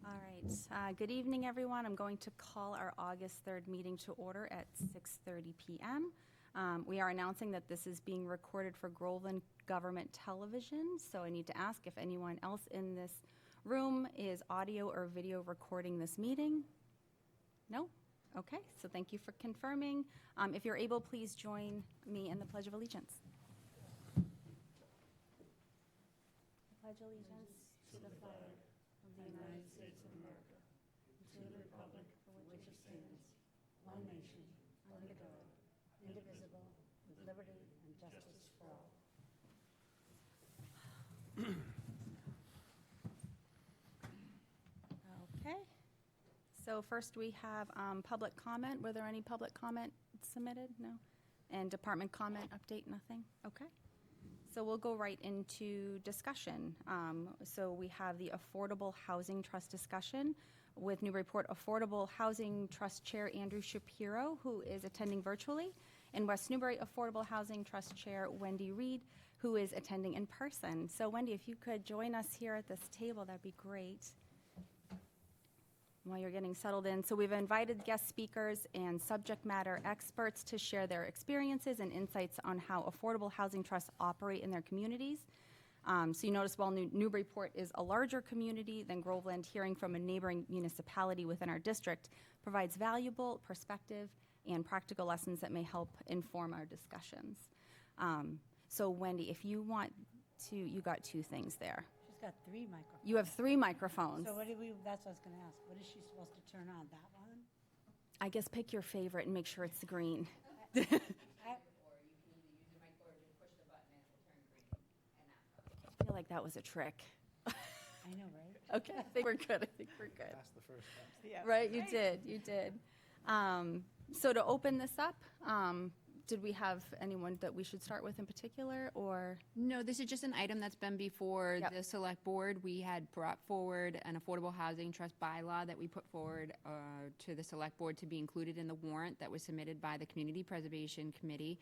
All right. Good evening, everyone. I'm going to call our August 3rd meeting to order at 6:30 p.m. We are announcing that this is being recorded for Groveland Government Television, so I need to ask if anyone else in this room is audio or video recording this meeting. No? Okay, so thank you for confirming. If you're able, please join me in the Pledge of Allegiance. Pledge allegiance to the flag of the United States of America, and to the republic for which it stands, one nation, under God, indivisible, with liberty and justice for all. Okay. So first we have public comment. Were there any public comment submitted? No? And department comment update? Nothing? Okay. So we'll go right into discussion. So we have the Affordable Housing Trust discussion with Newburyport Affordable Housing Trust Chair Andrew Shapiro, who is attending virtually, and West Newbury Affordable Housing Trust Chair Wendy Reed, who is attending in person. So Wendy, if you could join us here at this table, that'd be great. While you're getting settled in. So we've invited guest speakers and subject matter experts to share their experiences and insights on how affordable housing trusts operate in their communities. So you notice while Newburyport is a larger community than Groveland, hearing from a neighboring municipality within our district provides valuable perspective and practical lessons that may help inform our discussions. So Wendy, if you want to, you got two things there. She's got 3 microphones. You have 3 microphones. So that's what I was going to ask. What is she supposed to turn on? That one? I guess pick your favorite and make sure it's the green. Or you can either use your mic or just push the button and it will turn green. I feel like that was a trick. I know, right? Okay, I think we're good. I think we're good. That's the first time. Yeah, right, you did. You did. So to open this up, did we have anyone that we should start with in particular, or? No, this is just an item that's been before the select board. We had brought forward an affordable housing trust bylaw that we put forward to the select board to be included in the warrant that was submitted by the Community Preservation Committee.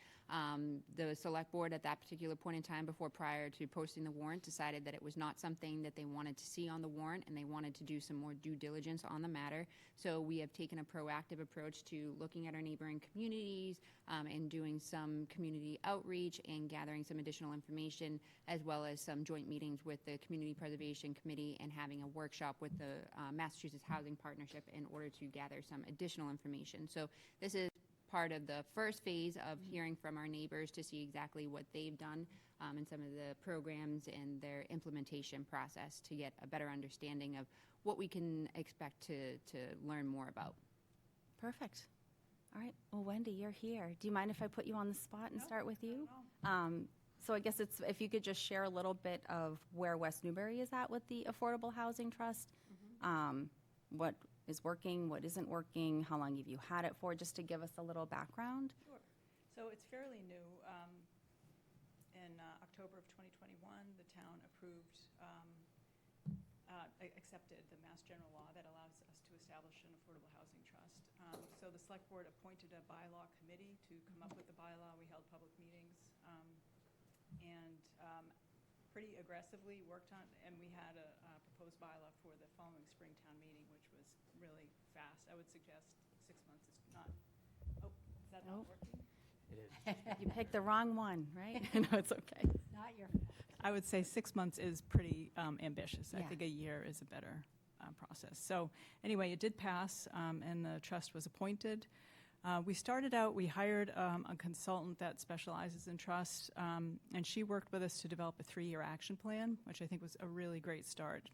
The select board at that particular point in time prior to posting the warrant decided that it was not something that they wanted to see on the warrant, and they wanted to do some more due diligence on the matter. So we have taken a proactive approach to looking at our neighboring communities and doing some community outreach and gathering some additional information, as well as some joint meetings with the Community Preservation Committee and having a workshop with the Massachusetts Housing Partnership in order to gather some additional information. So this is part of the first phase of hearing from our neighbors to see exactly what they've done and some of the programs and their implementation process to get a better understanding of what we can expect to learn more about. Perfect. All right. Well, Wendy, you're here. Do you mind if I put you on the spot and start with you? So I guess if you could just share a little bit of where West Newbury is at with the Affordable Housing Trust, what is working, what isn't working, how long have you had it for, just to give us a little background. Sure. So it's fairly new. In October of 2021, the town accepted the Mass General Law that allows us to establish an affordable housing trust. So the select board appointed a bylaw committee to come up with the bylaw. We held public meetings and pretty aggressively worked on, and we had a proposed bylaw for the following spring town meeting, which was really fast. I would suggest 6 months is not. Oh, is that not working? It is. You picked the wrong one, right? No, it's okay. Not your. I would say 6 months is pretty ambitious. I Yeah. think a year is a better process. So anyway, it did pass, and the trust was appointed. We started out, we hired a consultant that specializes in trust, and she worked with us to develop a 3-year action plan, which I think was a really great start.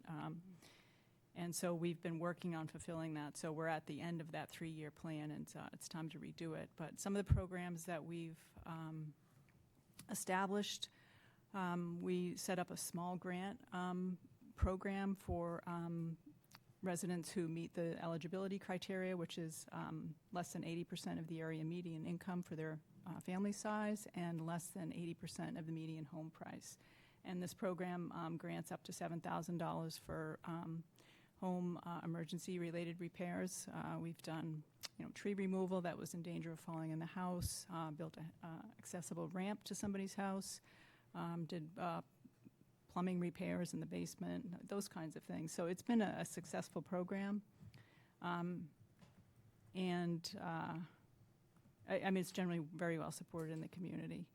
And so we've been working on fulfilling that. So we're at the end of that 3-year plan, and it's time to redo it. But some of the programs that we've established, we set up a small grant program for residents who meet the eligibility criteria, which is less than 80% of the area median income for their family size and less than 80% of the median home price. And this program grants up to $7,000 for home emergency-related repairs. We've done, tree removal that was in danger of falling in the house, built an accessible ramp to somebody's house, did plumbing repairs in the basement, those kinds of things. So it's been a successful program. And I mean, it's generally very well supported in the community.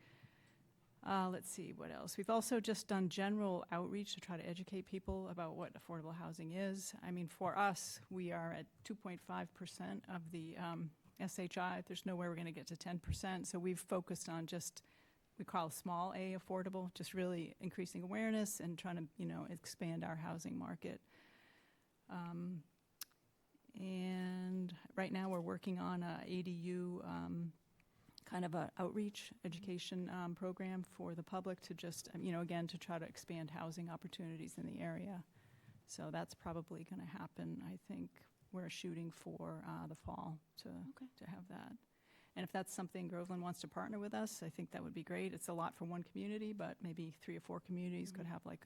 Let's see, what else? We've also just done general outreach to try to educate people about what affordable housing is. I mean, for us, we are at 2.5% of the SHI. There's no way we're going to get to 10%. So we've focused on just, we call small a affordable, just really increasing awareness and trying to, expand our housing market. And right now we're working on a ADU kind of a outreach education program for the public to just, again, to try to expand housing opportunities in the area. So that's probably going to happen. I think we're shooting for the fall to have that. And if that's something Groveland wants to partner with us, I think that would be great. It's a lot for one community, but maybe 3 or 4 communities could have like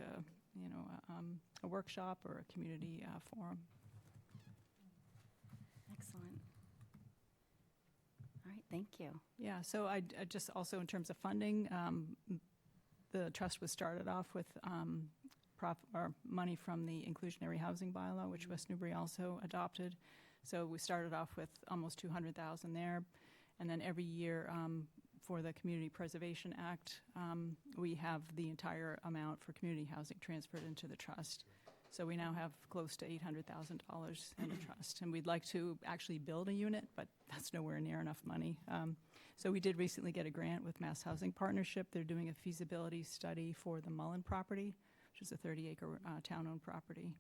a workshop or a community forum. Excellent. All right, thank you. Yeah, so I just also in terms of funding, the trust was started off with money from the inclusionary housing bylaw, which West Newbury also adopted. So we started off with almost $200,000 there, and then every year for the Community Preservation Act, we have the entire amount for community housing transferred into the trust. So we now have close to $800,000 in the trust, and we'd like to actually build a unit, but that's nowhere near enough money. So we did recently get a grant with Mass Housing Partnership. They're doing a feasibility study for the Mullen property, which is a 30-acre town-owned property.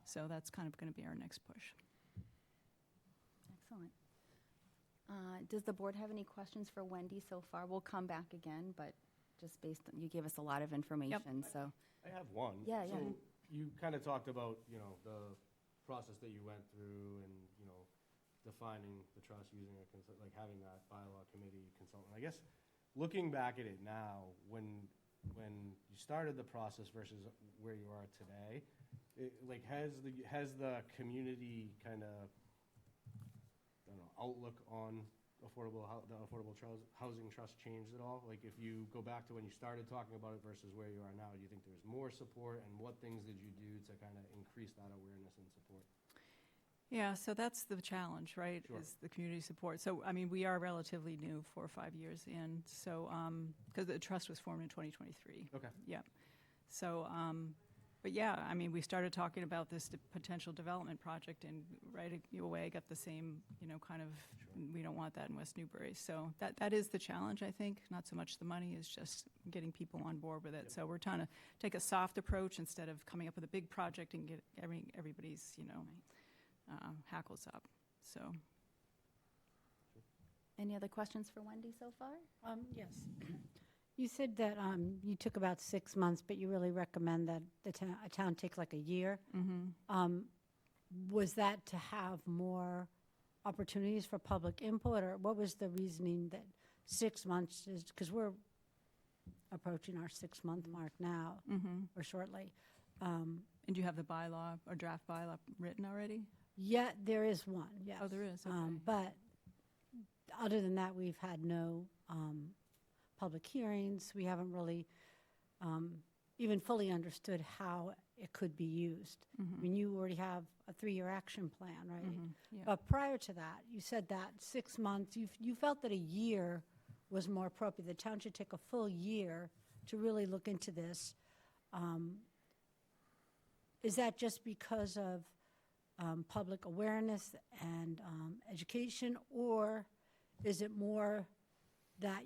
So that's kind of going to be our next push. Excellent. Does the board have any questions for Wendy so far? We'll come back again, but just based on, you gave us a lot of information, so. I have one. Yeah. So you kind of talked about, the process that you went through and, defining the trust using like having that bylaw committee consultant. I guess looking back at it now, when you started the process versus where you are today, has the community kind of, outlook on the affordable housing trust changed at all? Like if you go back to when you started talking about it versus where you are now, do you think there's more support, and what things did you do to kind of increase that awareness and support? Yeah, so that's the challenge, right, Sure. is the community support. So, I mean, we are relatively new, 4 or 5 years in, so, because the trust was formed in 2023. Okay. Yeah. So, but yeah, I mean, we started talking about this potential development project, and right away got the same, kind of, we don't want that in West Newbury. So that is the challenge, I think. Not so much the money, is just getting people on board with it. Yep. So we're trying to take a soft approach instead of coming up with a big project and get everybody's, hackles up. So. Any other questions for Wendy so far? Yes. You said that you took about 6 months, but you really recommend that a town take like a year. Mm-hmm. Was that to have more opportunities for public input, or what was the reasoning that 6 months is, because we're approaching our 6-month mark now, or shortly. And do you have the bylaw or draft bylaw written already? Yeah, there is one, yes. Oh, there is, okay. But other than that, we've had no public hearings. We haven't really even fully understood how it could be used. I mean, you already have a 3-year action plan, right? Yeah. But prior to that, you said that 6 months, you felt that a year was more appropriate. The town should take a full year to really look into this. Is that just because of public awareness and education, or is it more that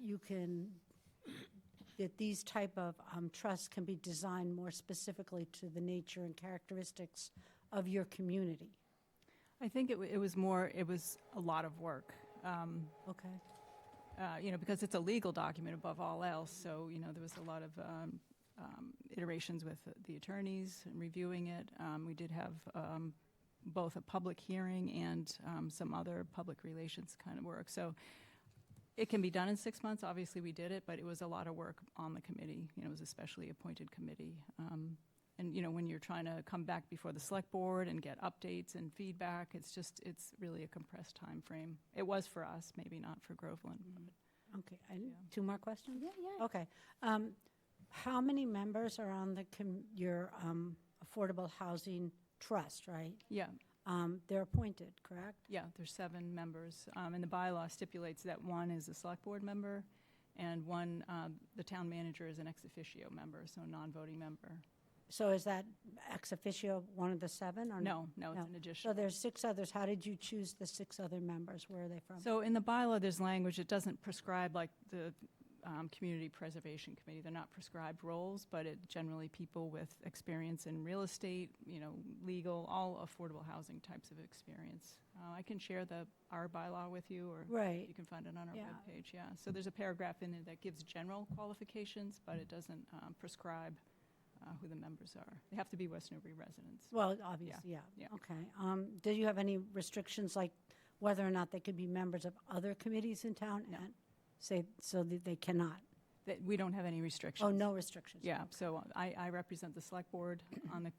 that these type of trusts can be designed more specifically to the nature and characteristics of your community? I think it was a lot of work. Okay. Because it's a legal document above all else. So, there was a lot of iterations with the attorneys and reviewing it. We did have both a public hearing and some other public relations kind of work. So it can be done in 6 months. Obviously, we did it, but it was a lot of work on the committee. It was a specially appointed committee. And, when you're trying to come back before the select board and get updates and feedback, it's really a compressed time frame. It was for us, maybe not for Groveland. Okay. 2 more questions? Yeah. Okay. How many members are on your Affordable Housing Trust, right? Yeah, They're appointed, correct? yeah, there's 7 members. And the bylaw stipulates that one is a select board member and one, the town manager is an ex officio member, so a non-voting member. So is that ex officio one of the 7 or No, it's No. an So additional. there's 6 others. How did you choose the 6 other members? Where are they from? So in the bylaw, there's language that doesn't prescribe, like the Community Preservation Committee, they're not prescribed roles, but it generally people with experience in real estate, legal, all affordable housing types of experience. I can share our bylaw with you, or Right. you can find it on our Yeah. webpage, yeah. So there's a paragraph in there that gives general qualifications, but it doesn't prescribe who the members are. They have to be West Newbury residents. Well, obviously, yeah. yeah. Okay. Do you have any restrictions, like whether or not they could be members of other committees in town? No. And say, so that they cannot? We don't have any restrictions. Oh, no restrictions? Yeah, so I represent the select board on the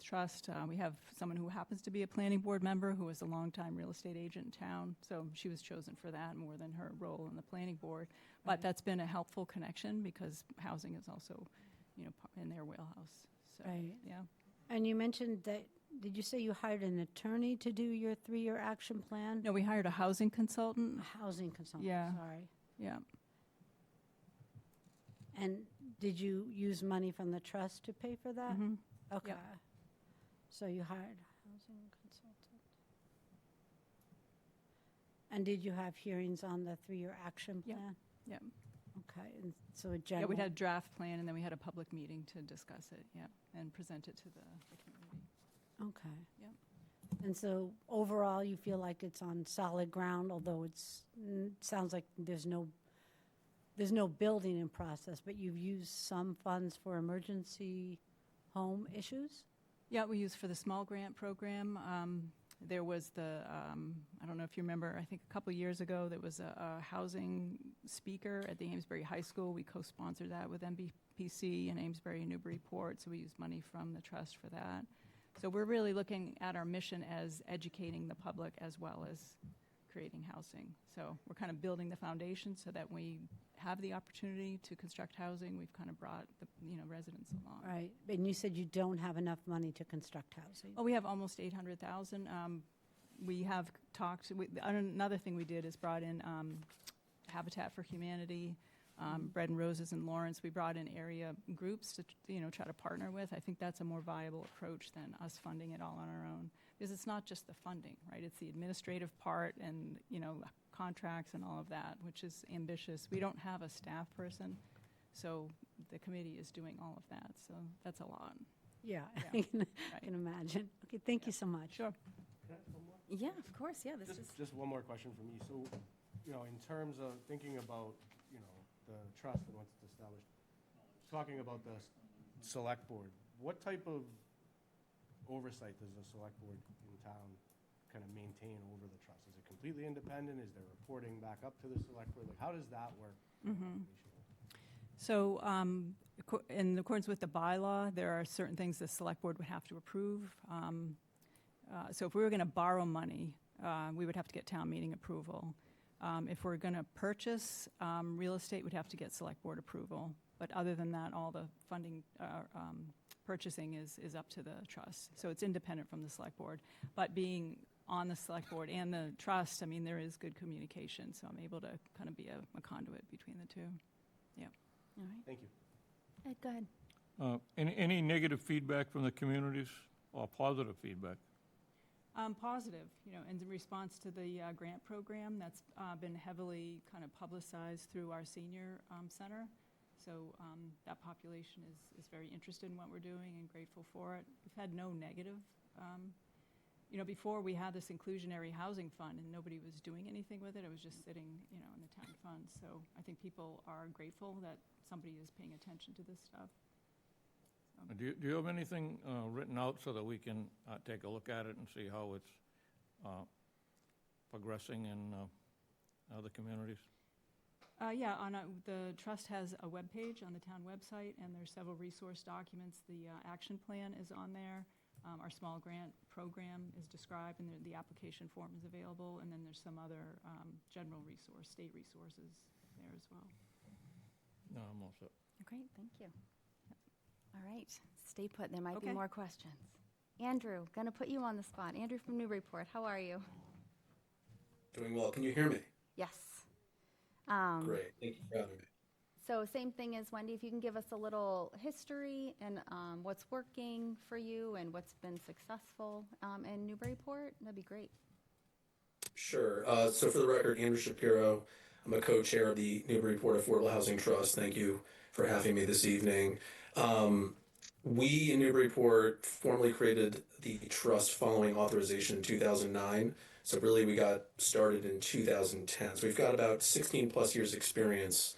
trust. We have someone who happens to be a planning board member who is a longtime real estate agent in town, so she was chosen for that more than her role in the planning board. But Right. that's been a helpful connection because housing is also, in their wheelhouse. So, Right. yeah. And you mentioned that, did you say you hired an attorney to do your 3-year action plan? No, we hired a housing consultant. A housing consultant, Yeah. sorry. Yeah. And did you use money from the trust to pay for that? Mhm. Okay. So you hired a housing consultant. And did you have hearings on the 3-year action Yep. plan? Yep. Okay, and so a Yeah, general. we had a draft plan, and then we had a public meeting to discuss it, yeah, and present it to the community. Okay. Yep. And so overall, you feel like it's on solid ground, although sounds like there's no building in process, but you've used some funds for emergency home issues? Yeah, we used for the small grant program. There was I don't know if you remember, I think a couple years ago, there was a housing speaker at the Amesbury High School. We co-sponsored that with MBPC and Amesbury and Newburyport, so we used money from the trust for that. So we're really looking at our mission as educating the public as well as creating housing. So we're kind of building the foundation so that we have the opportunity to construct housing. We've kind of brought the residents along. Right, and you said you don't have enough money to construct housing. Oh, we have almost 800,000. We have talked, another thing we did is brought in Habitat for Humanity, Bread and Roses in Lawrence. We brought in area groups to, try to partner with. I think that's a more viable approach than us funding it all on our own. Because it's not just the funding, right? It's the administrative part and, contracts and all of that, which is ambitious. We don't have a staff person, so the committee is doing all of that. So that's a lot. Yeah, Yeah, I can imagine. Okay, thank you so much. Sure. Can I have one more? Yeah, of course, yeah, this is. Just one more question from me. So, in terms of thinking about, the trust and once it's established, talking about the select board, what type of oversight does the select board in town kind of maintain over the trust? Is it completely independent? Is there reporting back up to the select board? Like, how does that work? So, in accordance with the bylaw, there are certain things the select board would have to approve. So if we were going to borrow money, we would have to get town meeting approval. If we're going to purchase real estate, we'd have to get select board approval. But other than that, all the funding, purchasing is up to the trust. So it's independent from the select board. But being on the select board and the trust, there is good communication. So I'm able to kind of be a conduit between the two. All right. Thank you. Ed, go ahead. Any negative feedback from the communities or positive feedback? Positive, in response to the grant program that's been heavily kind of publicized through our senior center. So that population is very interested in what we're doing and grateful for it. We've had no negative. Before we had this inclusionary housing fund and nobody was doing anything with it. It was just sitting, in the town fund. So I think people are grateful that somebody is paying attention to this stuff. Do you have anything written out so that we can take a look at it and see how it's progressing in other communities? Yeah, the trust has a webpage on the town website, and there's several resource documents. The action plan is on there. Our small grant program is described, and the application form is available. And then there's some other general state resources there as well. No, I'm all set. Great, thank you. All right, stay put. There might be Okay. more questions. Andrew, going to put you on the spot. Andrew from Newburyport, how are you? Doing well. Can you hear me? Yes. Great. Thank you for having me. So same thing as Wendy, if you can give us a little history and what's working for you and what's been successful in Newburyport, that'd be great. Sure. So for the record, Andrew Shapiro. I'm a co-chair of the Newburyport Affordable Housing Trust. Thank you for having me this evening. We in Newburyport formally created the trust following authorization in 2009. So really we got started in 2010. So we've got about 16 plus years experience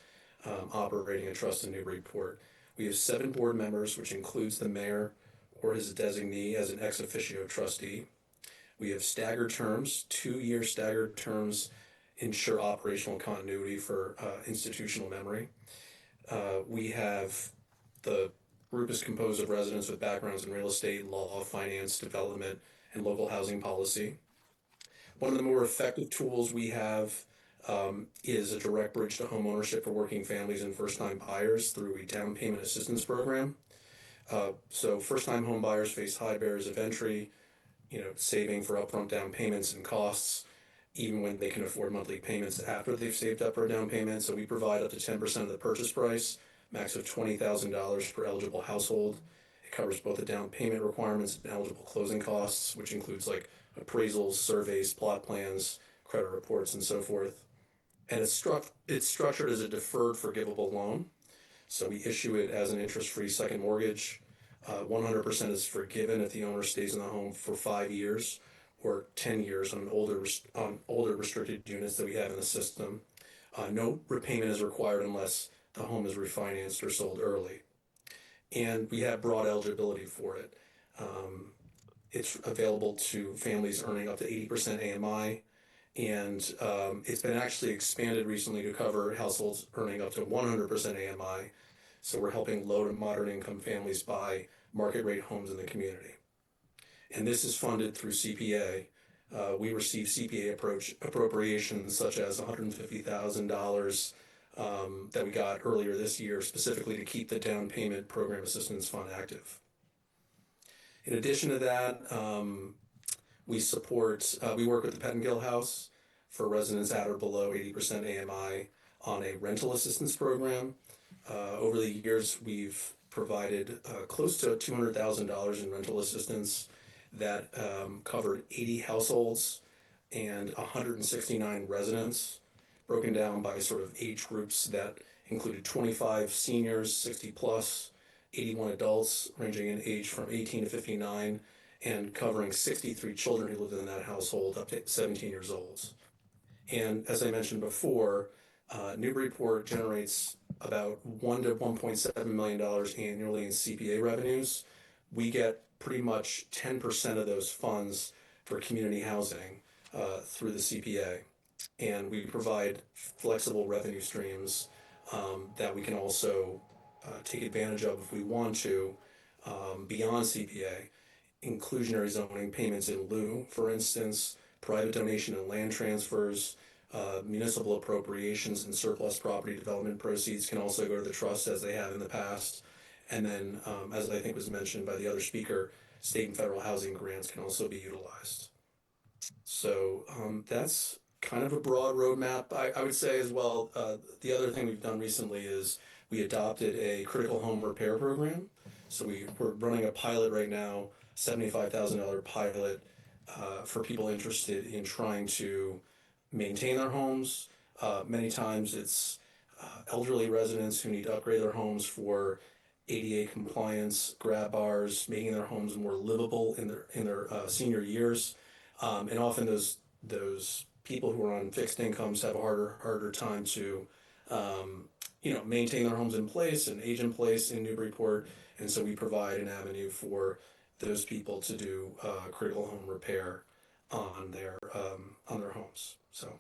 operating a trust in Newburyport. We have 7 board members, which includes the mayor or his designee as an ex officio trustee. We have staggered terms, 2-year staggered terms ensure operational continuity for institutional memory. We have the group is composed of residents with backgrounds in real estate, law, finance, development, and local housing policy. One of the more effective tools we have is a direct bridge to home ownership for working families and first-time buyers through a down payment assistance program. So first-time home buyers face high barriers of entry, saving for upfront down payments and costs, even when they can afford monthly payments after they've saved up for a down payment. So we provide up to 10% of the purchase price, max of $20,000 per eligible household. It covers both the down payment requirements and eligible closing costs, which includes like appraisals, surveys, plot plans, credit reports, and so forth. And it's structured as a deferred forgivable loan. So we issue it as an interest-free second mortgage. 100% is forgiven if the owner stays in the home for 5 years or 10 years on older restricted units that we have in the system. No repayment is required unless the home is refinanced or sold early. And we have broad eligibility for it. It's available to families earning up to 80% AMI, and it's been actually expanded recently to cover households earning up to 100% AMI. So we're helping low to moderate income families buy market rate homes in the community. And this is funded through CPA. We receive CPA appropriations such as $150,000 that we got earlier this year specifically to keep the down payment program assistance fund active. In addition to that, we work with the Pettingill House for residents at or below 80% AMI on a rental assistance program. Over the years, we've provided close to $200,000 in rental assistance that covered 80 households and 169 residents, broken down by sort of age groups that included 25 seniors, 60 plus, 81 adults ranging in age from 18 to 59, and covering 63 children who lived in that household up to 17 years old. And as I mentioned before, Newburyport generates about $1 to $1.7 million annually in CPA revenues. We get pretty much 10% of those funds for community housing through the CPA. And we provide flexible revenue streams that we can also take advantage of if we want to beyond CPA. Inclusionary zoning, payments in lieu, for instance, private donation and land transfers, municipal appropriations and surplus property development proceeds can also go to the trust as they have in the past. And then, as I think was mentioned by the other speaker, state and federal housing grants can also be utilized. So that's kind of a broad roadmap. I would say as well, the other thing we've done recently is we adopted a critical home repair program. So we're running a pilot right now, $75,000 pilot for people interested in trying to maintain their homes. Many times it's elderly residents who need to upgrade their homes for ADA compliance, grab bars, making their homes more livable in their senior years. And often those people who are on fixed incomes have a harder time to maintain their homes in place and age in place in Newburyport. And so we provide an avenue for those people to do critical home repair on their homes. So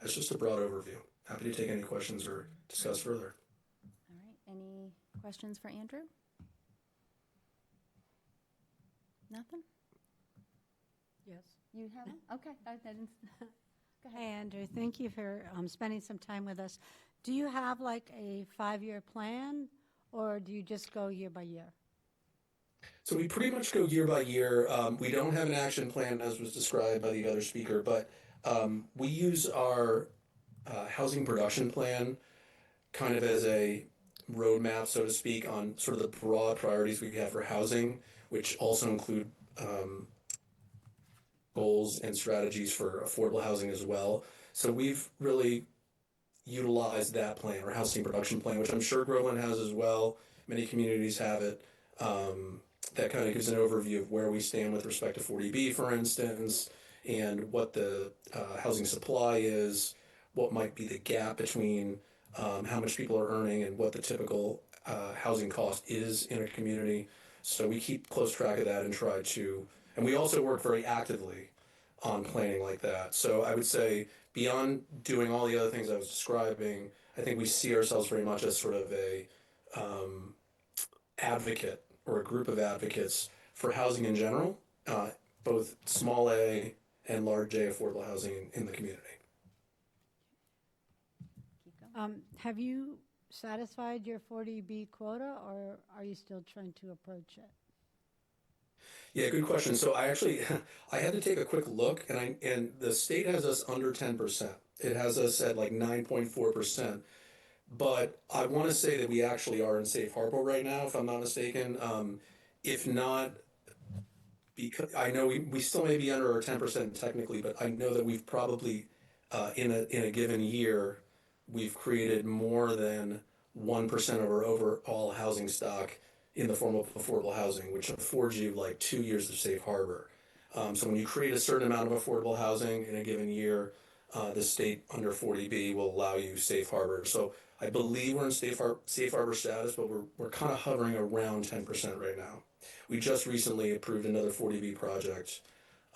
that's just a broad overview. Happy to take any questions or discuss further. All right, any questions for Andrew? Nothing? Yes. You haven't? Okay, I didn't. Go Hey, ahead. Andrew, thank you for spending some time with us. Do you have like a 5-year plan, or do you just go year by year? So we pretty much go year by year. We don't have an action plan as was described by the other speaker, but we use our housing production plan kind of as a roadmap, so to speak, on sort of the broad priorities we have for housing, which also include goals and strategies for affordable housing as well. So we've really utilized that plan, or housing production plan, which I'm sure Groveland has as well. Many communities have it. That kind of gives an overview of where we stand with respect to 40B, for instance, and what the housing supply is, what might be the gap between how much people are earning and what the typical housing cost is in a community. So we keep close track of that and try to, and we also work very actively on planning like that. So I would say beyond doing all the other things I was describing, I think we see ourselves very much as sort of a advocate or a group of advocates for housing in general, both small A and large A affordable housing in the community. Keep going. Have you satisfied your 40B quota, or are you still trying to approach it? Yeah, good question. So I actually I had to take a quick look, and the state has us under 10%. It has us at like 9.4%. But I want to say that we actually are in safe harbor right now, if I'm not mistaken. If not, because I know we still may be under our 10% technically, but I know that we've probably in a given year we've created more than 1% of our overall housing stock in the form of affordable housing, which affords you like 2 years of safe harbor. So when you create a certain amount of affordable housing in a given year, the state under 40B will allow you safe harbor. So I believe we're in safe harbor status, but we're kind of hovering around 10% right now. We just recently approved another 40B project,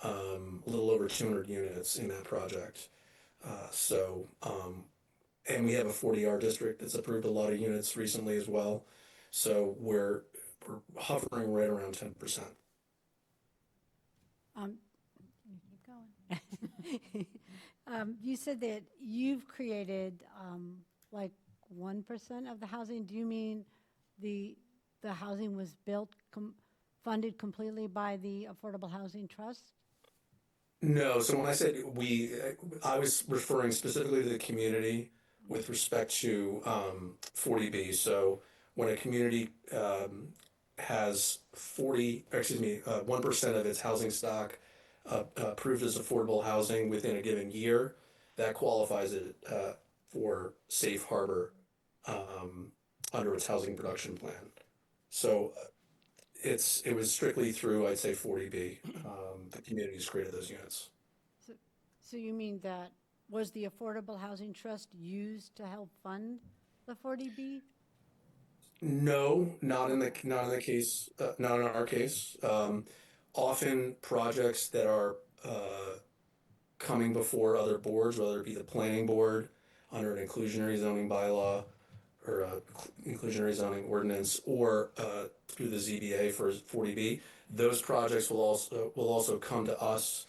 a little over 200 units in that project. And we have a 40R district that's approved a lot of units recently as well. So we're hovering right around 10%. Keep going. You said that you've created like 1% of the housing. Do you mean the housing was built, funded completely by the Affordable Housing Trust? No, so when I said I was referring specifically to the community with respect to 40B. So when a community has 1% of its housing stock approved as affordable housing within a given year, that qualifies it for safe harbor under its housing production plan. So it was strictly through, I'd say, 40B. The communities created those units. So you mean that was the Affordable Housing Trust used to help fund the 40B? No, not in our case. Often projects that are coming before other boards, whether it be the planning board under an inclusionary zoning bylaw or inclusionary zoning ordinance, or through the ZBA for 40B, those projects will also come to us.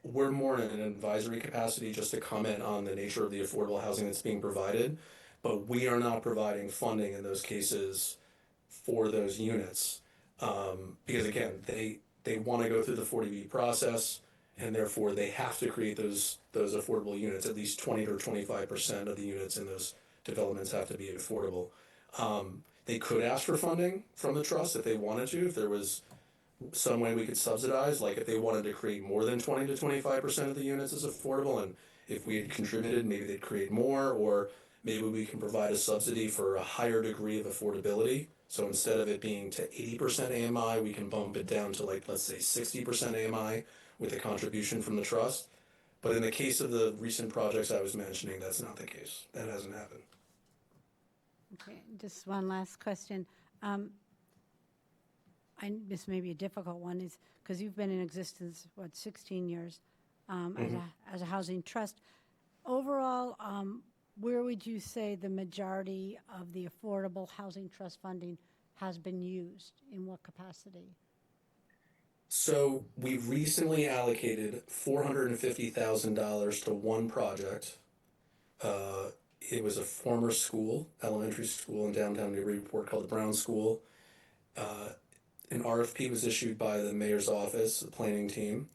We're more in an advisory capacity just to comment on the nature of the affordable housing that's being provided, but we are not providing funding in those cases for those units because again they want to go through the 40B process, and therefore they have to create those affordable units. At least 20 or 25% of the units in those developments have to be affordable. They could ask for funding from the trust if they wanted to, if there was some way we could subsidize, like if they wanted to create more than 20 to 25% of the units as affordable, and if we had contributed, maybe they'd create more, or maybe we can provide a subsidy for a higher degree of affordability. So instead of it being to 80% AMI, we can bump it down to like, let's say 60% AMI with a contribution from the trust. But in the case of the recent projects I was mentioning, that's not the case. That hasn't happened. Okay, just one last question. This may be a difficult one, is because you've been in existence, 16 years as a housing trust. Overall, where would you say the majority of the Affordable Housing Trust funding has been used? In what capacity? So we recently allocated $450,000 to one project. It was a former school, elementary school in downtown Newburyport called the Brown School. an RFP was issued by the mayor's office, the planning team,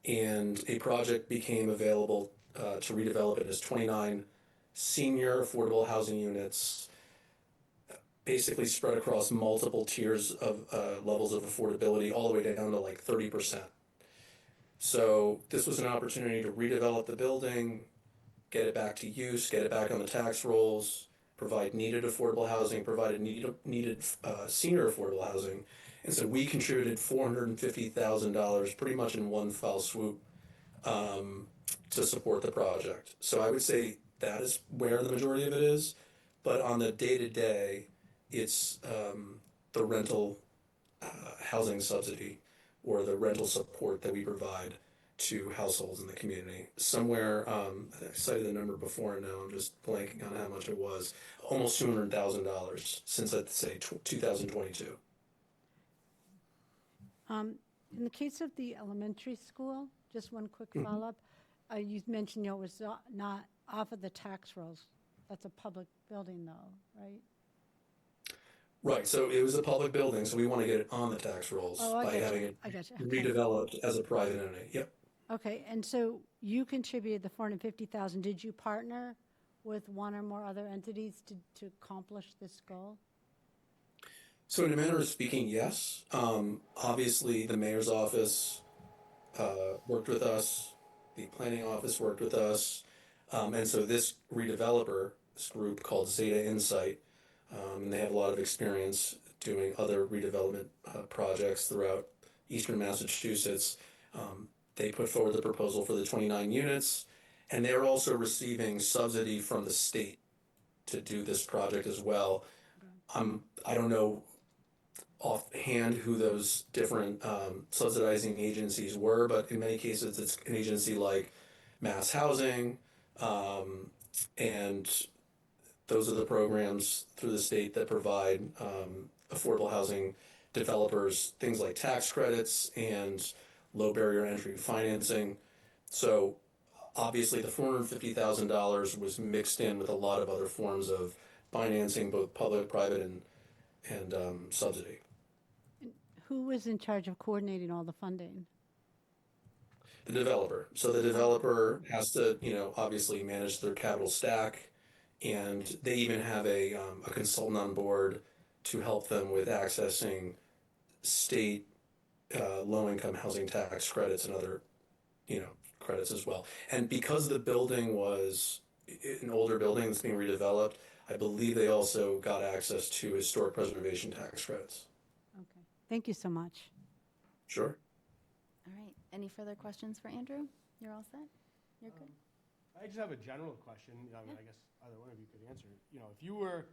and a project became available to redevelop it as 29 senior affordable housing units, basically spread across multiple tiers of levels of affordability, all the way down to like 30%. So this was an opportunity to redevelop the building, get it back to use, get it back on the tax rolls, provide needed affordable housing, provided needed senior affordable housing. And so we contributed $450,000 pretty much in one fell swoop to support the project. So I would say that is where the majority of it is. But on the day-to-day, it's the rental housing subsidy or the rental support that we provide to households in the community. Somewhere, I cited the number before, and now I'm just blanking on how much it was, almost $200,000 since, I'd say, 2022. In the case of the elementary school, just one quick follow-up. You mentioned, it was not off of the tax rolls. That's a public building though, right? Right, so it was a public building, so we want to get it on the tax rolls Oh, I by gotcha. having it I gotcha. Okay. redeveloped as a private entity. Yep. Okay, and so you contributed the 450,000. Did you partner with one or more other entities to accomplish this goal? So in a manner of speaking, yes. Obviously, the mayor's office worked with us, the planning office worked with us, and so this redeveloper, this group called Zeta Insight, and they have a lot of experience doing other redevelopment projects throughout eastern Massachusetts. They put forward the proposal for the 29 units, and they're also receiving subsidy from the state to do this project as well. I don't know offhand who those different subsidizing agencies were, but in many cases it's an agency like Mass Housing, and those are the programs through the state that provide affordable housing developers things like tax credits and low barrier entry financing. So obviously the $450,000 was mixed in with a lot of other forms of financing, both public, private, and subsidy. Who was in charge of coordinating all the funding? The developer. So the developer has to, obviously manage their capital stack, and they even have a consultant on board to help them with accessing state low-income housing tax credits and other, credits as well. And because the building was an older building that's being redeveloped, I believe they also got access to historic preservation tax credits. Okay, thank you so much. Sure. All right, any further questions for Andrew? You're all set? You're good? I just have a general question. I mean, I guess either one of you could answer. If you were,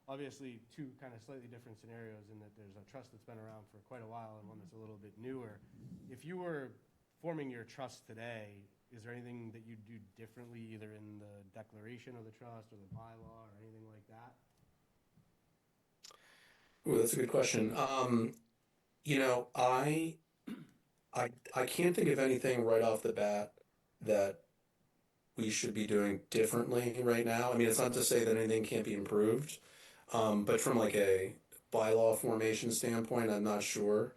obviously, two kind of slightly different scenarios in that there's a trust that's been around for quite a while and one that's a little bit newer. If you were forming your trust today, is there anything that you'd do differently, either in the declaration of the trust or the bylaw or anything like that? Ooh, that's a good question. I can't think of anything right off the bat that we should be doing differently right now. I mean, it's not to say that anything can't be improved, but from like a bylaw formation standpoint, I'm not sure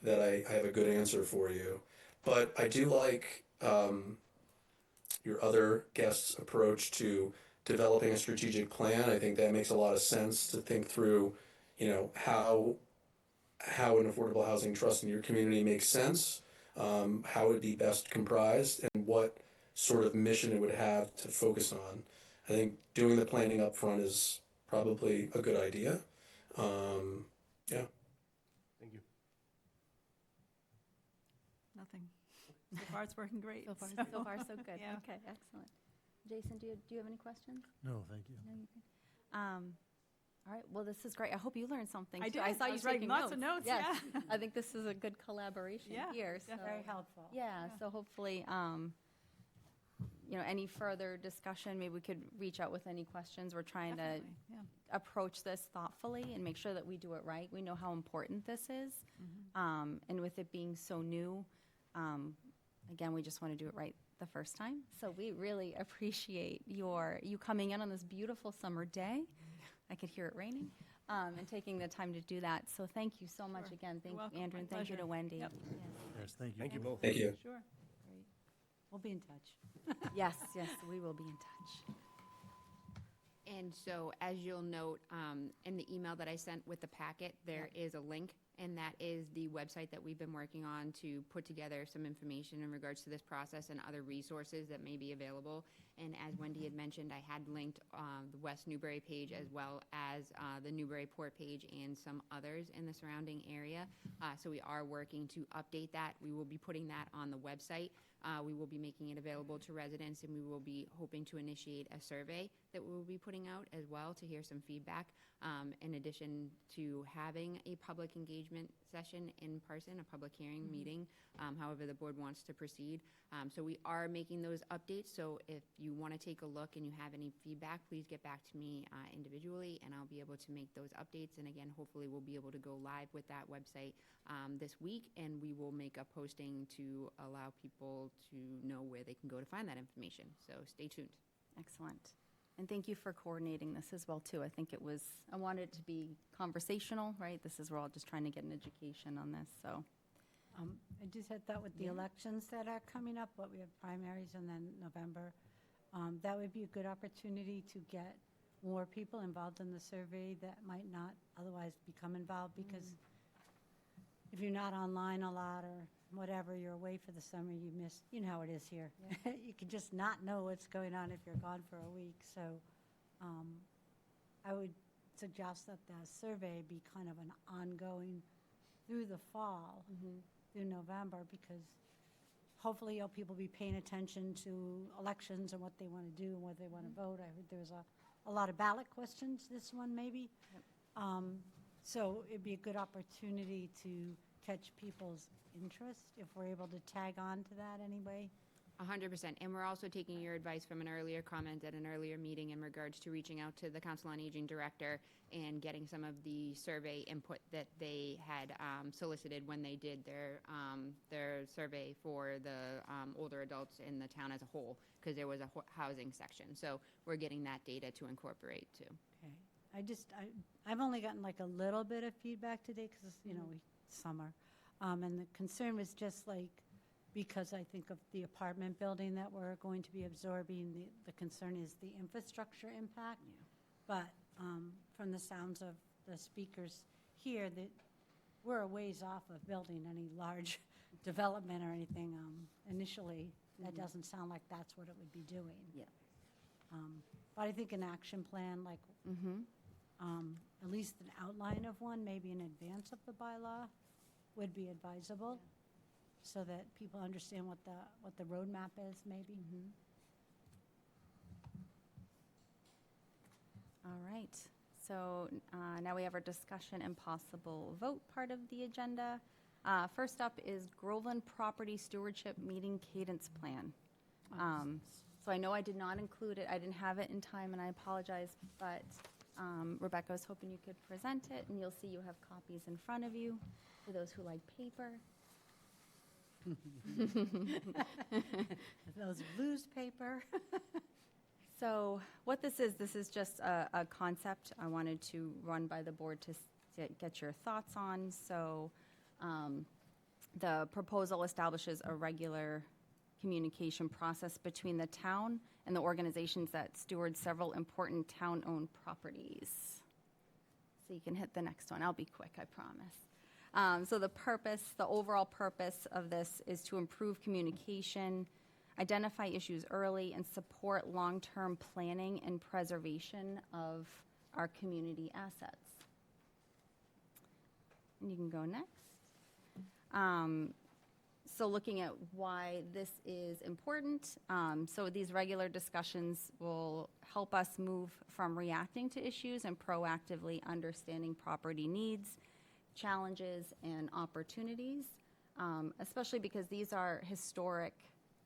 that I have a good answer for you. But I do like your other guest's approach to developing a strategic plan. I think that makes a lot of sense to think through, how an affordable housing trust in your community makes sense, how it would be best comprised, and what sort of mission it would have to focus on. I think doing the planning up front is probably a good idea. Yeah. Thank you. Nothing. So far, it's working great. So far, so good. Yeah. Okay, excellent. Jason, do you have any questions? No, thank you. No, you can. All right, well, this is great. I hope you learned something, I too. did. I saw I you was writing taking lots of notes, Yes. yeah. I think this is a good collaboration Yeah, here. So, Very helpful. yeah, so hopefully, any further discussion, maybe we could reach out with any questions. We're trying Definitely, to yeah. approach this thoughtfully and make sure that we do it right. We know how important this is. And with it being so new, again, we just want to do it right the first time. So we really appreciate you coming in on this beautiful summer day. I could hear it raining. and taking the time to do that. So thank you so much Sure. again. Thank welcome. you, Andrew, My and thank you to pleasure. Wendy. Yep. Yes, thank you. Thank you both. Thank you. Sure. Great. We'll be in touch. Yes, yes, we will be in touch. And so, as you'll note, in the email that I sent with the packet, there is a link, and that is the website that we've been working on to put together some information in regards to this process and other resources that may be available. And as Wendy had mentioned, I had linked the West Newbury page as well as the Newburyport page and some others in the surrounding area. So we are working to update that. We will be putting that on the website. We will be making it available to residents, and we will be hoping to initiate a survey that we will be putting out as well to hear some feedback, in addition to having a public engagement session in person, a public hearing meeting, however the board wants to proceed. So we are making those updates, so if you want to take a look and you have any feedback, please get back to me individually, and I'll be able to make those updates. And again, hopefully we'll be able to go live with that website this week, and we will make a posting to allow people to know where they can go to find that information. So stay tuned. Excellent. And thank you for coordinating this as well, too. I wanted it to be conversational, right? We're all just trying to get an education on this, so. I just had thought with the elections that are coming up, what we have primaries and then November, that would be a good opportunity to get more people involved in the survey that might not otherwise become involved, because if you're not online a lot or whatever, you're away for the summer, you miss, you know how it is here. You can just not know what's going on if you're gone for a week. So I would suggest that the survey be kind of an ongoing through the fall, through November, because hopefully people be paying attention to elections and what they want to do and whether they want to vote. I heard there was a lot of ballot questions, this one maybe. So it'd be a good opportunity to catch people's interest if we're able to tag on to that anyway. 100%. And we're also taking your advice from an earlier comment at an earlier meeting in regards to reaching out to the Council on Aging Director and getting some of the survey input that they had solicited when they did their survey for the older adults in the town as a whole, because there was a housing section. So we're getting that data to incorporate too. Okay. I've only gotten like a little bit of feedback today because, summer. And the concern was just like, because I think of the apartment building that we're going to be absorbing, the concern is the infrastructure impact. But from the sounds of the speakers here, that we're a ways off of building any large development or anything initially. That doesn't sound like that's what it would be doing. Yeah. But I think an action plan, like at least an outline of one, maybe in advance of the bylaw, would be advisable, so that people understand what the roadmap is, maybe. All right. So now we have our discussion and possible vote part of the agenda. First up is Groveland Property Stewardship Meeting Cadence Plan. So I know I did not include it. I didn't have it in time, and I apologize. But Rebecca, I was hoping you could present it, and you'll see you have copies in front of you for those who like paper. Those blues paper. So what this is just a concept I wanted to run by the board to get your thoughts on. So the proposal establishes a regular communication process between the town and the organizations that steward several important town-owned properties. So you can hit the next one. I'll be quick, I promise. So the overall purpose of this is to improve communication, identify issues early, and support long-term planning and preservation of our community assets. And you can go next. So looking at why this is important, so these regular discussions will help us move from reacting to issues and proactively understanding property needs, challenges, and opportunities, especially because these are historic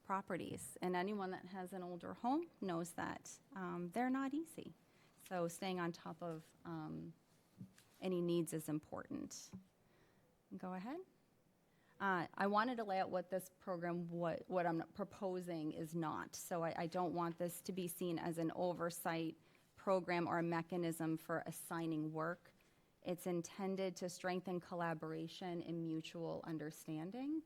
properties, and anyone that has an older home knows that they're not easy. So staying on top of any needs is important. Go ahead. I wanted to lay out what this program, what I'm proposing is not. So I don't want this to be seen as an oversight program or a mechanism for assigning work It's intended to strengthen collaboration and mutual understanding.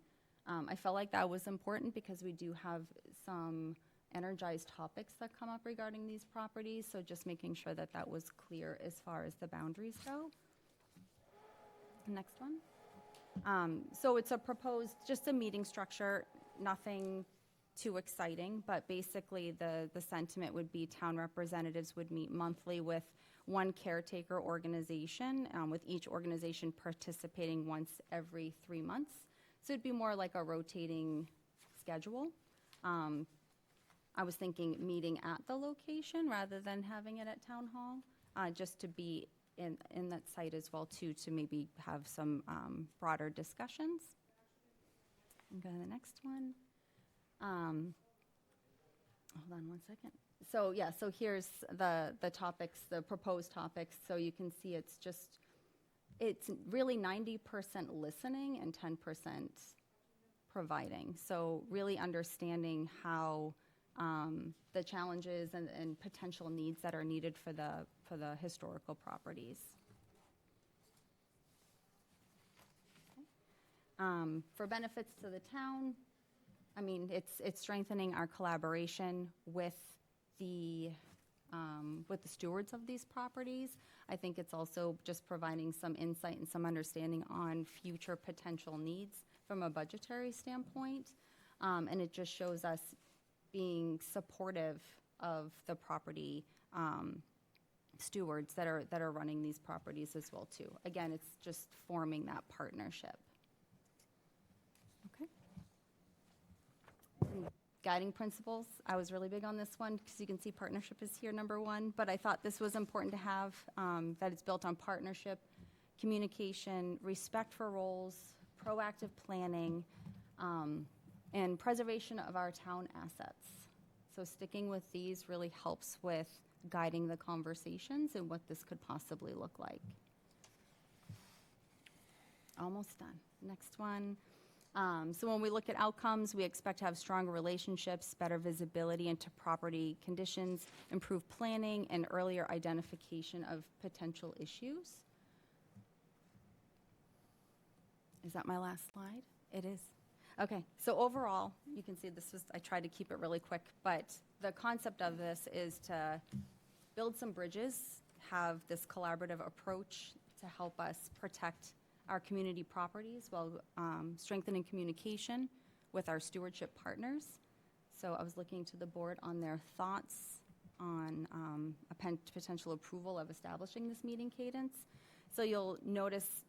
I felt like that was important because we do have some energized topics that come up regarding these properties, so just making sure that that was clear as far as the boundaries go. Next one. So it's a proposed, just a meeting structure, nothing too exciting, but basically the sentiment would be town representatives would meet monthly with one caretaker organization, with each organization participating once every 3 months. So it'd be more like a rotating schedule. I was thinking meeting at the location rather than having it at town hall, just to be in that site as well too, to maybe have some broader discussions. And go to the next one. Hold on one second. So yeah, so here's the topics, the proposed topics. So you can see it's really 90% listening and 10% providing. So really understanding how the challenges and potential needs that are needed for the historical properties. Okay. For benefits to the town, I mean, it's strengthening our collaboration with the stewards of these properties. I think it's also just providing some insight and some understanding on future potential needs from a budgetary standpoint. And it just shows us being supportive of the property stewards that are running these properties as well too. Again, it's just forming that partnership. Okay. And guiding principles, I was really big on this one because you can see partnership is here number 1, but I thought this was important to have, that it's built on partnership, communication, respect for roles, proactive planning, and preservation of our town assets. So sticking with these really helps with guiding the conversations and what this could possibly look like. Almost done. Next one. So when we look at outcomes, we expect to have stronger relationships, better visibility into property conditions, improved planning, and earlier identification of potential issues. Is that my last slide? It is. Okay, so overall, you can see I tried to keep it really quick, but the concept of this is to build some bridges, have this collaborative approach to help us protect our community properties while strengthening communication with our stewardship partners. So I was looking to the board on their thoughts on a potential approval of establishing this meeting cadence. So you'll notice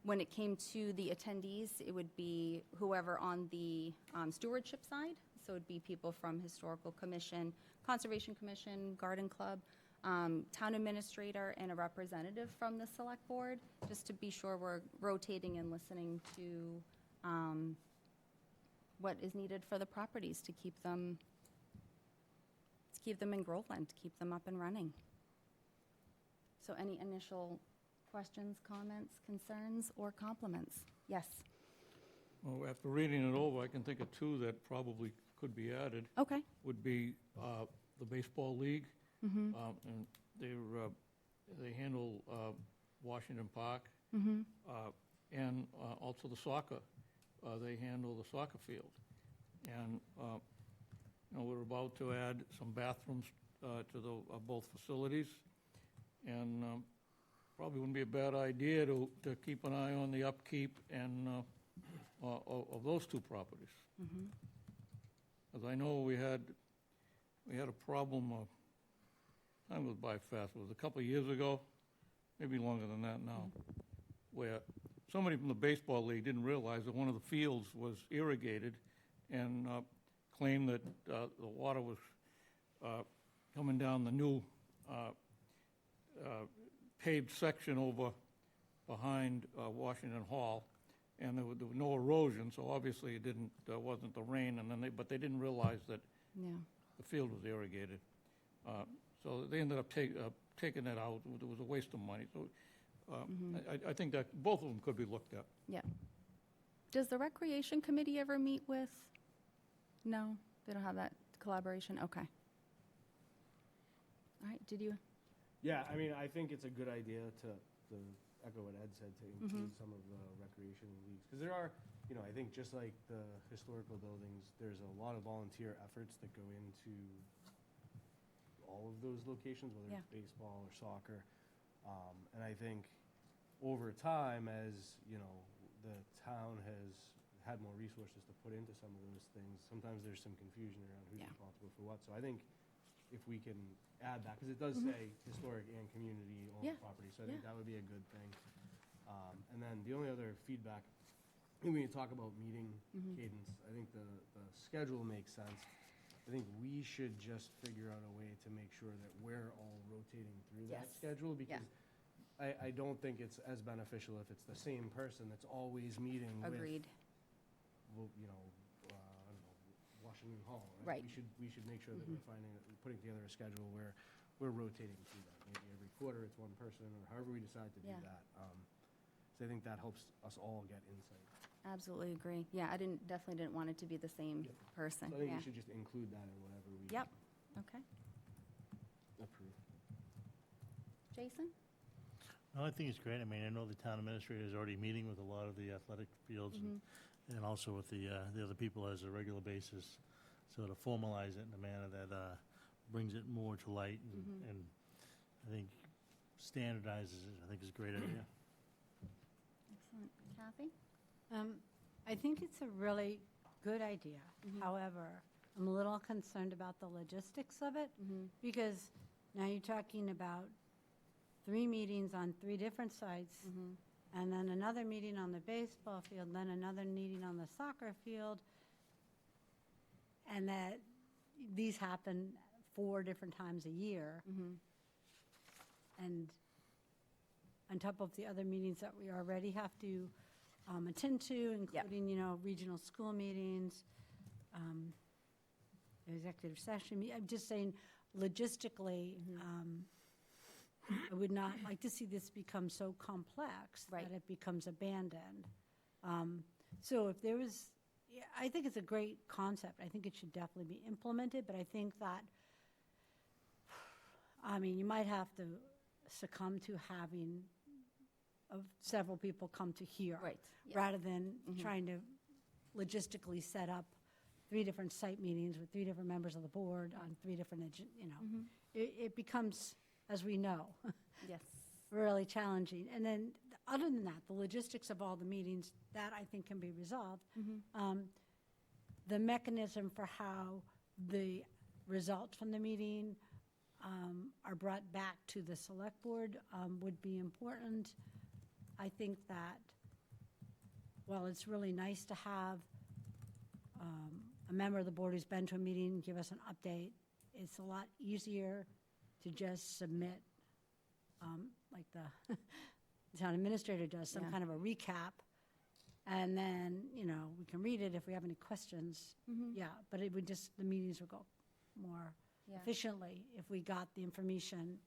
when it came to the attendees, it would be whoever on the stewardship side. So it would be people from Historical Commission, Conservation Commission, Garden Club, town administrator, and a representative from the select board, just to be sure we're rotating and listening to what is needed for the properties to keep them in Groveland, to keep them up and running. So any initial questions, comments, concerns, or compliments? Yes. Well, after reading it over, I can think of 2 that probably could be added. Okay. Would be the Baseball League. And they handle Washington Park. And also the soccer. They handle the soccer field. And we're about to add some bathrooms to both facilities. And probably wouldn't be a bad idea to keep an eye on the upkeep and of those 2 properties. As I know, we had a problem. Time goes by fast. It was a couple of years ago, maybe longer than that now, where somebody from the baseball league didn't realize that one of the fields was irrigated, and claimed that the water was coming down the new paved section over behind Washington Hall, and there was no erosion, so obviously it wasn't the rain, and but they didn't realize that the field was irrigated. So they ended up taking that out. It was a waste of money. So I think that both of them could be looked at. Yeah. Does the Recreation Committee ever meet with? No, they don't have that collaboration? Okay. All right, did you? Yeah, I mean, I think it's a good idea to to echo what Ed said, to include some of the recreation leagues. Because there are, you know, I think just like the historical buildings, there's a lot of volunteer efforts that go into all of those locations, whether it's baseball or soccer. And I think over time, as, you know, the town has had more resources to put into some of those things, sometimes there's some confusion around who's responsible for what. So I think if we can add that, because it does say historic and community-owned Yeah. property, so I think that would be a good thing. And then the only other feedback, I think when you talk about meeting cadence, I think the schedule makes sense. I think we should just figure out a way to make sure that we're all rotating through that Yes. schedule, because I don't think it's as beneficial if it's the same person that's always meeting with, Agreed. well, you know, I don't know, Washington Hall. Right. We should make sure that we're putting together a schedule where we're rotating through that. Maybe every quarter it's one person, or however we decide to do Yeah. that. So I think that helps us all get insight. Absolutely agree. Yeah, I definitely didn't want it to be the same person. So I think Yeah. we should just include that in whatever we Yep. Okay. approve. Jason? No, I think it's great. I mean, I know the town administrator is already meeting with a lot of the athletic fields and also with the other people as a regular basis. So to formalize it in a manner that brings it more to light and I think standardizes it, I think is a great idea. Excellent. Kathy? I think it's a really good idea. However, I'm a little concerned about the logistics of it, because now you're talking about 3 meetings on 3 different sites, and then another meeting on the baseball field, then another meeting on the soccer field, and that these happen 4 different times a year. And on top of the other meetings that we already have to attend to, including, you know, regional school meetings, executive session. I'm just saying, logistically, I would not like to see this become so complex Right. that it becomes abandoned. So if there was, yeah, I think it's a great concept. I think it should definitely be implemented, but I think that, I mean, you might have to succumb to having several people come to here. Right. Yeah. Rather than trying to logistically set up 3 different site meetings with 3 different members of the board on 3 different, you know. It becomes, as we know, Yes. really challenging. And then, other than that, the logistics of all the meetings, that I think can be resolved. The mechanism for how the results from the meeting are brought back to the select board would be important. I think that while it's really nice to have a member of the board who's been to a meeting give us an update, it's a lot easier to just submit, like the town administrator does, some Yeah. kind of a recap, and then, you know, we can read it if we have any questions. Yeah, but it would just, the meetings would go more Yeah. efficiently if we got the information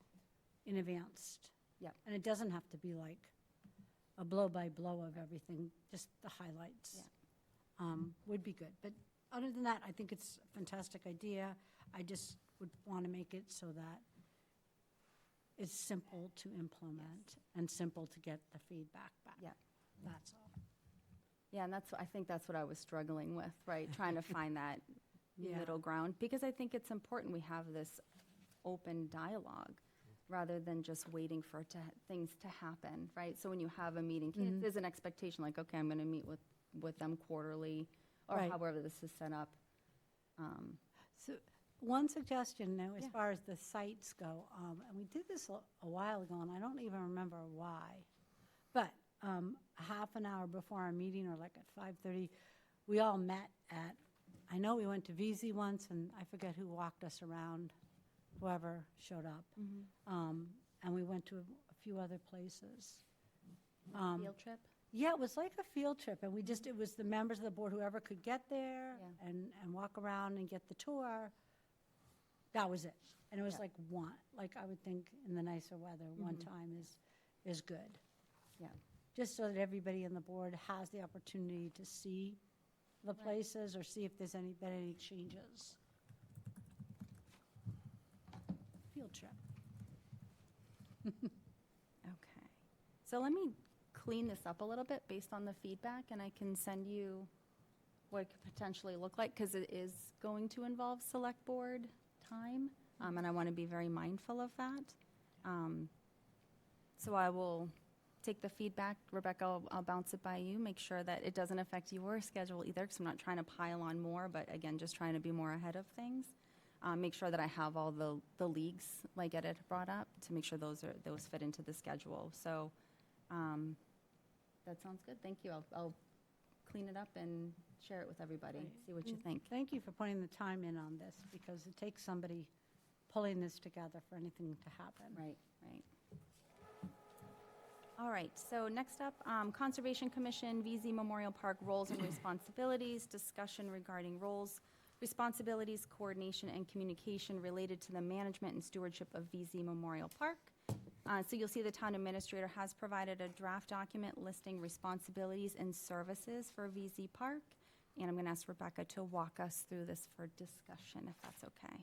in advance. Yep. And it doesn't have to be like a blow-by-blow of everything, just the highlights. Would be good. But other than that, I think it's a fantastic idea. I just would want to make it so that it's simple to implement and simple to get the feedback back. Yep. That's all. Yeah, and I think that's what I was struggling with, right? Trying to find that Yeah. middle ground, because I think it's important we have this open dialogue rather than just waiting for things to happen, right? So when you have a meeting, there's an expectation like, okay, I'm going to meet with them quarterly, or Right. however this is set up. So one suggestion, though, as Yeah. far as the sites go, and we did this a while ago, and I don't even remember why, but half an hour before our meeting, or like at 5:30, we all met at, I know we went to VZ once, and I forget who walked us around, whoever showed up. And we went to a few other places. Field trip? Yeah, it was like a field trip, and it was the members of the board, whoever could get there Yeah. and walk around and get the tour. That was it. And it was Yeah. like one, like I would think in the nicer weather, one time is good. Yeah. Just so that everybody on the board has the opportunity to see the places or see if there's been any changes. Field trip. Okay. So let me clean this up a little bit based on the feedback, and I can send you what it could potentially look like, because it is going to involve select board time, and I want to be very mindful of that. So I will take the feedback. Rebecca, I'll bounce it by you, make sure that it doesn't affect your schedule either, because I'm not trying to pile on more, but again, just trying to be more ahead of things. Make sure that I have all the leagues, like Edit brought up, to make sure those fit into the schedule. So that sounds good. Thank you. I'll clean it up and share it with everybody, Right. see what you think. Thank you for putting the time in on this, because it takes somebody pulling this together for anything to happen. Right, right. All right, so next up, Conservation Commission, VZ Memorial Park roles and responsibilities, discussion regarding roles, responsibilities, coordination, and communication related to the management and stewardship of VZ Memorial Park. So you'll see the town administrator has provided a draft document listing responsibilities and services for VZ Park. And I'm going to ask Rebecca to walk us through this for discussion, if that's okay.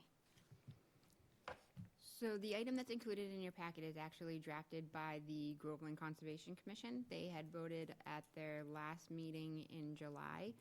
So the item that's included in your packet is actually drafted by the Groveland Conservation Commission. They had voted at their last meeting in July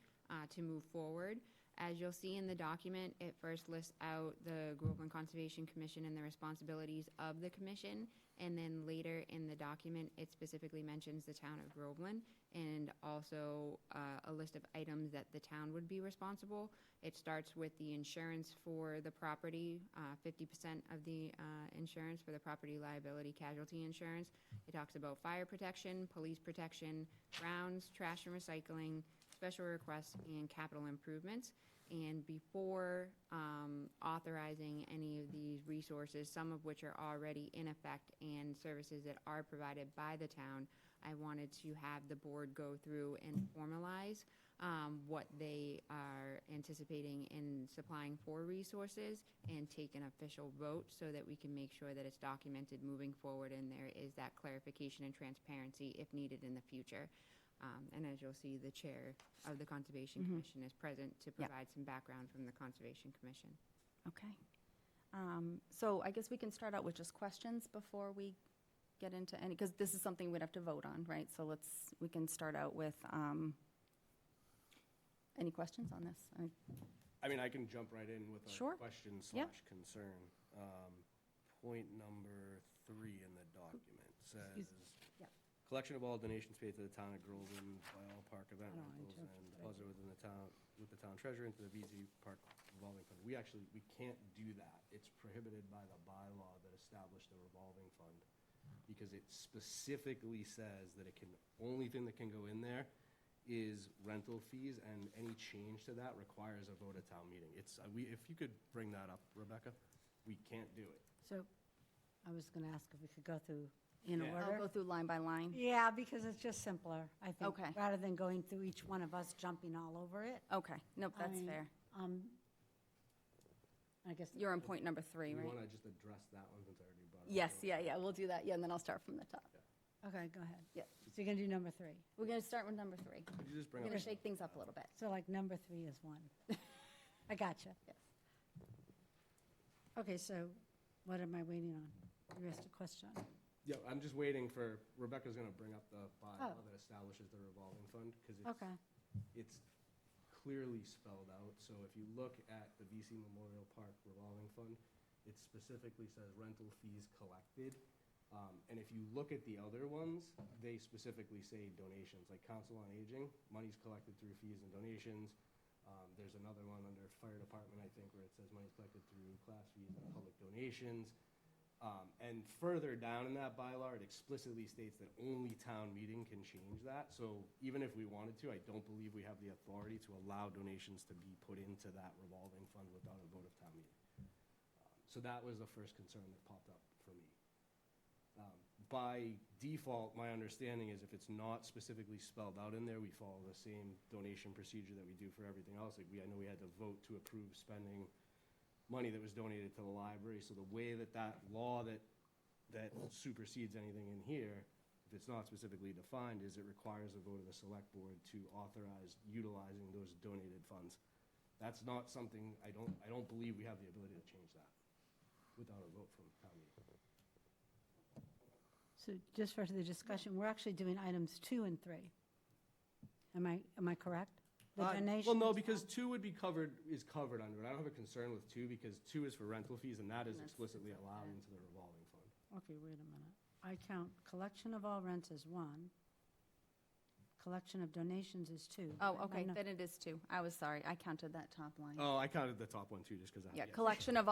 to move forward. As you'll see in the document, it first lists out the Groveland Conservation Commission and the responsibilities of the commission, and then later in the document, it specifically mentions the town of Groveland, and also a list of items that the town would be responsible. It starts with the insurance for the property, 50% of the insurance for the property liability casualty insurance. It talks about fire protection, police protection, grounds, trash and recycling, special requests, and capital improvements. And before authorizing any of these resources, some of which are already in effect and services that are provided by the town, I wanted to have the board go through and formalize what they are anticipating in supplying for resources and take an official vote so that we can make sure that it's documented moving forward and there is that clarification and transparency if needed in the future. And as you'll see, the chair of the Conservation Commission is present to provide some background from the Conservation Commission. Okay. So I guess we can start out with just questions before we get into any, because this is something we'd have to vote on, right? So we can start out with, any questions on this? I mean, I can jump right in with a Sure. question Yep. / concern. Point number 3 in the document says, Yep. collection of all donations paid to the town of Groveland by all park event I don't rentals interpret and it. deposited within the town, with the town treasurer into the VZ Park revolving fund. We can't do that. It's prohibited by the bylaw that established the revolving fund, because it specifically says that only thing that can go in there is rental fees, and any change to that requires a vote at town meeting. If you could bring that up, Rebecca, we can't do it. So I was going to ask if we could go through in Yeah. I'll go order. through line by line. Yeah, because it's just simpler, I think. Okay. Rather than going through each one of us jumping all over it. Okay, nope, I that's mean, fair. I guess. You're on point number 3, You right? want to just address that one since I already brought it up? Yes, yeah, we'll do that. Yeah, and then I'll start from the top. Okay, go ahead. Yep. So you're going to do number 3. We're going to start with number 3. Could you just We're bring going up? to shake things up a little bit. So like number 3 is 1. I gotcha. Yes. Okay, so what am I waiting on? You asked a question. Yeah, I'm just waiting for, Rebecca's going to bring up the bylaw Oh. that establishes the revolving fund, because Okay. it's clearly spelled out. So if you look at the VC Memorial Park revolving fund, it specifically says rental fees collected. And if you look at the other ones, they specifically say donations, like Council on Aging, money's collected through fees and donations. There's another one under Fire Department, I think, where it says money's collected through class fees and public donations. And further down in that bylaw, it explicitly states that only town meeting can change that. So even if we wanted to, I don't believe we have the authority to allow donations to be put into that revolving fund without a vote of town meeting. So that was the first concern that popped up for me. By default, my understanding is if it's not specifically spelled out in there, we follow the same donation procedure that we do for everything else. Like I know we had to vote to approve spending money that was donated to the library. So the way that law that supersedes anything in here, if it's not specifically defined, is it requires a vote of the select board to authorize utilizing those donated funds. That's not something, I don't believe we have the ability to change that without a vote from town meeting. So just for the discussion, we're actually doing items 2 and 3. Am I correct? The Well, donations? no, because 2 would be covered under it. I don't have a concern with 2 because 2 is for rental fees, and that is explicitly allowed into the revolving fund. Okay, wait a minute. I count collection of all rents as 1. Collection of donations is 2. Oh, okay, No. then it is 2. I was sorry, I counted that top line. Oh, I counted the top one too, just because I. Yeah, collection of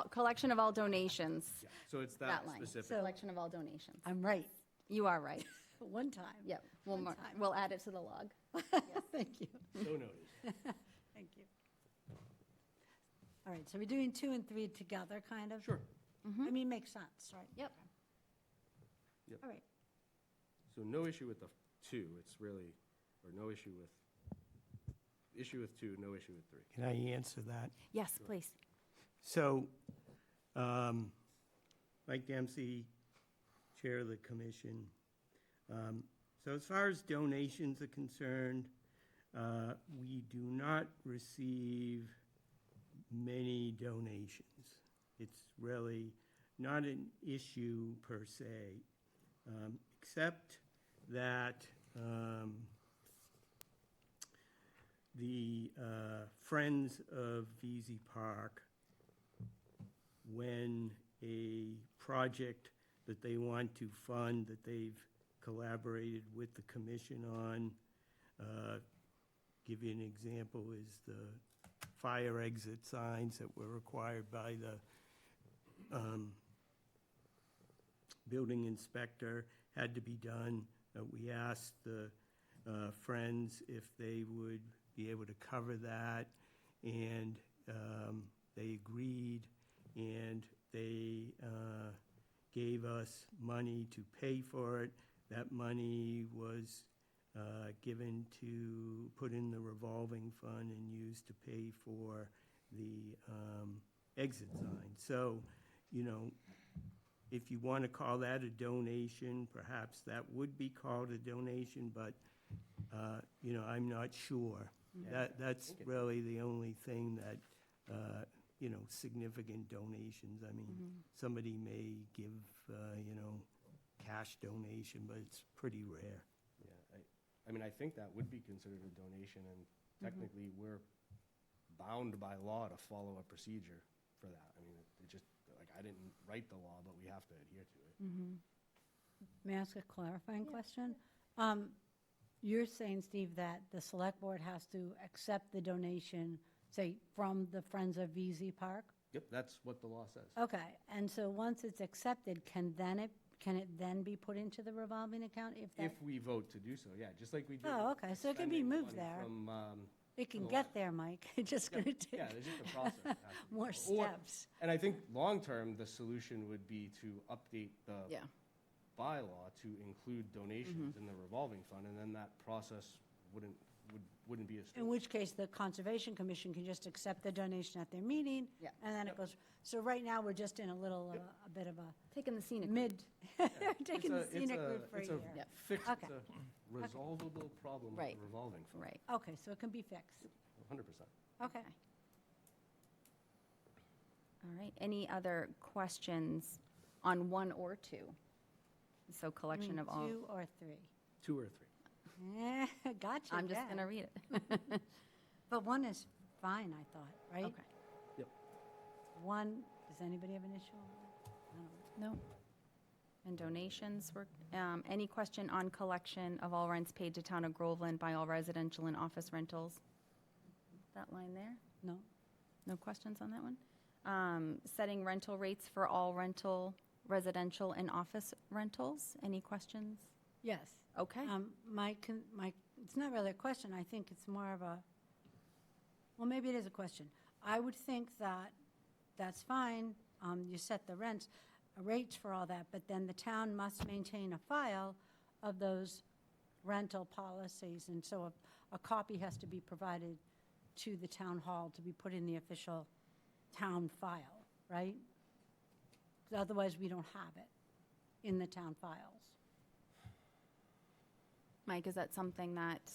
all donations, Yeah, so it's that that line. specific. Collection of all donations. I'm right. You are right. One time. Yep, One time. we'll add it to the log. Thank you. So noted. Thank you. All right, so we're doing 2 and 3 together, kind of? Sure. I mean, makes sense, right? Yep. Yep. All right. So no issue with the 2, it's really, or no issue with 2, no issue with 3. Can I answer that? Yes, please. So, Mike Dempsey, Chair of the Commission. So as far as donations are concerned, we do not receive many donations. It's really not an issue per se, except that the Friends of VZ Park, when a project that they want to fund, that they've collaborated with the commission on, give you an example, is the fire exit signs that were required by the building inspector, had to be done. We asked the Friends if they would be able to cover that, and they agreed, and they gave us money to pay for it. That money was given to put in the revolving fund and used to pay for the exit sign. So, you know, if you want to call that a donation, perhaps that would be called a donation, but, you know, I'm not sure. That's really the only thing that, you know, significant donations. I mean, somebody may give, you know, cash donation, but it's pretty rare. Yeah, I mean, I think that would be considered a donation, and technically, we're bound by law to follow a procedure for that. I mean, it just, like, I didn't write the law, but we have to adhere to it. May I ask a clarifying question? You're saying, Steve, that the select board has to accept the donation, say, from the Friends of VZ Park? Yep, that's what the law says. Okay, and so once it's accepted, can it then be put into the revolving account if that? If we vote to do so, yeah, just like we did. Oh, with okay, so it can be spending the moved money there. From, It can the get last- there, Mike. It's just going to take yeah, there's just a process. that has to be more followed. Or- steps. And I think long-term, the solution would be to update the Yeah. bylaw to include donations in the revolving fund, and then that process wouldn't be as In strict. which case, the Conservation Commission can just accept the donation at their meeting. Yeah. And then it goes, so right now, we're just in a little, a bit of a Taking the scenic. mid, taking the It's a- scenic it's a- route for a it's year. Yep. Fix, Okay. it's a resolvable problem with Right. the revolving fund. Right. Okay, so it can be fixed. 100%. Okay. All right. Any other questions on 1 or 2? So collection of all. 2 or 3? 2 or 3. Yeah, gotcha. I'm just yeah. going to read it. But 1 is fine, I thought, right? Okay. 1, does anybody have an issue? I don't know. No. And donations were, any question on collection of all rents paid to Town of Groveland by all residential and office rentals? That line there? No? No questions on that one? Setting rental rates for all rental, residential and office rentals? Any questions? Yes. Okay. It's not really a question, I think it's more of a, well, maybe it is a question. I would think that that's fine, you set the rates for all that, but then the town must maintain a file of those rental policies, and so a copy has to be provided to the town hall to be put in the official town file, right? 'Cause otherwise, we don't have it in the town files. Mike, is that something that,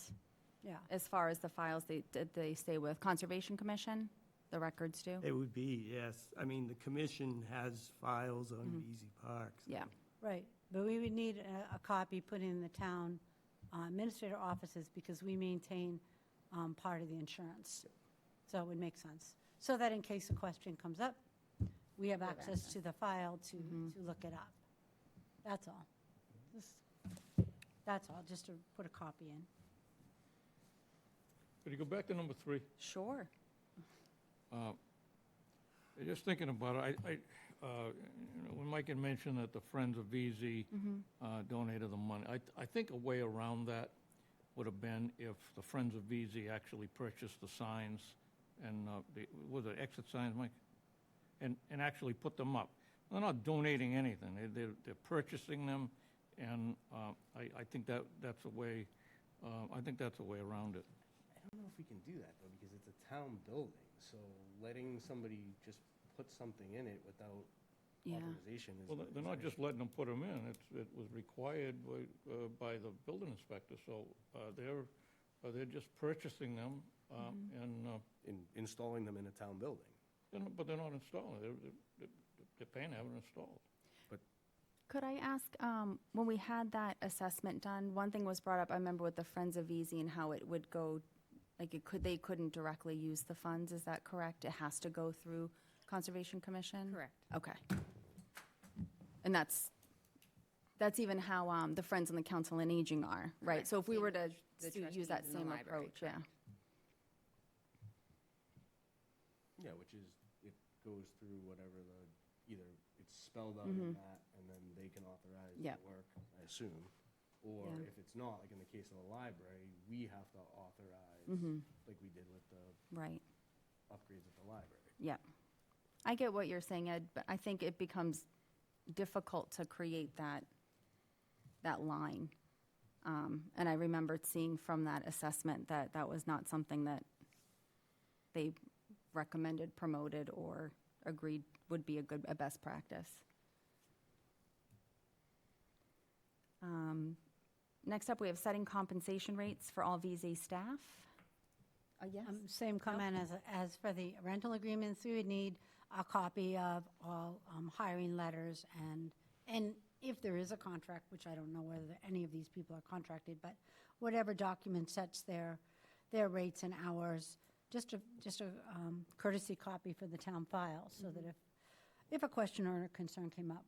Yeah. as far as the files, they stay with Conservation Commission? The records do? It would be, yes. I mean, the commission has files on VZ Parks. Yeah. Right, But we would need a copy put in the town administrator offices because we maintain part of the insurance. So it would make sense. So that in case a question comes up, we have access to the file to look it up. That's all. That's all, just to put a copy in. Could you go back to number 3? Sure. Just thinking about it, when Mike had mentioned that the Friends of VZ donated the money, I think a way around that would have been if the Friends of VZ actually purchased the signs and, was it exit signs, Mike? And actually put them up. They're not donating anything, they're purchasing them, and I think that's a way, I think that's a way around it. I don't know if we can do that, though, because it's a town building, so letting somebody just put something in it without Yeah. authorization is. Well, they're not just letting them put them in, it was required by the building inspector, so they're just purchasing them, and, Installing them in a town building. but they're not installing, they're paying to have it installed. Could I ask, when we had that assessment done, one thing was brought up, I remember with the Friends of VZ and how it would go, like they couldn't directly use the funds, is that correct? It has to go through Conservation Commission? Correct. Okay. And that's even how the Friends on the Council on Aging are, right? Correct. So if we Same were as to the use that trustees in the same library, approach, yeah. Yeah, which is, it goes through whatever either it's spelled out in that, and then they can authorize the Yep. work, I assume. Or Yeah. if it's not, like in the case of the library, we have to authorize, like we did with the Right, upgrades at the library. yeah. I get what you're saying, Ed, but I think it becomes difficult to create that line. And I remembered seeing from that assessment that that was not something that they recommended, promoted, or agreed would be a best practice. Next up, we have setting compensation rates for all VZ staff. Yes? Same comment as for the rental agreements, we would need a copy of all hiring letters and if there is a contract, which I don't know whether any of these people are contracted, but whatever document sets their rates and hours, just a courtesy copy for the town file, so that if a question or a concern came up,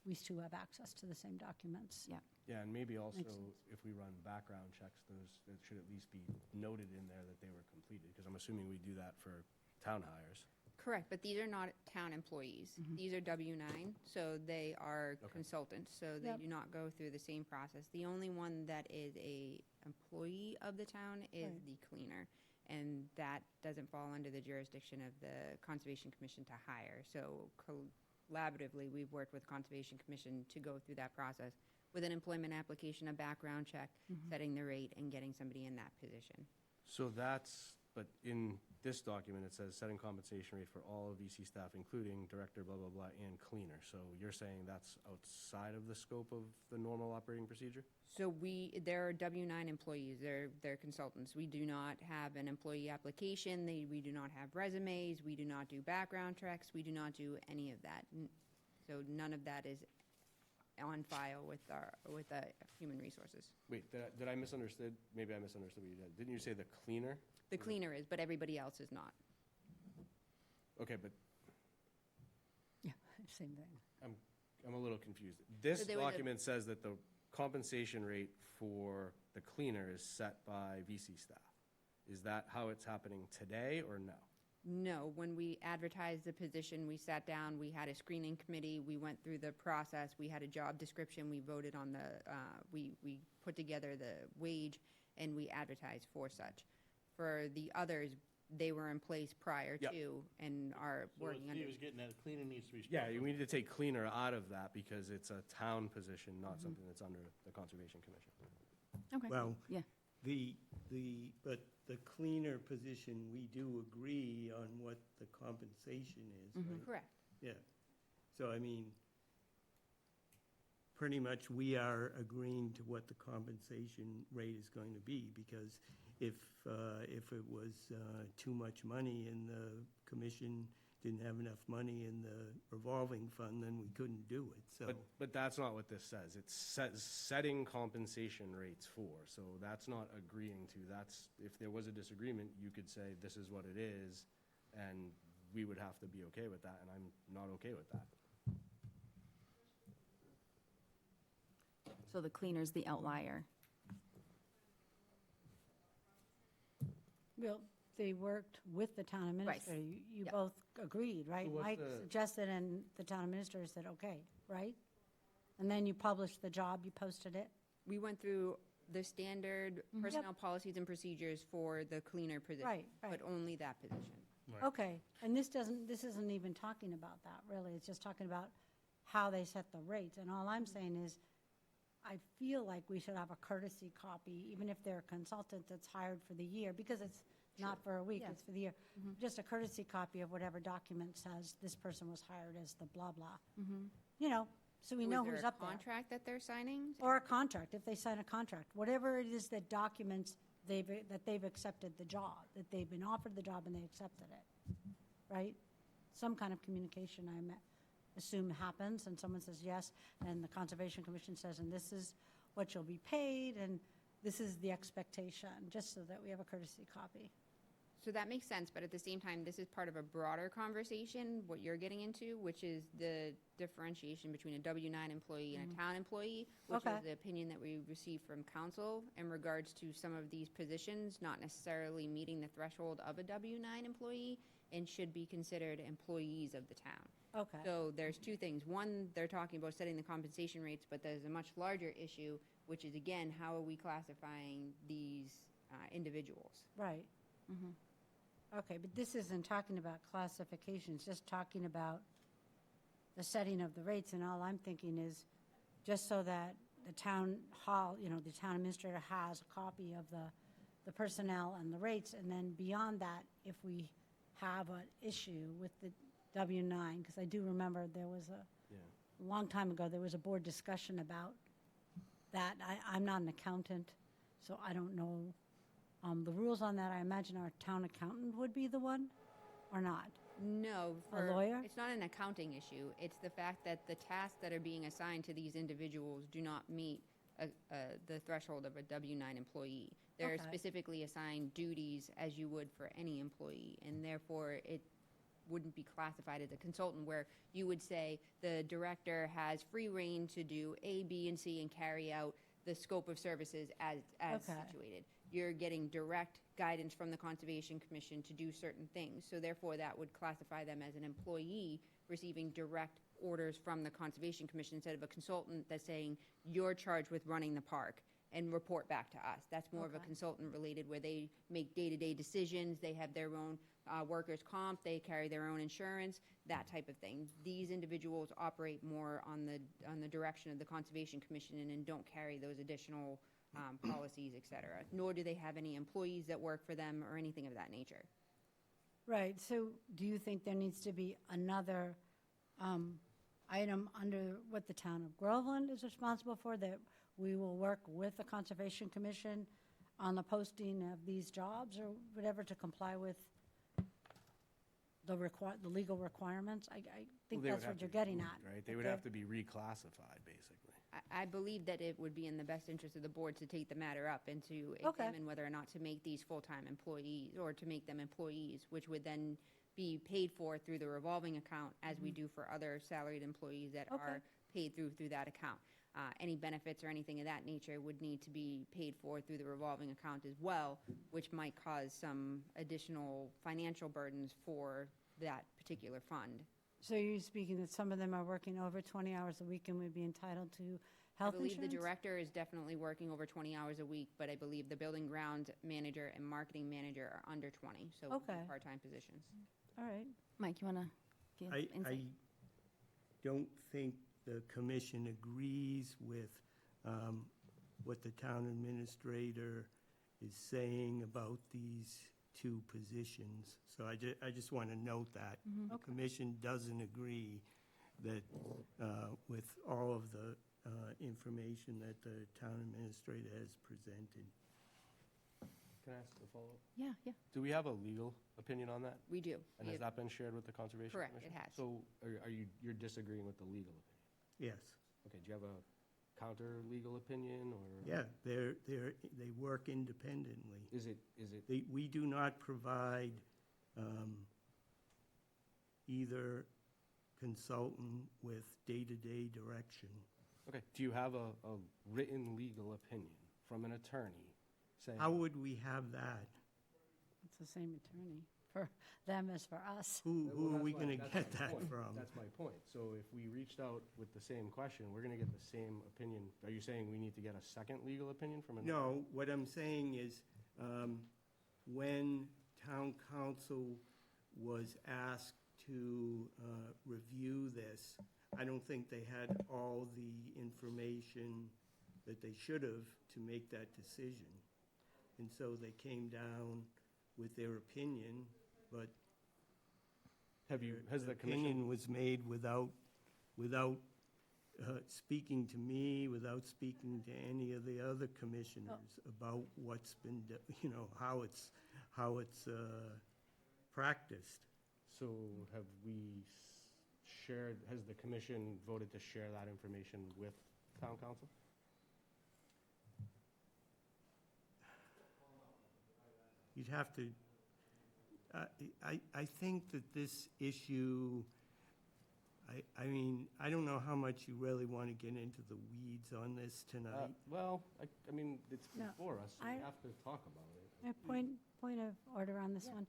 we still have access to the same documents. Yeah. Yeah, and maybe also, Makes sense. if we run background checks, that should at least be noted in there that they were completed, because I'm assuming we do that for town hires. Correct, but these are not town employees. These are W-9, so they are Okay. consultants, so they Yep. do not go through the same process. The only one that is a employee of the town is Right. the cleaner, and that doesn't fall under the jurisdiction of the Conservation Commission to hire. So collaboratively, we've worked with Conservation Commission to go through that process with an employment application, a background check, setting the rate, and getting somebody in that position. So but in this document, it says setting compensation rate for all of VC staff, including director, blah, blah, blah, and cleaner. So you're saying that's outside of the scope of the normal operating procedure? So there are W-9 employees, they're consultants. We do not have an employee application, we do not have resumes, we do not do background checks, we do not do any of that. So none of that is on file with Human Resources. Wait, did I misunderstood? Maybe I misunderstood what you did. Didn't you say the cleaner? The cleaner is, but everybody else is not. Okay, but Yeah, same thing. I'm a little confused. This So they were the- document says that the compensation rate for the cleaner is set by VC staff. Is that how it's happening today, or no? No, when we advertised the position, we sat down, we had a screening committee, we went through the process, we had a job description, we voted on we put together the wage, and we advertised for such. For the others, they were in place prior Yep. to and are So what working under. Steve was getting at, cleaner needs to be. Yeah, struck we need to take cleaner out of that because it's a town position, not something that's under the Conservation Commission. Okay. Well, Yeah. but the cleaner position, we do agree on what the compensation is, right? Correct. Yeah. So, I mean, pretty much we are agreeing to what the compensation rate is going to be, because if it was too much money and the commission didn't have enough money in the revolving fund, then we couldn't do it, so. But that's not what this says. It's setting compensation rates for, so that's not agreeing to. That's, if there was a disagreement, you could say, this is what it is, and we would have to be okay with that, and I'm not okay with that. So the cleaner's the outlier. Well, they worked with the town administrator. You Yep. both agreed, right? So what's Mike the- suggested and the town administrator said, okay, right? And then you published the job, you posted it? We went through the standard personnel policies and procedures for the cleaner position. Right, right. But only that position. Okay, and this isn't even talking about that, really. It's just talking about how they set the rates. And all I'm saying is, I feel like we should have a courtesy copy, even if they're a consultant that's hired for the year, because it's not for a week, Yeah. it's for the year. Just a courtesy copy of whatever document says this person was hired as the blah, blah. You know, so we know who's up Was there. there a contract that they're signing? Or a contract, if they sign a contract, whatever it is that documents that they've accepted the job, that they've been offered the job and they accepted it, right? Some kind of communication, assume happens, and someone says yes, and the Conservation Commission says, and this is what you'll be paid, and this is the expectation, just so that we have a courtesy copy. So that makes sense, but at the same time, this is part of a broader conversation, what you're getting into, which is the differentiation between a W-9 employee and a town employee, which Okay. is the opinion that we received from council in regards to some of these positions not necessarily meeting the threshold of a W-9 employee and should be considered employees of the town. Okay, So there's two things. One, they're talking about setting the compensation rates, but there's a much larger issue, which is, again, how are we classifying these individuals? right. Okay, but this isn't talking about classifications, just talking about the setting of the rates, and all I'm thinking is, just so that the town hall, the town administrator has a copy of the personnel and the rates, and then beyond that, if we have an issue with the W-9, because I do remember there was a long time ago, there was a board discussion about that. I'm not an accountant, so I don't know the rules on that. I imagine our town accountant would be the one, or not? No. A lawyer? It's not an accounting issue. It's the fact that the tasks that are being assigned to these individuals do not meet the threshold of a W-9 employee. They're Okay. specifically assigned duties as you would for any employee, and therefore it wouldn't be classified as a consultant, where you would say the director has free reign to do A, B, and C and carry out the scope of services as Okay. situated. You're getting direct guidance from the Conservation Commission to do certain things. So therefore, that would classify them as an employee receiving direct orders from the Conservation Commission instead of a consultant that's saying, you're charged with running the park and report back to us. That's more of a Okay. consultant related, where they make day-to-day decisions, they have their own workers' comp, they carry their own insurance, that type of thing. These individuals operate more on the direction of the Conservation Commission and don't carry those additional policies, et cetera. Nor do they have any employees that work for them or anything of that nature. Right, so do you think there needs to be another item under what the town of Groveland is responsible for, that we will work with the Conservation Commission on the posting of these jobs or whatever to comply with the legal requirements? I think They would that's have what to you're be getting moved, at. right? They would have to be reclassified, basically. I believe that it would be in the best interest of the board to take the matter up and to Okay. examine whether or not to make these full-time employees, or to make them employees, which would then be paid for through the revolving account, as we do for other salaried employees that Okay. are paid through that account. Any benefits or anything of that nature would need to be paid for through the revolving account as well, which might cause some additional financial burdens for that particular fund. So you're speaking that some of them are working over 20 hours a week and would be entitled to health I believe insurance? the director is definitely working over 20 hours a week, but I believe the building ground manager and marketing manager are under 20, so would be Okay. part-time positions. All right. Mike, you want to give I insight? don't think the commission agrees with what the town administrator is saying about these two positions. So I just want to note that. The commission doesn't agree that, with all of the information that the town administrator has presented. Can I ask a follow-up? Yeah, yeah. Do we have a legal opinion on that? We do. And We has have- that been shared with the Conservation Correct, Commission? it has. So you're disagreeing with the legal opinion? Yes. Okay, do you have a counter legal opinion, or? Yeah, they work independently. Is it, We do not provide either consultant with day-to-day direction. okay, do you have a written legal opinion from an attorney saying? How would we have that? It's the same attorney for them as for us. Who Well, are that's we my- going to that's get my that point. from? That's my point. So if we reached out with the same question, we're gonna get the same opinion. Are you saying we need to get a second legal opinion from an? No, what I'm saying is, when town council was asked to review this, I don't think they had all the information that they should have to make that decision. And so they came down with their opinion, but Has the the commission, opinion was made without speaking to me, without speaking to any of the other commissioners about what's been, how it's practiced. so have we shared, has the commission voted to share that information with town council? You'd have to, I think that this issue, I mean, I don't know how much you really want to get into the weeds on this tonight. Well, I mean, it's No, before us, so we I- have to talk about it. A point of order on this one.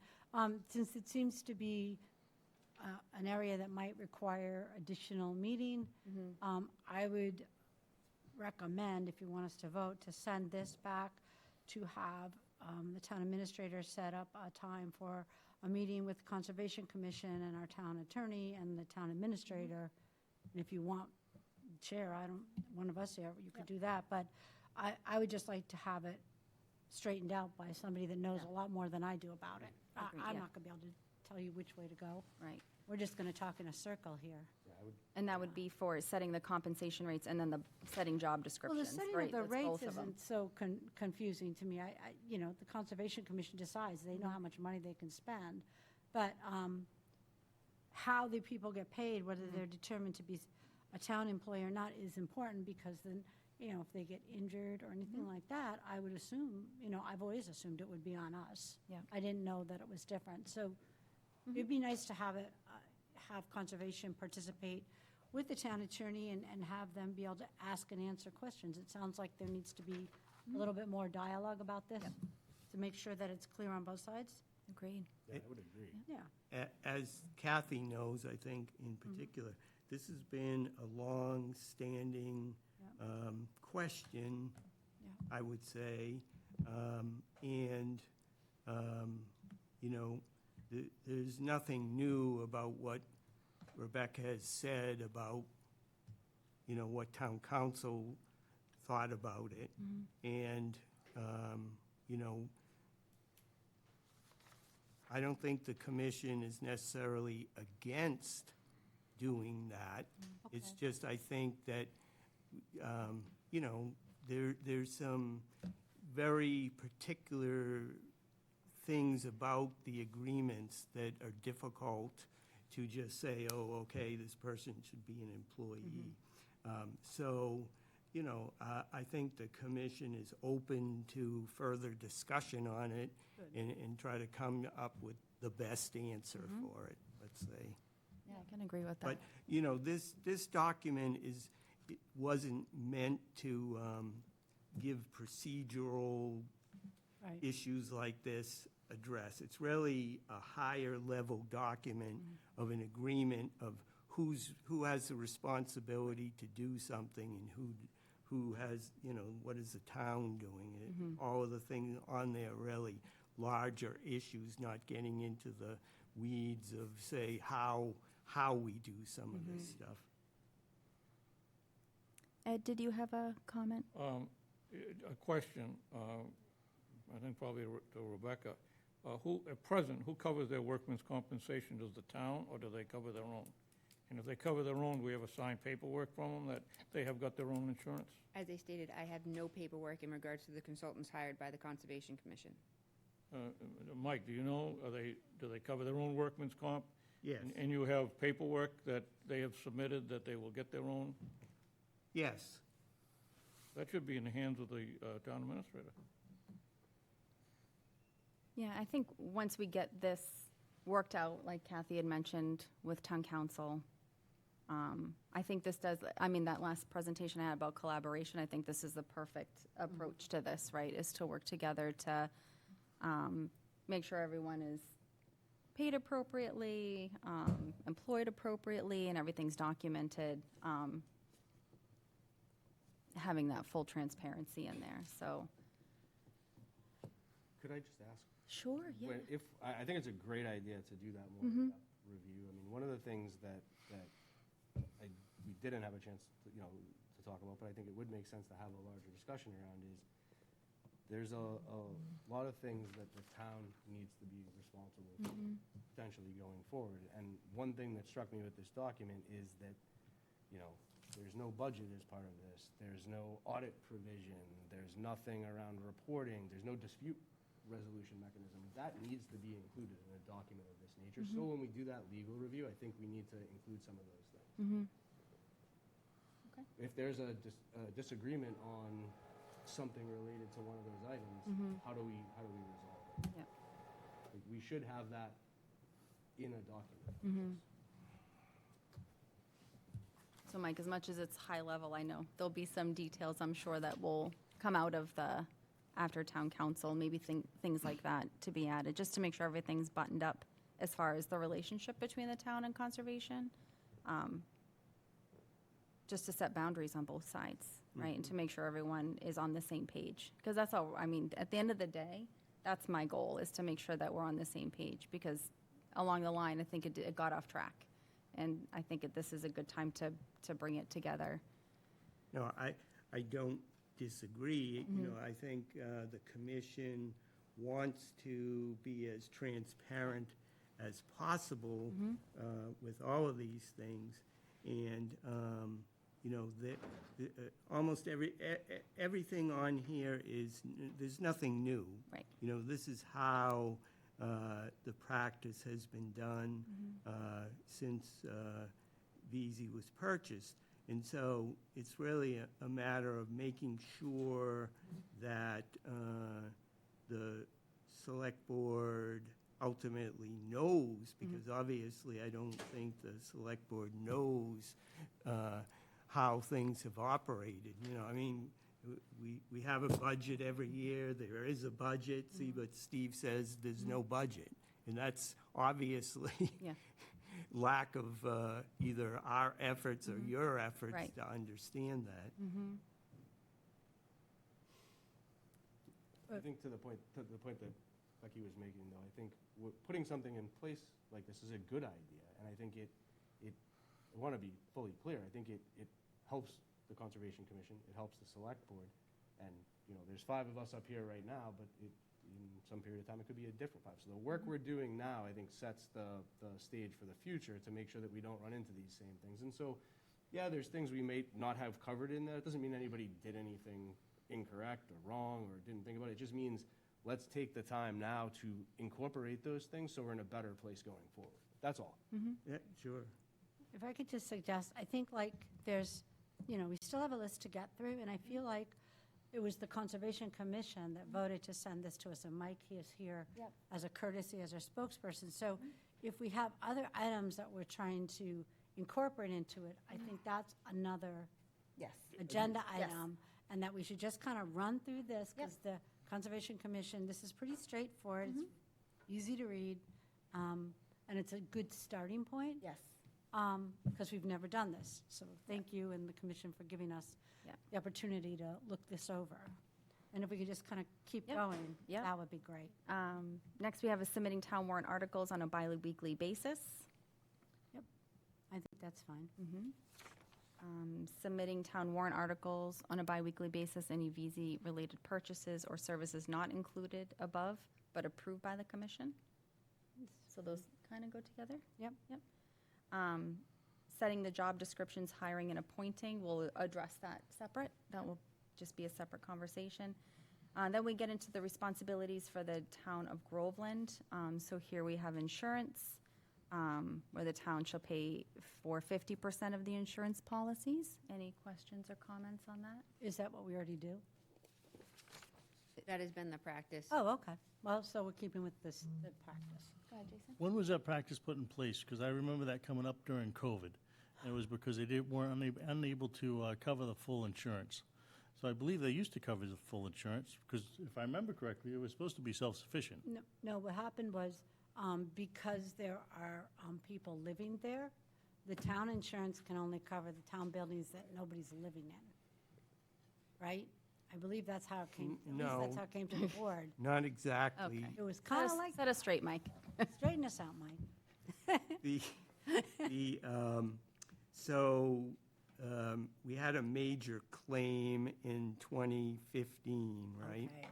Since it seems to be an area that might require additional meeting, I would recommend, if you want us to vote, to send this back to have the town administrator set up a time for a meeting with the Conservation Commission and our town attorney and the town administrator. And if you want, Chair, one of us here, you could do that, but I would just like to have it straightened out by somebody that knows a lot more than I do about it. Agreed, I'm yeah. not gonna be able to tell you which way to go. Right. We're just gonna talk in a circle here. Yeah, I would, And that would be for setting the compensation rates and then the setting job Well, descriptions, the setting right? of the That's rates both of them. isn't so confusing to me. The Conservation Commission decides, they know how much money they can spend. But how the people get paid, whether they're determined to be a town employee or not, is important, because then, if they get injured or anything like that, I would assume, I've always assumed it would be on us. Yeah. I didn't know that it was different. So it'd be nice to have have Conservation participate with the town attorney and have them be able to ask and answer questions. It sounds like there needs to be a little bit more dialogue about this to make sure that it's clear on both sides. Agreed. yeah, I would agree. Yeah. As Kathy knows, I think, in particular, this has been a long-standing question, I would say. There's nothing new about what Rebecca has said about, what town council thought about it. And, I don't think the commission is necessarily against doing that. It's Okay. just, I think that, there's some very particular things about the agreements that are difficult to just say, oh, okay, this person should be an employee. I think the commission is open to further discussion on it and try to come up with the best answer for it, let's say. Yeah, I can agree with that. But, this document it wasn't meant to give procedural Right. issues like this address. It's really a higher level document of an agreement of who has the responsibility to do something and who has, what is the town doing? All of the things on there really larger issues, not getting into the weeds of, say, how we do some of this stuff. Ed, did you have a comment? A question, I think probably to Rebecca. At present, who covers their workman's compensation? Does the town, or do they cover their own? And if they cover their own, we have a signed paperwork from them that they have got their own insurance? As I stated, I have no paperwork in regards to the consultants hired by the Conservation Commission. Mike, do you know, do they cover their own workman's comp? Yes, And you have paperwork that they have submitted that they will get their own? yes. That should be in the hands of the town administrator. Yeah, I think once we get this worked out, like Kathy had mentioned with town council, I think this does, I mean, that last presentation I had about collaboration, I think this is the perfect approach to this, right? Is to work together to make sure everyone is paid appropriately, employed appropriately, and everything's documented. Having that full transparency in there, so. Could I just ask? Sure, I think it's a great idea to do that more Mm-hmm. in-depth review. I mean, one of the things that we didn't have a chance to, to talk about, but I think it would make sense to have a larger discussion around is there's a lot of things that the town needs to be responsible for potentially going forward. And one thing that struck me with this document is that, there's no budget as part of this. There's no audit provision. There's nothing around reporting. There's no dispute resolution mechanism. That needs to be included in a document of this nature. So when we do that legal review, I think we need to include some of those things. Okay. If there's a disagreement on something related to one of those items, how do we resolve it? Yep. Like, we should have that in a document. So Mike, as much as it's high level, I know there'll be some details, I'm sure, that will come out of after town council, maybe things like that to be added, just to make sure everything's buttoned up as far as the relationship between the town and conservation. Just to set boundaries on both sides, right? And to make sure everyone is on the same page. Because that's all, I mean, at the end of the day, that's my goal, is to make sure that we're on the same page. Because along the line, I think it got off track. And I think this is a good time to bring it together. No, I don't disagree. I think the commission wants to be as transparent as possible with all of these things. And, almost everything on here there's nothing new. Right. This is how the practice has been done since VZ was purchased. And so it's really a matter of making sure that the select board ultimately knows, because obviously I don't think the select board knows how things have operated. I mean, we have a budget every year. There is a budget. See, but Steve says there's no budget. And that's obviously Yeah. lack of either our efforts or your efforts Right. to understand that. I think to the point that Becky was making, though, I think putting something in place like this is a good idea. And I think I want to be fully clear, I think it helps the Conservation Commission, it helps the Select Board. And, there's 5 of us up here right now, but in some period of time, it could be a different 5. So the work we're doing now, I think, sets the stage for the future to make sure that we don't run into these same things. And so, yeah, there's things we may not have covered in there. It doesn't mean anybody did anything incorrect or wrong or didn't think about it. It just means let's take the time now to incorporate those things so we're in a better place going forward. That's all. Yeah, sure. If I could just suggest, I think there's, we still have a list to get through, and I feel like it was the Conservation Commission that voted to send this to us, and Mike is here Yep. as a courtesy, as our spokesperson. So if we have other items that we're trying to incorporate into it, I think that's another Yes. agenda Yes. item, and that we should just kind of run through this, because the Conservation Commission, this is pretty straightforward, it's easy to read, and it's a good starting point. Yes. Because we've never done this. So thank you and the commission for giving us Yeah. the opportunity to look this over. And if we could just kind of keep Yep. going, Yep. that would be great. Next, we have submitting town warrant articles on a bi-weekly basis. I think that's fine. Submitting town warrant articles on a bi-weekly basis, any VZ-related purchases or services not included above, but approved by the commission. So those kind of go together? Yep. Setting the job descriptions, hiring and appointing, we'll address that separate. That will just be a separate conversation. Then we get into the responsibilities for the town of Groveland. So here we have insurance, where the town shall pay for 50% of the insurance policies. Any questions or comments on that? Is that what we already do? That has been the practice. Oh, okay. Well, so we're keeping with this, the practice. Go ahead, Jason. When was that practice put in place? Because I remember that coming up during COVID. And it was because they weren't unable to cover the full insurance. So I believe they used to cover the full insurance, because if I remember correctly, it was supposed to be self-sufficient. No, what happened was, because there are people living there, the town insurance can only cover the town buildings that nobody's living in, right? I believe that's how it came, at least that's No. how it came to the board. Not exactly. Okay. It was kind of like, Set us straight, Mike. straighten us out, Mike. The, so, we had a major claim in 2015, right? Okay.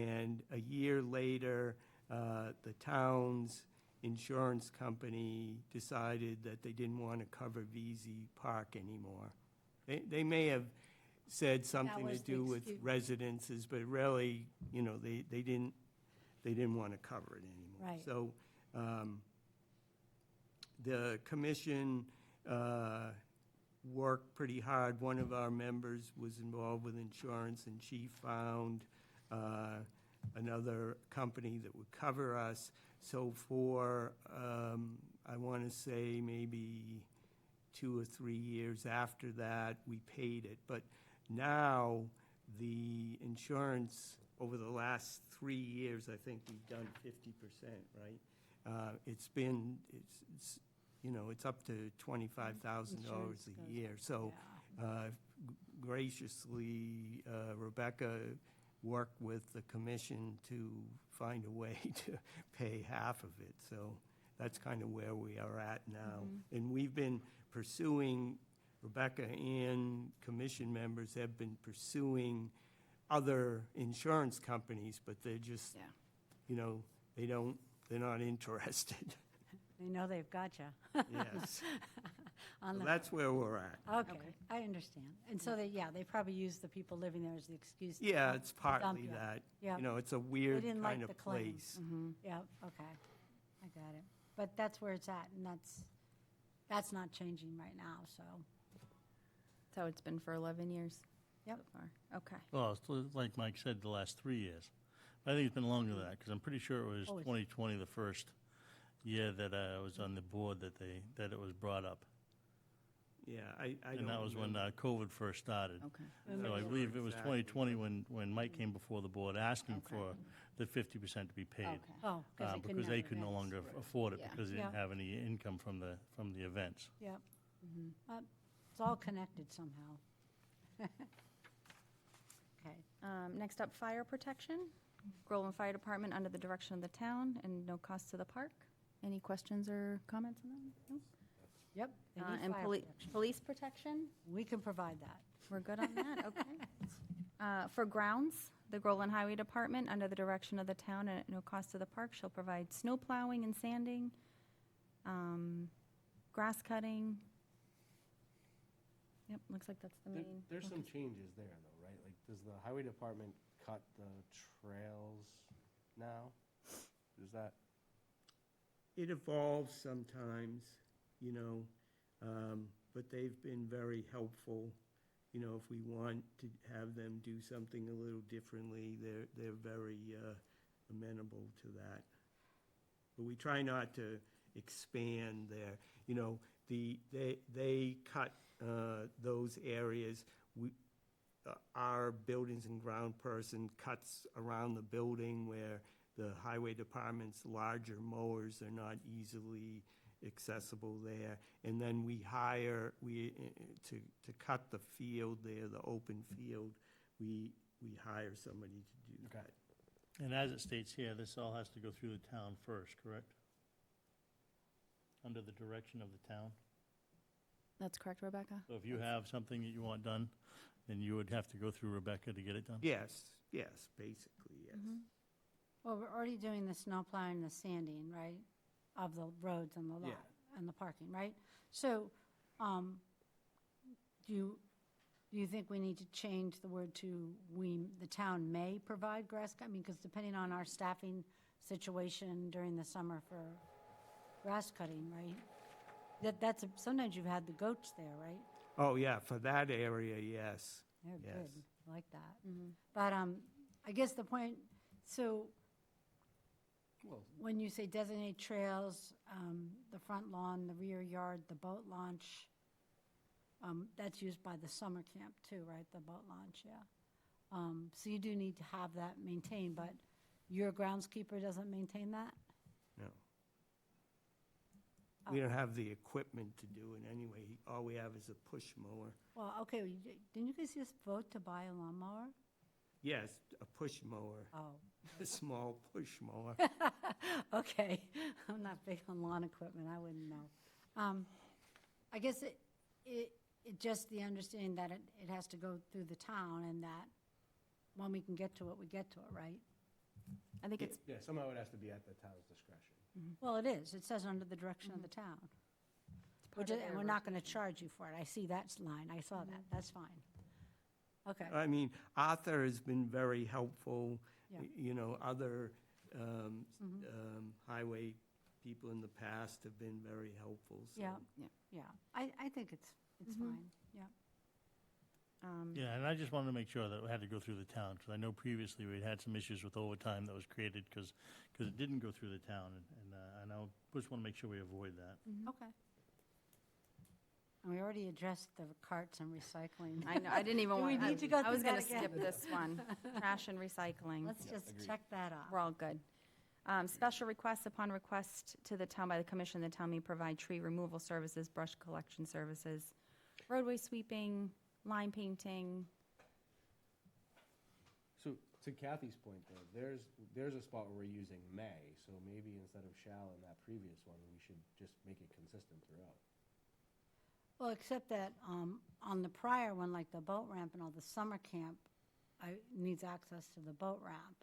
And a year later, the town's insurance company decided that they didn't want to cover VZ Park anymore. They may have said something to was the do with excuse. residences, but really, you know, they didn't want to cover it anymore. Right. So, the commission worked pretty hard. One of our members was involved with insurance, and she found another company that would cover us. So for, I want to say maybe 2 or 3 years after that, we paid it. But now, the insurance, over the last 3 years, I think we've done 50%, right? It's been, it's you know, it's up to $25,000 Insurance a goes year. up, So graciously, Rebecca worked with the commission to find a way to pay half of it. So that's kind of where we are at now. And we've been pursuing, Rebecca and commission members have been pursuing other insurance companies, but they're just, Yeah. you know, they're not interested. They know they've got you. Yes. On So the- that's where we're at. Okay, I understand. And so they probably use the people living there as the excuse. to Yeah, dump- it's dump partly you. that. Yeah. You know, it's a They weird didn't like kind the of claim. place. Yeah, okay, I got it. But that's where it's at, and that's not changing right now, so, That's how it's been for 11 years. Yep. So far. Okay. Well, it's like Mike said, the last 3 years. I think it's been longer than that, because I'm pretty sure it was Oh, it's- 2020, the first year that I was on the board that it was brought up. Yeah, I don't And that was when remember. COVID first started. Okay. So I believe it was Exactly. 2020 when Mike came before the board asking Okay. for the 50% to be paid. Okay. oh, Because they could no have longer events. afford it, Yeah. because they didn't Yeah. have any income from the events. Yep. It's all connected somehow. Okay, Next up, fire protection. Groveland Fire Department under the direction of the town and no cost to the park. Any questions or comments on that? No? yep. they need And fire protection. police protection? We can provide that. We're good on that? Okay. For grounds, the Groveland Highway Department, under the direction of the town and at no cost to the park, shall provide snow plowing and sanding, grass cutting. Yep, looks like that's the There- main. There's some focus. changes there, though, right? Like, does the highway department cut the trails now? Is that, It evolves sometimes, you know, but they've been very helpful. You know, if we want to have them do something a little differently, they're very amenable to that. But we try not to expand there. You know, they cut those areas. Our buildings and ground person cuts around the building where the highway department's larger mowers are not easily accessible there. And then we hire, to cut the field there, the open field, we hire somebody to do that. And as it states here, this all has to go through the town first, correct? Under the direction of the town? That's correct, Rebecca? So if you have something that you want done, then you would have to go through Rebecca to get it done? Yes, basically, yes. Well, we're already doing the snow plowing and the sanding, right, of the roads and the lot, and the parking, right? So, Do you think we need to change the word to the town may provide grass? I mean, because depending on our staffing situation during the summer for grass cutting, right? Sometimes you've had the goats there, right? Oh, yeah, for that area, yes. They're Yes. good, I like that. But I guess the point, so Well, when you say designate trails, the front lawn, the rear yard, the boat launch, that's used by the summer camp too, right? The boat launch, yeah. So you do need to have that maintained, but your groundskeeper doesn't maintain that? No. We don't have the equipment to do it anyway. All we have is a push mower. Well, okay, didn't you guys just vote to buy a lawnmower? Yes, a push mower, Oh, a small push mower. okay. I'm not big on lawn equipment, I wouldn't know. I guess it just the understanding that it has to go through the town and that when we can get to it, we get to it, right? I think it's, yeah, somehow it has to be at the town's discretion. Well, it is. It says under the direction of the town. part of And their we're not going to charge you for it. I see that line. I saw that. That's fine. Okay. I mean, Arthur has been very helpful. Yeah. You know, other highway people in the past have been very helpful, so. Yeah, yeah. I think it's fine, yeah. Yeah, and I just wanted to make sure that it had to go through the town, because I know previously we'd had some issues with overtime that was created because it didn't go through the town, and I just want to make sure we avoid that. Okay. And we already addressed the carts and recycling. I know, I didn't even Do we want, need to go I was through going that to again? skip this one. Trash and recycling. Let's just check that off. We're all good. Special requests upon request to the town by the commission, the town may provide tree removal services, brush collection services, roadway sweeping, line painting. So to Kathy's point, though, there's a spot where we're using may, so maybe instead of shall in that previous one, we should just make it consistent throughout. Well, except that on the prior one, like the boat ramp and all the summer camp, needs access to the boat ramp.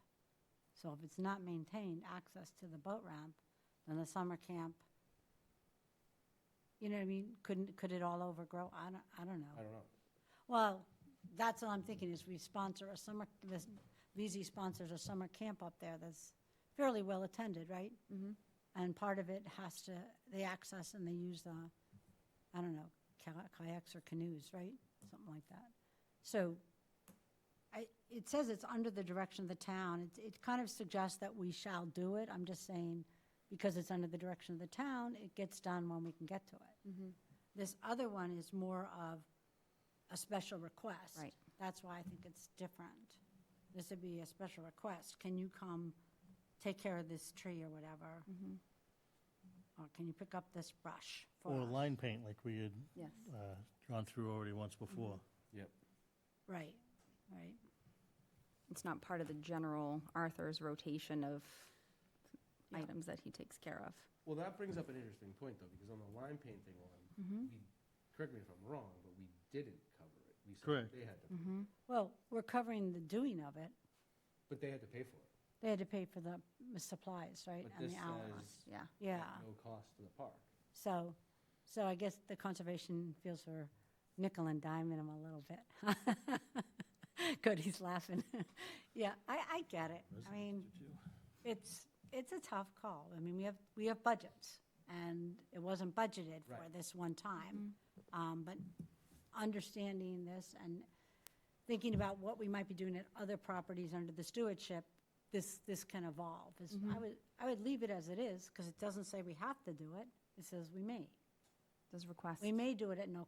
So if it's not maintained, access to the boat ramp, then the summer camp, you know what I mean? Could it all overgrow? I don't know. I don't know. Well, that's all I'm thinking is we sponsor a summer, VZ sponsors a summer camp up there that's fairly well attended, right? And part of it has to, they access and they use the, I don't know, kayaks or canoes, right? Something like that. So it says it's under the direction of the town. It kind of suggests that we shall do it. I'm just saying, because it's under the direction of the town, it gets done when we can get to it. This other one is more of a special request. Right. That's why I think it's different. This would be a special request. Can you come take care of this tree or whatever? Or can you pick up this brush for Or us? line paint like we had Yes. gone through already once before. Yep. Right, right. It's not part of the general Arthur's rotation of Yeah. items that he takes care of. Well, that brings up an interesting point, though, because on the line painting one, correct me if I'm wrong, but we didn't cover it. We said Correct. they had to, Well, we're covering the doing of it. but they had to pay for it. They had to pay for the supplies, right? But And this the hours. says Yeah. Yeah. no cost to the park. So I guess the conservation feels we're nickel and diming them a little bit. Good, he's laughing. Yeah, I get it. I mean, it's a tough call. I mean, we have budgets, and it wasn't budgeted for Right. this one time. But understanding this and thinking about what we might be doing at other properties under the stewardship, this can evolve. I would leave it as it is, because it doesn't say we have to do it. It says we may. Does request. We may do it at no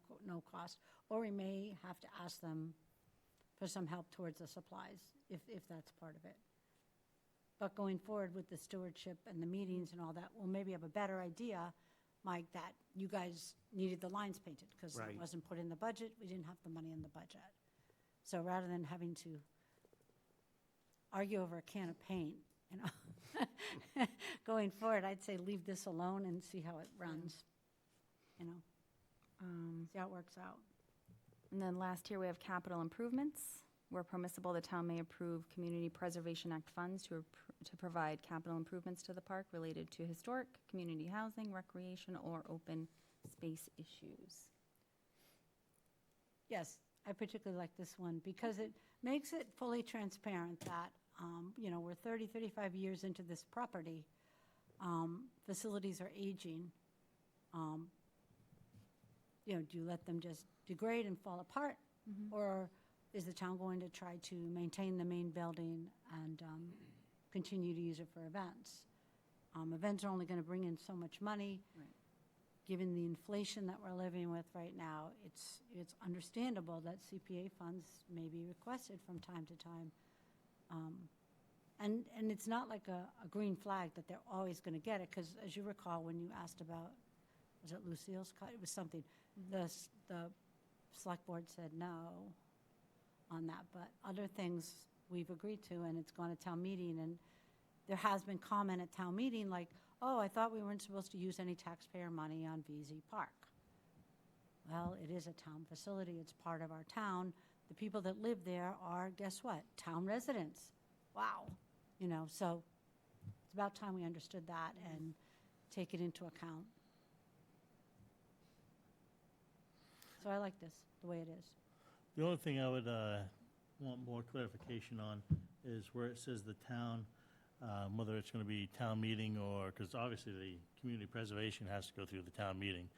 cost, or we may have to ask them for some help towards the supplies, if that's part of it. But going forward with the stewardship and the meetings and all that, we'll maybe have a better idea, Mike, that you guys needed the lines painted, because Right. it wasn't put in the budget, we didn't have the money in the budget. So rather than having to argue over a can of paint, you know, going forward, I'd say leave this alone and see how it runs, you know, see how it works out. And then last here, we have capital improvements. Where permissible, the town may approve Community Preservation Act funds to provide capital improvements to the park related to historic, community housing, recreation, or open space issues. Yes, I particularly like this one because it makes it fully transparent that, we're 30, 35 years into this property. Facilities are aging. Do you let them just degrade and fall apart? Or is the town going to try to maintain the main building and continue to use it for events? Events are only going to bring in so much money. Right. Given the inflation that we're living with right now, it's understandable that CPA funds may be requested from time to time. And it's not like a green flag that they're always going to get it, because as you recall, when you asked about, was it Lucille's cut? It was something. The select board said no on that, but other things we've agreed to, and it's gone to town meeting, and there has been comment at town meeting like, oh, I thought we weren't supposed to use any taxpayer money on VZ Park. Well, it is a town facility. It's part of our town. The people that live there are, guess what? Town residents. Wow. So it's about time we understood that and take it into account. So I like this, the way it is. The only thing I would want more clarification on is where it says the town, whether it's going to be town meeting or, because obviously the community preservation has to go through the town meeting.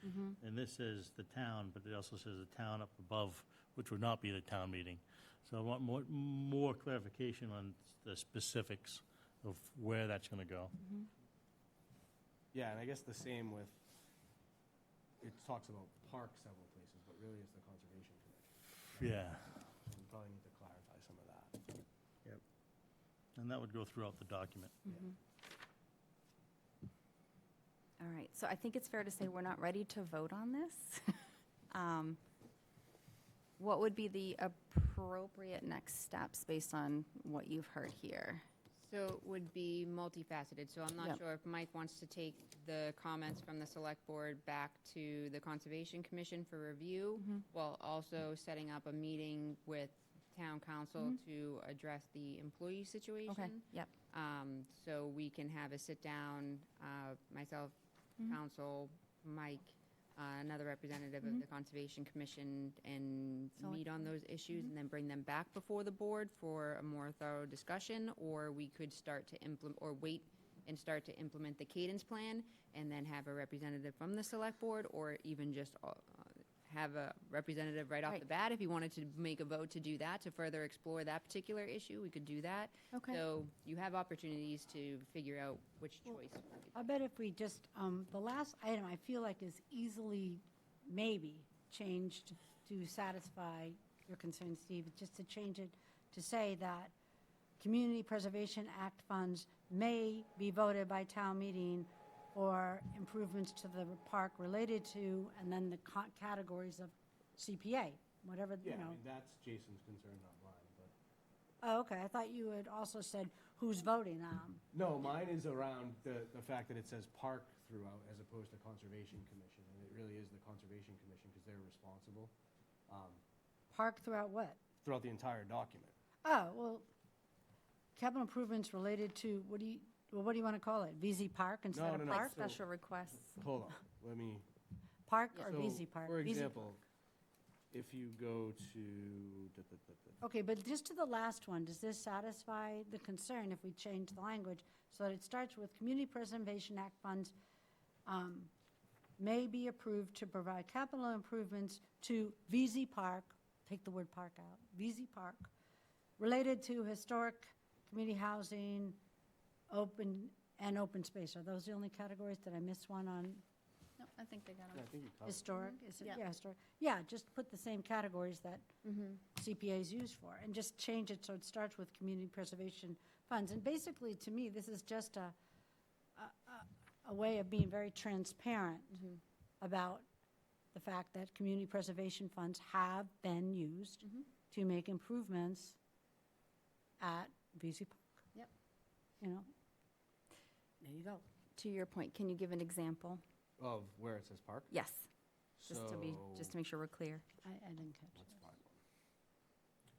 And this says the town, but it also says the town up above, which would not be the town meeting. So I want more clarification on the specifics of where that's going to go. Yeah, and I guess the same with, it talks about park several places, but really it's the Conservation Commission. Yeah, We probably need to clarify some of that. and that would go throughout the document. All right, so I think it's fair to say we're not ready to vote on this. What would be the appropriate next steps based on what you've heard here? So it would be multifaceted, so I'm not Yep. sure if Mike wants to take the comments from the select board back to the Conservation Commission for review, while also setting up a meeting with town council to address the employee situation. Okay, yep. So we can have a sit-down, myself, council, Mike, another representative of the Conservation Commission, and Select meet on those issues, and then bring them back before the board for a more thorough discussion, or we could start to implement, or wait and start to implement the cadence plan, and then have a representative from the select board, or even just have a representative right off the Right. bat. If you wanted to make a vote to do that, to further explore that particular issue, we could do that. Okay. So you have opportunities to figure out which choice. I bet if we just, the last item I feel like is easily maybe changed to satisfy your concern, Steve, just to change it to say that Community Preservation Act funds may be voted by town meeting for improvements to the park related to, and then the categories of CPA, whatever, Yeah, I mean, that's Jason's concern, not mine, but. Oh, okay, I thought you had also said who's voting. No, mine is around the fact that it says park throughout as opposed to Conservation Commission, and it really is the Conservation Commission because they're responsible Park throughout what? throughout the entire document. Oh, well, capital improvements related to, what do you want to call it? VZ Park instead No, of no, no. park? Like special requests. Hold on, let me. Park or So, VZ Park? For VZ example, if you go to, Okay, but just to the last one, does this satisfy the concern if we change the language so that it starts with Community Preservation Act funds may be approved to provide capital improvements to VZ Park, take the word park out, VZ Park, related to historic, community housing, open space. Are those the only categories? Did I miss one on No, I think they got I it. think you covered. historic? Is it, Yeah. yeah, historic. Yeah, just put the same categories that CPA is used for, and just change it so it starts with community preservation funds. And basically, to me, this is just a way of being very transparent about the fact that community preservation funds have been used to make improvements at VZ Park. Yep. There you go. To your point, can you give an example? Of where it says park? Yes, just to So- make sure we're clear. I didn't catch Let's it. find one.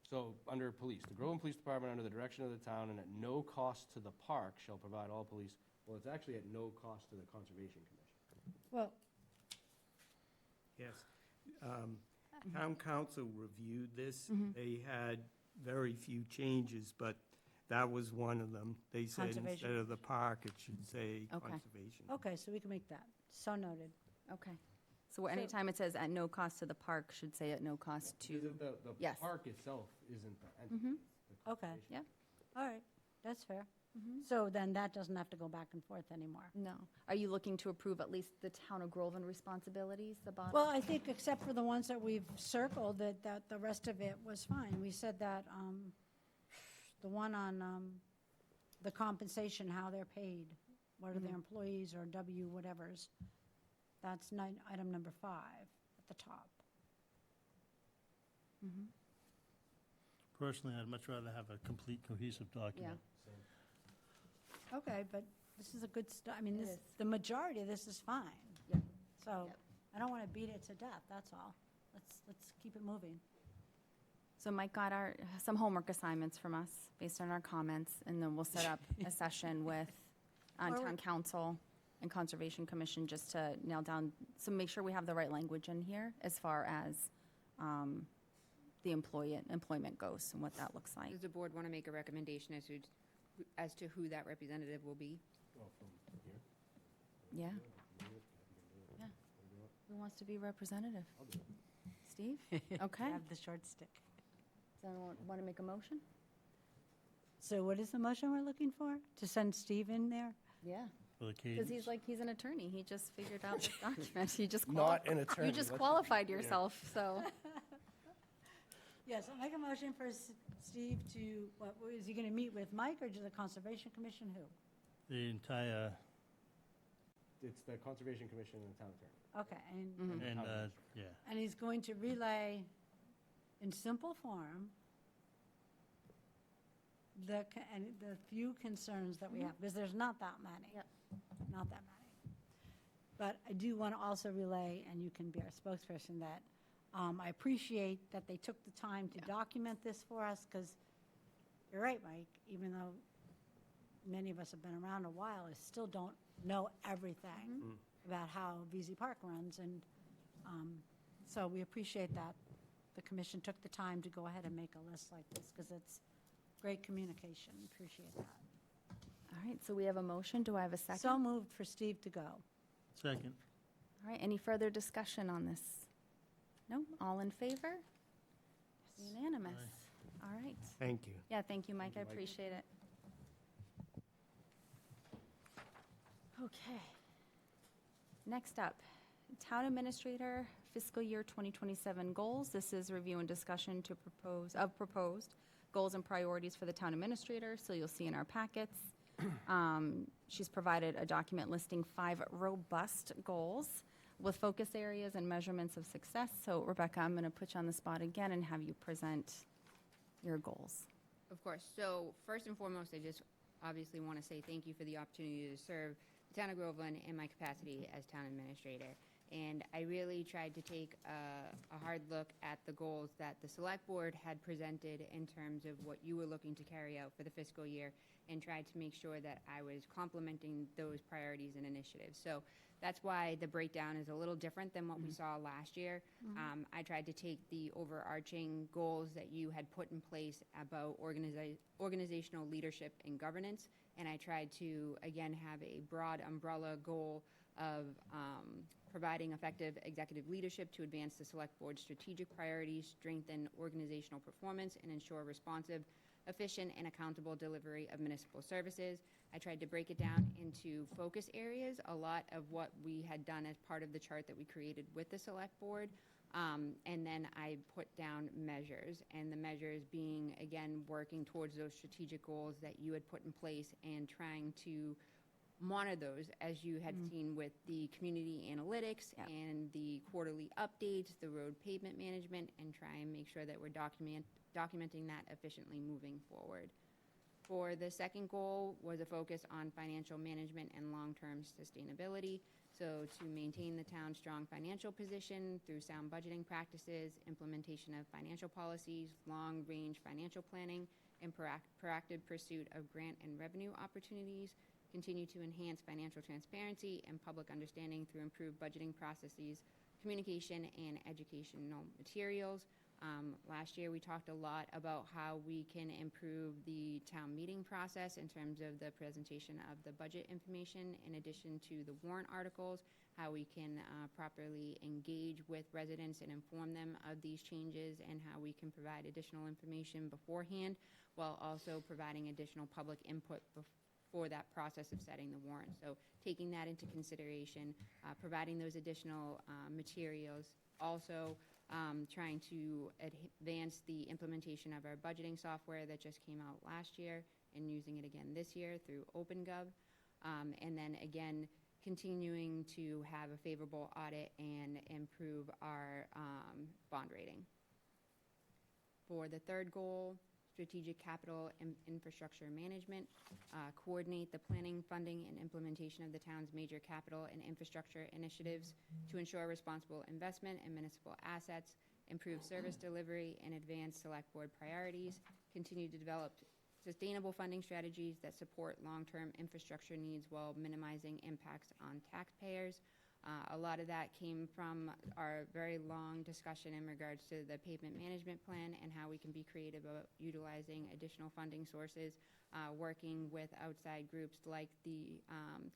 So, under police, the Groveland Police Department, under the direction of the town and at no cost to the park, shall provide all police, well, it's actually at no cost to the Conservation Commission. Well, Yes. town council reviewed this. They had very few changes, but that was one of them. They said Conservation. instead of the park, it should say Okay. conservation. Okay, so we can make that. So noted. Okay. So anytime it says at no cost to the park, should say at no cost to, Because the Yes. park itself isn't the entity. it's the Okay. conservation. Yeah. All right, that's fair. So then that doesn't have to go back and forth anymore. no. Are you looking to approve at least the town of Groveland responsibilities, the bottom? Well, I think except for the ones that we've circled, that the rest of it was fine. We said that, the one on, the compensation, how they're paid, what are their employees or W whatevers, that's item number 5 at the top. Personally, I'd much rather have a complete cohesive document. Okay, but this is a good I mean, It this, is. the majority of this is fine. Yep. So, Yep. I don't want to beat it to death, that's all. Let's keep it moving. So Mike got some homework assignments from us based on our comments, and then we'll set up a session with Or we- Town Council and Conservation Commission just to nail down, so make sure we have the right language in here as far as the employment goes and what that looks like. Does the board want to make a recommendation as to who that representative will be? Well, from here. Yeah? I'll do it. Yeah. Who wants to be representative? I'll do it. Steve? Okay. Have the short stick. Does anyone want to make a motion? So what is the motion we're looking for? To send Steve in there? Yeah. For the Because cadence. he's an attorney. He just figured out this document. He just Not an attorney. You just let's- qualified yourself, so. Yes, I'll make a motion for Steve to, is he going to meet with Mike or just the Conservation Commission? Who? The entire, It's the Conservation Commission and the town attorney. Okay, and, yeah. and he's going to relay in simple form and the few concerns that we have, because there's not that many. Yep. Not that many. But I do want to also relay, and you can be our spokesperson, that I appreciate that they took the time to document this for us, because you're right, Mike, even though many of us have been around a while, I still don't know everything about how VZ Park runs, and so we appreciate that the commission took the time to go ahead and make a list like this, because it's great communication. Appreciate that. All right, so we have a motion. Do I have a second? So moved for Steve to go. Second. All right, any further discussion on this? No? All in favor? Unanimous. All right. Thank you. Yeah, thank you, Mike. I Mike. appreciate it. Okay. Next up, Town Administrator Fiscal Year 2027 Goals. This is review and discussion of proposed goals and priorities for the Town Administrator, so you'll see in our packets. She's provided a document listing 5 robust goals with focus areas and measurements of success. So Rebecca, I'm going to put you on the spot again and have you present your goals. Of course. So first and foremost, I just obviously want to say thank you for the opportunity to serve the town of Groveland in my capacity as town administrator. And I really tried to take a hard look at the goals that the select board had presented in terms of what you were looking to carry out for the fiscal year, and tried to make sure that I was complementing those priorities and initiatives. So that's why the breakdown is a little different than what we saw last year. I tried to take the overarching goals that you had put in place about organizational leadership and governance, and I tried to, again, have a broad umbrella goal of providing effective executive leadership to advance the select board's strategic priorities, strengthen organizational performance, and ensure responsive, efficient, and accountable delivery of municipal services. I tried to break it down into focus areas, a lot of what we had done as part of the chart that we created with the select board. And then I put down measures, and the measures being, again, working towards those strategic goals that you had put in place and trying to monitor those, as you had seen with the community analytics and the quarterly updates, the road pavement management, and try and make sure that we're documenting that efficiently moving forward. For the second goal was a focus on financial management and long-term sustainability. So to maintain the town's strong financial position through sound budgeting practices, implementation of financial policies, long-range financial planning, and proactive pursuit of grant and revenue opportunities, continue to enhance financial transparency and public understanding through improved budgeting processes, communication and educational materials. Last year, we talked a lot about how we can improve the town meeting process in terms of the presentation of the budget information, in addition to the warrant articles, how we can properly engage with residents and inform them of these changes, and how we can provide additional information beforehand, while also providing additional public input for that process of setting the warrant. So taking that into consideration, providing those additional materials, also trying to advance the implementation of our budgeting software that just came out last year and using it again this year through OpenGov. And then again, continuing to have a favorable audit and improve our bond rating. For the third goal, strategic capital and infrastructure management, coordinate the planning, funding, and implementation of the town's major capital and infrastructure initiatives to ensure responsible investment in municipal assets, improve service delivery, and advance select board priorities, continue to develop sustainable funding strategies that support long-term infrastructure needs while minimizing impacts on taxpayers. A lot of that came from our very long discussion in regards to the pavement management plan and how we can be creative about utilizing additional funding sources, working with outside groups like the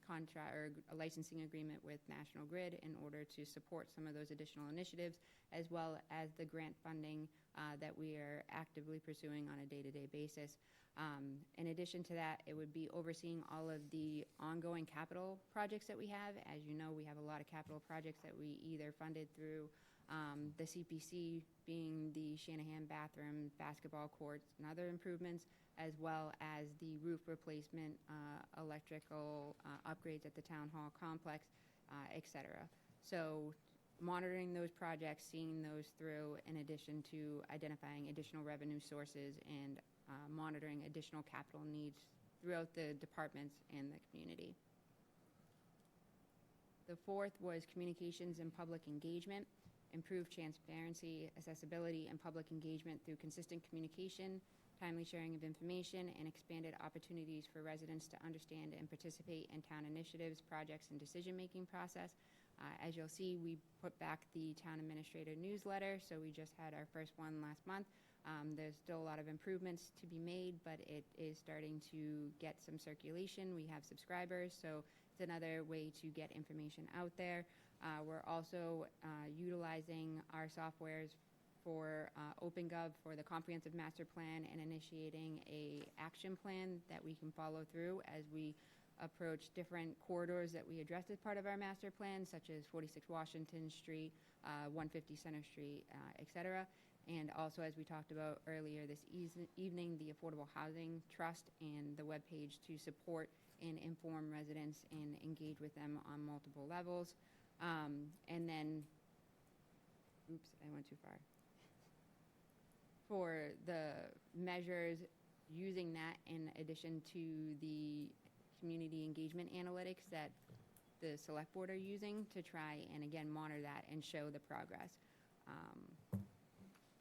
contract or a licensing agreement with National Grid in order to support some of those additional initiatives, as well as the grant funding that we are actively pursuing on a day-to-day basis. In addition to that, it would be overseeing all of the ongoing capital projects that we have. As you know, we have a lot of capital projects that we either funded through the CPC, being the Shanahan bathroom, basketball courts, and other improvements, as well as the roof replacement, electrical upgrades at the town hall complex, et cetera. So monitoring those projects, seeing those through, in addition to identifying additional revenue sources and monitoring additional capital needs throughout the departments and the community. The fourth was communications and public engagement, improve transparency, accessibility, and public engagement through consistent communication, timely sharing of information, and expanded opportunities for residents to understand and participate in town initiatives, projects, and decision-making process. As you'll see, we put back the town administrator newsletter, so we just had our first one last month. There's still a lot of improvements to be made, but it is starting to get some circulation. We have subscribers, so it's another way to get information out there. We're also utilizing our softwares for OpenGov for the comprehensive master plan and initiating a action plan that we can follow through as we approach different corridors that we addressed as part of our master plan, such as 46 Washington Street, 150 Center Street, et cetera. And also, as we talked about earlier this evening, the Affordable Housing Trust and the webpage to support and inform residents and engage with them on multiple levels. And then, oops, I went too far. For the measures, using that in addition to the community engagement analytics that the select board are using to try and, again, monitor that and show the progress.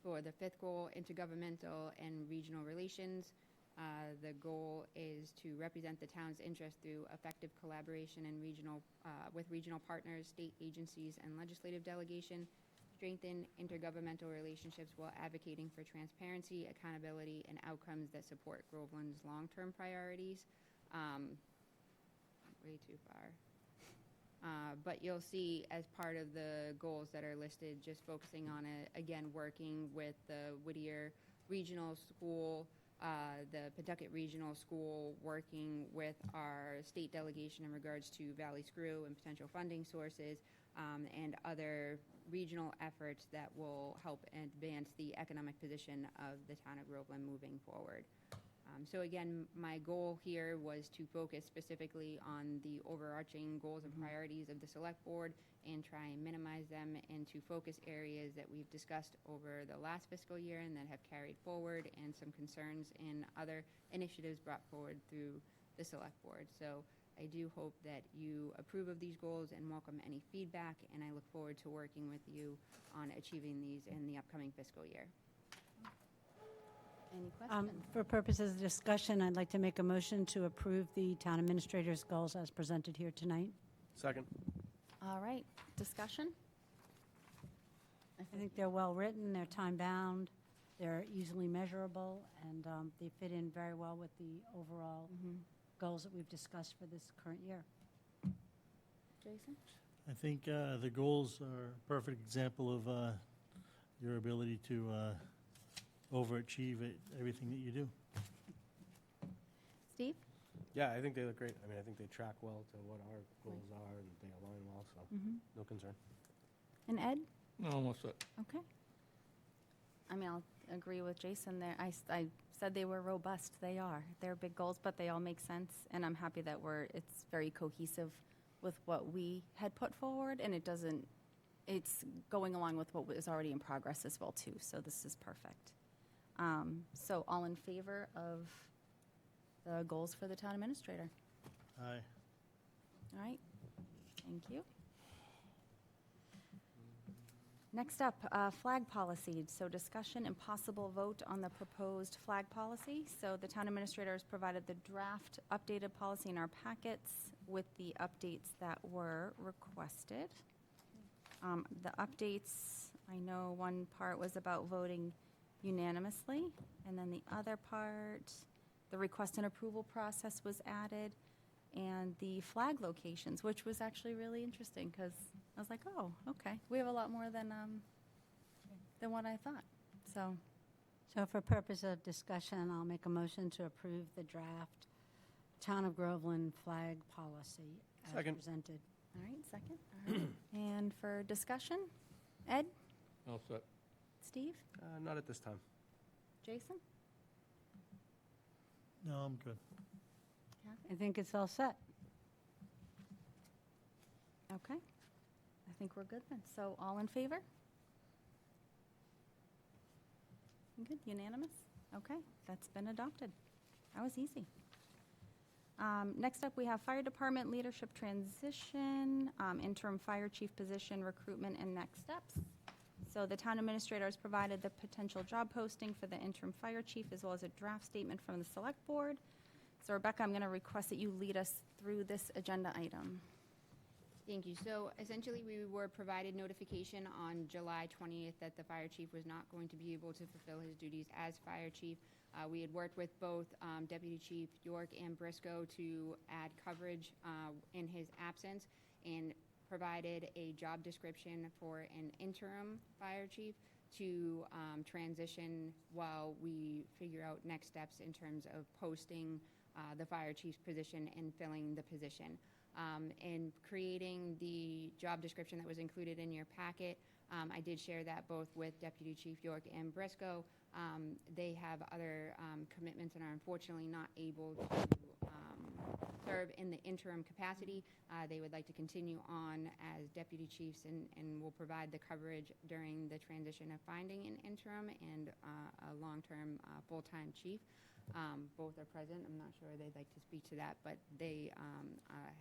For the fifth goal, intergovernmental and regional relations, the goal is to represent the town's interest through effective collaboration and with regional partners, state agencies, and legislative delegation, strengthen intergovernmental relationships while advocating for transparency, accountability, and outcomes that support Groveland's long-term priorities. Way too far. But you'll see as part of the goals that are listed, just focusing on it, again, working with the Whittier Regional School, the Pawtucket Regional School, working with our state delegation in regards to Valley Screw and potential funding sources, and other regional efforts that will help advance the economic position of the town of Groveland moving forward. So again, my goal here was to focus specifically on the overarching goals and priorities of the select board and try and minimize them into focus areas that we've discussed over the last fiscal year and that have carried forward, and some concerns and other initiatives brought forward through the select board. So I do hope that you approve of these goals and welcome any feedback, and I look forward to working with you on achieving these in the upcoming fiscal year. Any questions? For purposes of discussion, I'd like to make a motion to approve the town administrator's goals as presented here tonight. Second. All right, discussion? I think they're well-written, they're time-bound, they're easily measurable, and they fit in very well with the overall goals that we've discussed for this current year. Jason? I think the goals are a perfect example of your ability to overachieve at everything that you do. Steve? Yeah, I think they look great. I mean, I think they track well to what our goals are, and they align well, so no concern. And Ed? No, almost set. Okay. I mean, I'll agree with Jason there. I said they were robust. They are. They're big goals, but they all make sense, and I'm happy that it's very cohesive with what we had put forward, and it's going along with what was already in progress as well, too, so this is perfect. So all in favor of the goals for the town administrator? Aye. All right, thank you. Next up, flag policy. So discussion and possible vote on the proposed flag policy. So the town administrator has provided the draft updated policy in our packets with the updates that were requested. The updates, I know one part was about voting unanimously, and then the other part, the request and approval process was added, and the flag locations, which was actually really interesting, because I was like, oh, okay. We have a lot more than what I thought, so. So for purpose of discussion, I'll make a motion to approve the draft Town of Groveland flag policy as Second. presented. All right, second. All right. And for discussion, Ed, All set. Steve, Not at this time. Jason, No, I'm good. Kathy? I think it's all set. Okay. I think we're good then. So all in favor? Good, unanimous? Okay, that's been adopted. That was easy. Next up, we have fire department leadership transition, interim fire chief position, recruitment, and next steps. So the town administrator has provided the potential job posting for the interim fire chief, as well as a draft statement from the select board. So Rebecca, I'm going to request that you lead us through this agenda item. Thank you. So essentially, we were provided notification on July 20th that the fire chief was not going to be able to fulfill his duties as fire chief. We had worked with both Deputy Chief York and Briscoe to add coverage in his absence, and provided a job description for an interim fire chief to transition while we figure out next steps in terms of posting the fire chief's position and filling the position. And creating the job description that was included in your packet, I did share that both with Deputy Chief York and Briscoe. They have other commitments and are unfortunately not able to serve in the interim capacity. They would like to continue on as deputy chiefs and will provide the coverage during the transition of finding an interim and a long-term full-time chief. Both are present. I'm not sure they'd like to speak to that, but they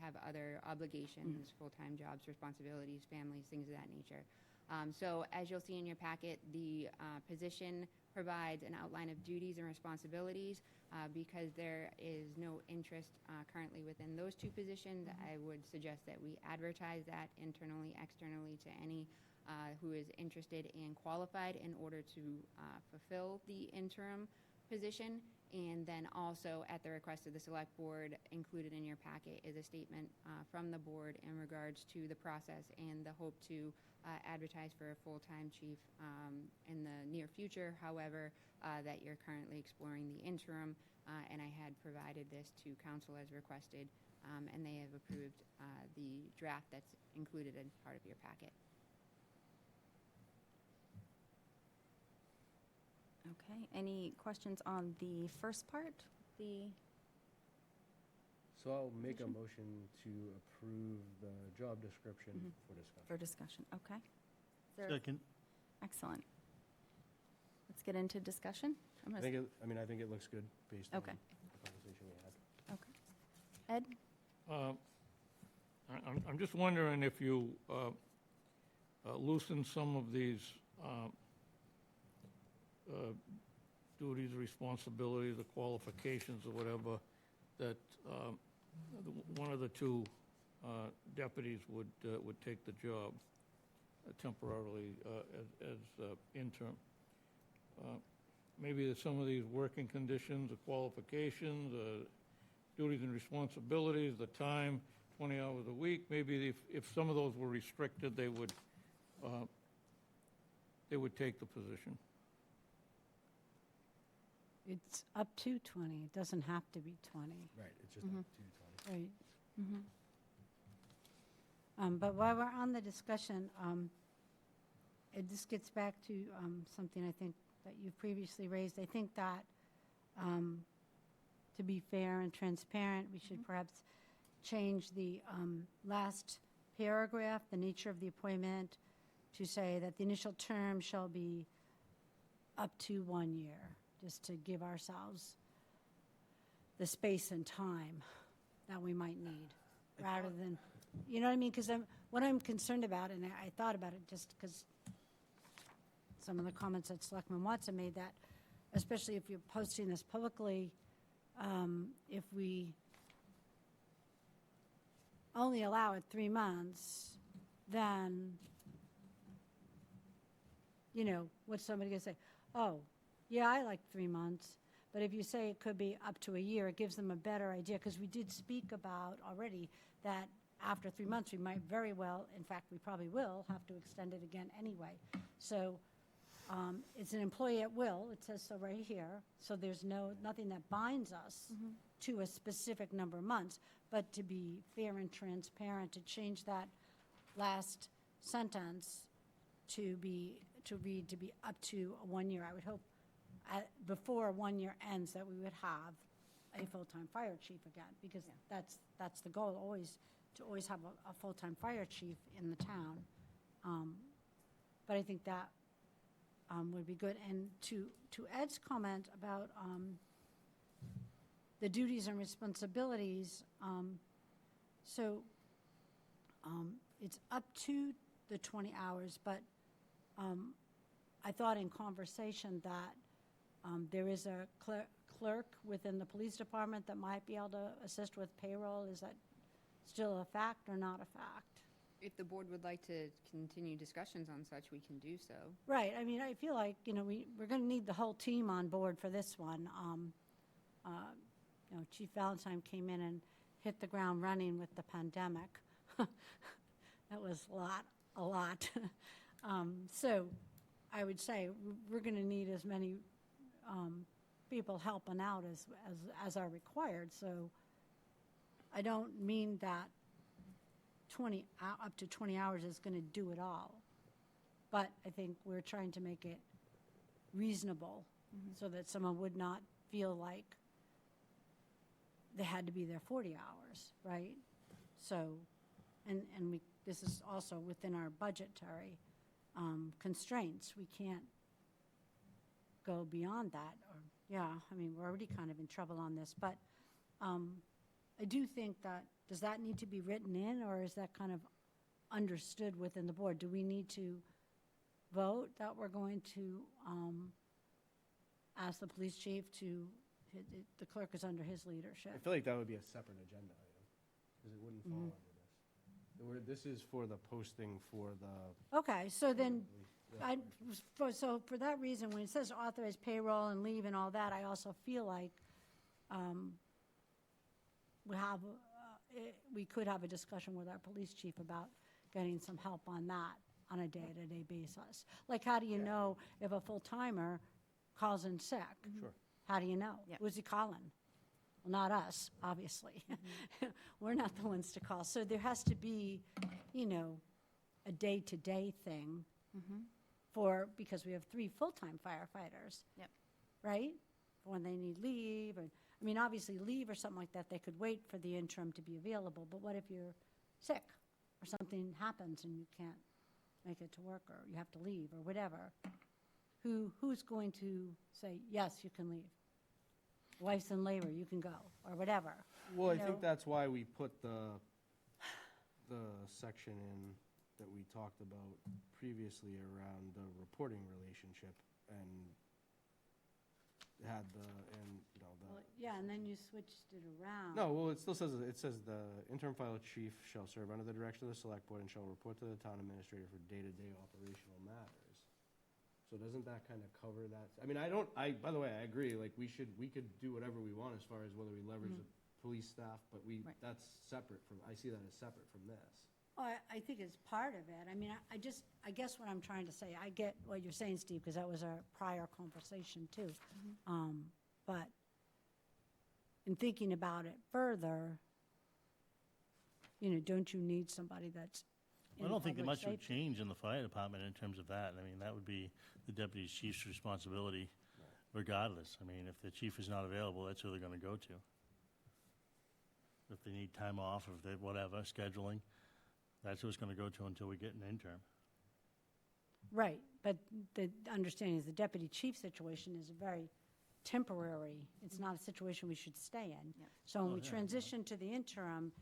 have other obligations, full-time jobs, responsibilities, families, things of that nature. So as you'll see in your packet, the position provides an outline of duties and responsibilities. Because there is no interest currently within those two positions, I would suggest that we advertise that internally, externally to any who is interested and qualified in order to fulfill the interim position. And then also, at the request of the select board, included in your packet is a statement from the board in regards to the process and the hope to advertise for a full-time chief in the near future. However, that you're currently exploring the interim, and I had provided this to council as requested, and they have approved the draft that's included as part of your packet. Okay, any questions on the first part? So I'll make a motion to approve the job description for discussion. For discussion, okay. Is there- Second. Excellent. Let's get into discussion. I'm I gonna- think it looks good based on Okay. the conversation we had. Okay. Ed? I'm just wondering if you loosen some of these duties, responsibilities, the qualifications or whatever, that one of the two deputies would take the job. temporarily as interim. Maybe some of these working conditions, the qualifications, duties and responsibilities, the time, 20 hours a week, maybe if some of those were restricted, they would take the position. It's up to 20. It doesn't have to be 20, Right, it's just up to 20. right? But while we're on the discussion, this gets back to something I think that you've previously raised. I think that to be fair and transparent, we should perhaps change the last paragraph, the nature of the appointment, to say that the initial term shall be up to 1 year, just to give ourselves the space and time that we might need, rather than, you know what I mean? Because what I'm concerned about, and I thought about it just because some of the comments that Selectman Watson made, that especially if you're posting this publicly, if we only allow it 3 months, then, you know, what's somebody going to say? Oh, yeah, I like 3 months. But if you say it could be up to a year, it gives them a better idea, because we did speak about already that after 3 months, we might very well, in fact, we probably will, have to extend it again anyway. So it's an employee at will, it says so right here, so there's nothing that binds us to a specific number of months, but to be fair and transparent, to change that last sentence to read to be up to 1 year. I would hope before 1 year ends that we would have a full-time fire chief again, because that's the goal, to always have a full-time fire chief in the town. But I think that would be good. And to Ed's comment about the duties and responsibilities, it's up to the 20 hours, but I thought in conversation that there is a clerk within the police department that might be able to assist with payroll. Is that still a fact or not a fact? If the board would like to continue discussions on such, we can do so. Right. I mean, I feel like, you know, we're going to need the whole team on board for this one. You know, Chief Valentine came in and hit the ground running with the pandemic. That was a lot. So I would say we're going to need as many people helping out as are required. So I don't mean that up to 20 hours is going to do it all. But I think we're trying to make it reasonable so that someone would not feel like they had to be there 40 hours, right? So, and this is also within our budgetary constraints. We can't go beyond that. I mean, we're already kind of in trouble on this. But I do think that, does that need to be written in, or is that kind of understood within the board? Do we need to vote that we're going to ask the police chief to, the clerk is under his leadership? I feel like that would be a separate agenda item, because it wouldn't fall under this. This is for the posting for the. Okay, so then, Yeah. so for that reason, when it says authorize payroll and leave and all that, I also feel like we could have a discussion with our police chief about getting some help on that on a day-to-day basis. Like, how do you know if a full-timer calls in sick? Sure. How do you know? Yep. Who's he calling? Well, not us, obviously. We're not the ones to call. So there has to be, you know, a day-to-day thing because we have 3 full-time firefighters. Yep. Right? For when they need leave, or, I mean, obviously leave or something like that, they could wait for the interim to be available, but what if you're sick or something happens and you can't make it to work, or you have to leave or whatever? Who's going to say, yes, you can leave? Wife's in labor, you can go, or whatever. Well, I You know? think that's why we put the section in that we talked about previously around the reporting relationship, and had the, and, you know, the. Yeah, and then you switched it around. No, well, it still says, the interim fire chief shall serve under the direction of the select board and shall report to the town administrator for day-to-day operational matters. So doesn't that kind of cover that? I mean, by the way, I agree, like, we could do whatever we want as far as whether we leverage the police staff, but Right. that's separate from, I see that as separate from this. Oh, I think it's part of it. I mean, I guess what I'm trying to say, I get what you're saying, Steve, because that was our prior conversation too. But in thinking about it further, you know, don't you need somebody that's in I don't think public much would safety? change in the fire department in terms of that. I mean, that would be the deputy chief's responsibility regardless. I mean, if the chief is not available, that's who they're gonna go to. If they need time off, if they, whatever, scheduling, that's who it's gonna go to until we get an interim. Right, but the understanding is the deputy chief situation is very temporary. It's not a situation we should stay in. Yep. So when Oh, we yeah. transition to the interim,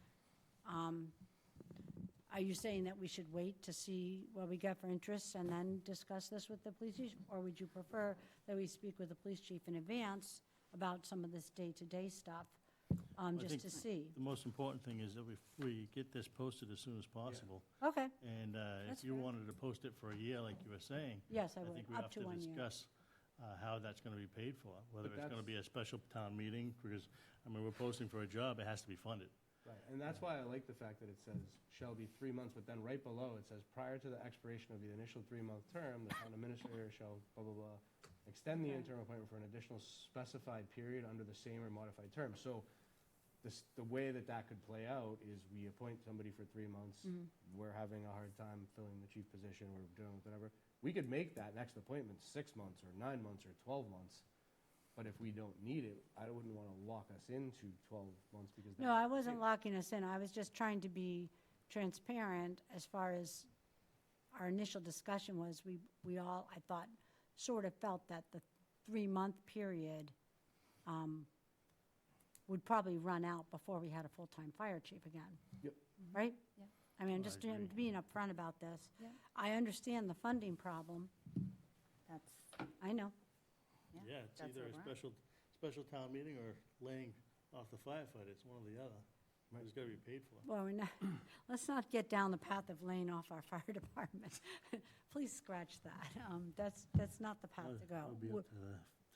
are you saying that we should wait to see what we get for interest and then discuss this with the police chief? Or would you prefer that we speak with the police chief in advance about some of this day-to-day stuff, just think to see? The most important thing is that we get this posted as soon as possible. Okay, And That's if you fair. wanted to post it for a year, like you were saying, yes, I I would, think we up have to to 1 year. discuss how that's going to be paid for, whether But it's going to that's- be a special town meeting, because, I mean, we're posting for a job, it has to be funded. Right, and that's why I like the fact that it says shall be 3 months, but then right below it says prior to the expiration of the initial 3-month term, the town administrator shall blah, blah, blah, extend the Okay. interim appointment for an additional specified period under the same or modified term. So the way that could play out is we appoint somebody for 3 months, we're having a hard time filling the chief position, we're doing whatever. We could make that next appointment 6 months or 9 months or 12 months. But if we don't need it, I wouldn't want to lock us into 12 months because. No, I wasn't locking us in. I was just trying to be transparent as far as our initial discussion was. We all, I thought, sort of felt that the 3-month period would probably run out before we had a full-time fire chief again. Yep. Right? Yep. I mean, I'm I just agree. being upfront about this. Yeah. I understand the funding problem. That's, I know. Yeah, it's that's either where a we're at. special town meeting or laying off the firefighter, it's one or the other. It's got to be paid for. Well, let's not get down the path of laying off our fire department. Please scratch that. That's not the path to go. It'll be up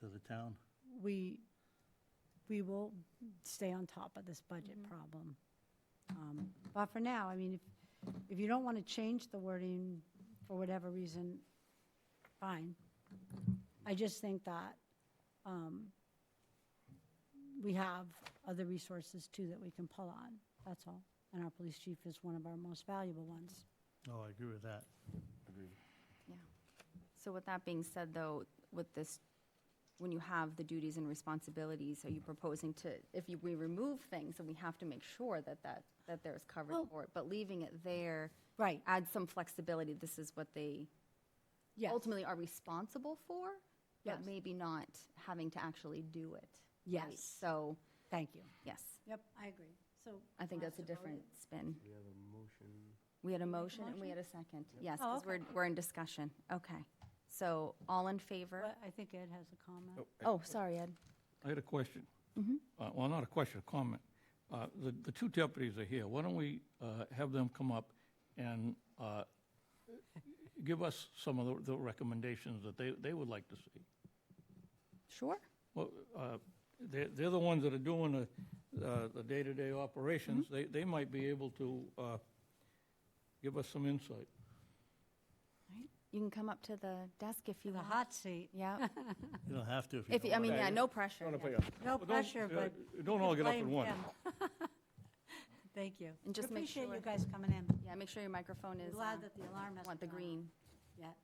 to the town. We will stay on top of this budget problem. But for now, I mean, if you don't want to change the wording for whatever reason, fine. I just think that we have other resources too that we can pull on, that's all. And our police chief is one of our most valuable ones. Oh, I agree with that. Agreed. yeah. So with that being said, though, with this, when you have the duties and responsibilities, are you proposing to, we remove things, and we have to make sure that there's coverage Well- for it, but leaving it there, Right, add some flexibility, this is what they yes, ultimately are responsible for, Yes. but maybe not having to actually do it. right? yes, So, thank you. yes, Yep, I agree. So. I think that's a we'll have to vote different it. spin. We have a motion. We had a motion and we motion? had a second. Yes, Oh, because okay. we're in discussion. Okay. So, all in favor? But I think Ed has a comment. Oh, sorry, Ed. I had a question. Well, not a question, a comment. The two deputies are here. Why don't we have them come up and give us some of the recommendations that they would like to see? Sure. Well, they're the ones that are doing the day-to-day operations. They might be able to give us some insight. Right. You can come up to the desk if you The want. hot seat. Yeah. You don't have to if you If, don't I mean, want yeah, to. no pressure. I want to yeah. put you No Well, pressure, but. Don't all get up at blame once. him. Thank you. And just We make appreciate sure- you guys coming in. Yeah, make sure your microphone I'm is, glad that the alarm hasn't want the gone off green. yet.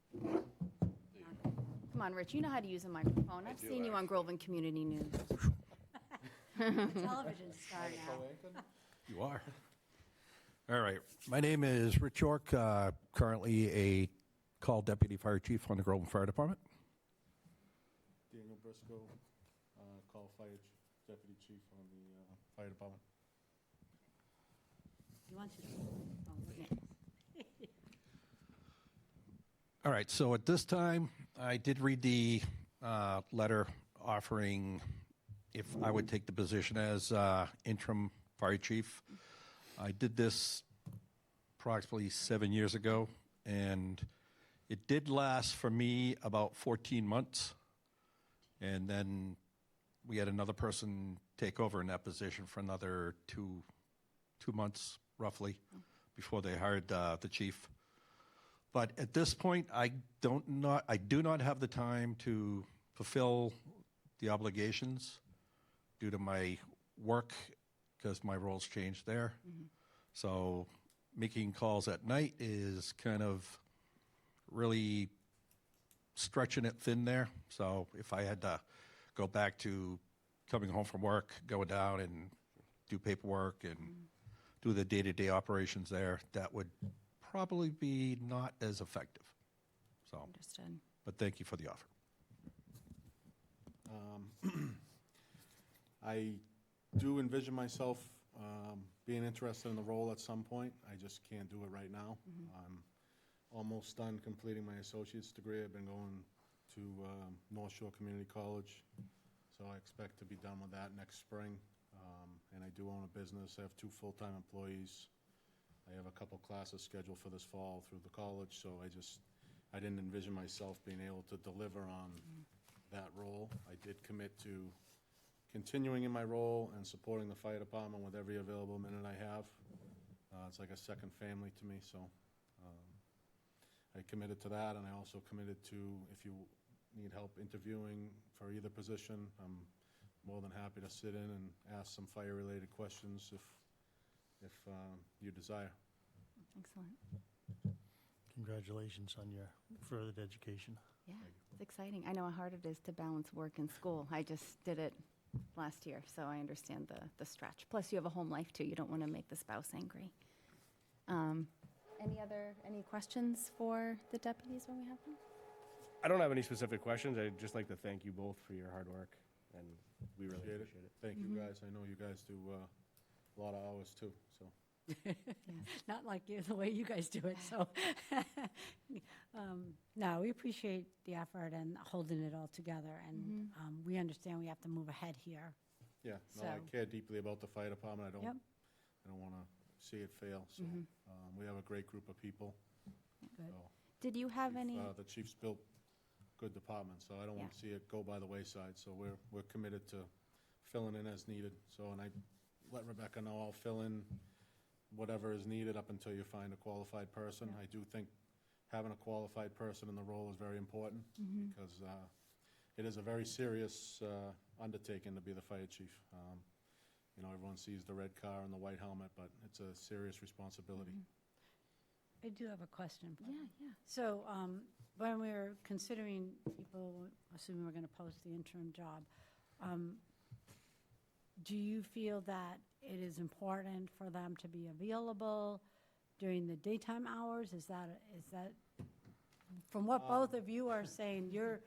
Come on, Rich, you know how to use a microphone. I've seen you on Groveland Community News. Television star now. You are. All right. My name is Rich York, currently a call deputy fire chief on the Groveland Fire Department. Daniel Briscoe, call fire deputy chief on the fire department. You want to? All right, so at this time, I did read the letter offering if I would take the position as interim fire chief. I did this approximately 7 years ago, and it did last for me about 14 months. And then we had another person take over in that position for another two months, roughly, before they hired the chief. But at this point, I do not have the time to fulfill the obligations due to my work, because my role's changed there. So making calls at night is kind of really stretching it thin there. So if I had to go back to coming home from work, going down and do paperwork and do the day-to-day operations there, that would probably be not as effective. So, Understood. but thank you for the offer. I do envision myself being interested in the role at some point. I just can't do it right now. I'm almost done completing my associate's degree. I've been going to North Shore Community College, so I expect to be done with that next spring. And I do own a business. I have 2 full-time employees. I have a couple classes scheduled for this fall through the college, so I didn't envision myself being able to deliver on that role. I did commit to continuing in my role and supporting the fire department with every available minute I have. It's like a second family to me, so I committed to that, and I also committed to, if you need help interviewing for either position, I'm more than happy to sit in and ask some fire-related questions if you desire. Excellent. Congratulations on your further education. Yeah, it's exciting. I know how hard it is to balance work and school. I just did it last year, so I understand the stretch. Plus, you have a home life, too. You don't want to make the spouse angry. Any questions for the deputies when we have them? I don't have any specific questions. I'd just like to thank you both for your hard work, and we really appreciate it. Thank you, guys. I know you guys do a lot of hours, too, so. Not like you, the way you guys do it, so. No, we appreciate the effort and holding it all together, and we understand we have to move ahead here. Yeah, no, I So- care deeply about the fire department. I Yep. don't want to see it fail, so. We have a great group of people. Good. So Did you have any? The chief's built good department, so I don't want to see it go by the wayside. So we're committed to filling in as needed. So, and I let Rebecca know I'll fill in whatever is needed up until you find a qualified person. I do think having a qualified person in the role is very important because it is a very serious undertaking to be the fire chief. You know, everyone sees the red car and the white helmet, but it's a serious responsibility. I do have a question. Yeah. So when we were considering people, assuming we're going to post the interim job, do you feel that it is important for them to be available during the daytime hours? Is that from what both of you are saying, you're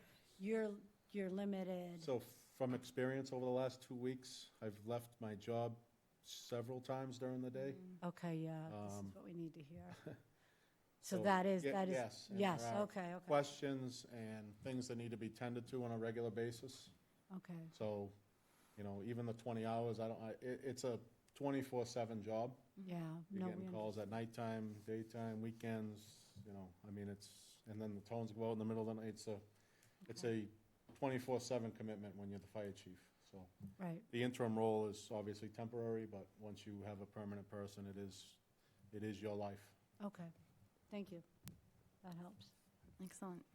limited? So from experience over the last 2 weeks, I've left my job several times during the day. Okay, yeah, this is what we need to hear. So So, that is, yes, and yes, there are okay. Questions and things that need to be tended to on a regular basis. Okay, So, you know, even the 20 hours, it's a 24/7 job. yeah. You're no, getting we calls at nighttime, daytime, weekends, you know, I mean, and then the tones go out in the middle of the night. It's a 24/7 commitment when you're the fire chief, so. Right, The interim role is obviously temporary, but once you have a permanent person, it is your life. okay. Thank you. That helps. Excellent.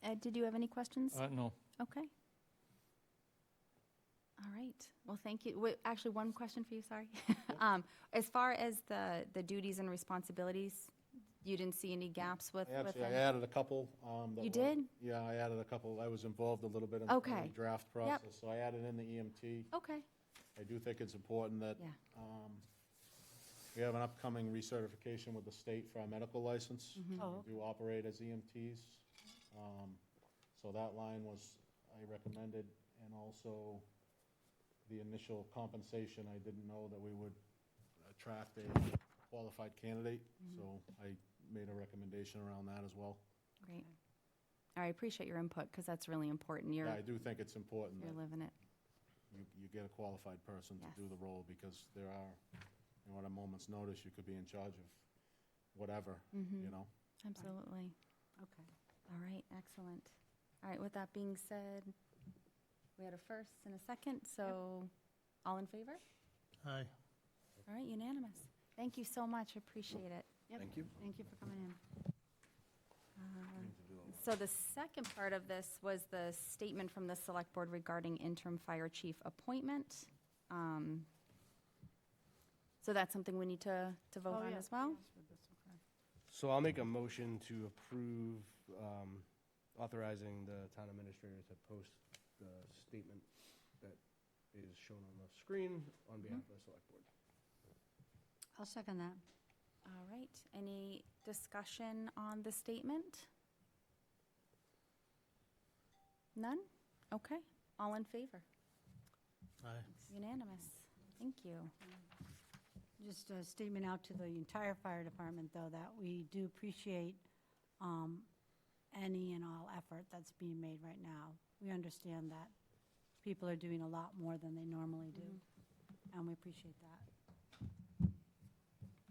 Ed, did you have any questions? No. Okay. All right. Well, thank you. Wait, actually, one question for you, sorry. As far as the duties and responsibilities, you didn't see any gaps with I them? added a couple. You did? Yeah, I added a couple. I was involved a little bit in Okay. the draft process, so I added in the EMT. Okay. I do think it's important that Yeah. we have an upcoming recertification with the state for our medical license. Oh, We do operate as EMTs. So that line was, I recommended, and also the initial compensation, I didn't know that we would attract a qualified candidate, so I made a recommendation around that as well. Great. I appreciate your input, because that's really important. You're Yeah, I do think it's important that living it. you get a qualified person to Yes. do the role, because there are, at a moment's notice, you could be in charge of whatever, you know? Absolutely. Okay. All right, excellent. All right, with that being said, we had a first and a second, so all in favor? Aye. All right, unanimous. Thank you so much, appreciate it. Thank you. Thank you for coming in. So the second part of this was the statement from the Select Board regarding interim fire chief appointment. So that's something we need to vote Oh, on yeah. as well? Yes, for this, okay. So I'll make a motion to approve authorizing the town administrator to post the statement that is shown on the screen on behalf of the select board. I'll second that. All right, any discussion on the statement? None? Okay, all in favor? Aye. Unanimous. Thank you. Just a statement out to the entire fire department, though, that we do appreciate any and all effort that's being made right now. We understand that people are doing a lot more than they normally do, and we appreciate that.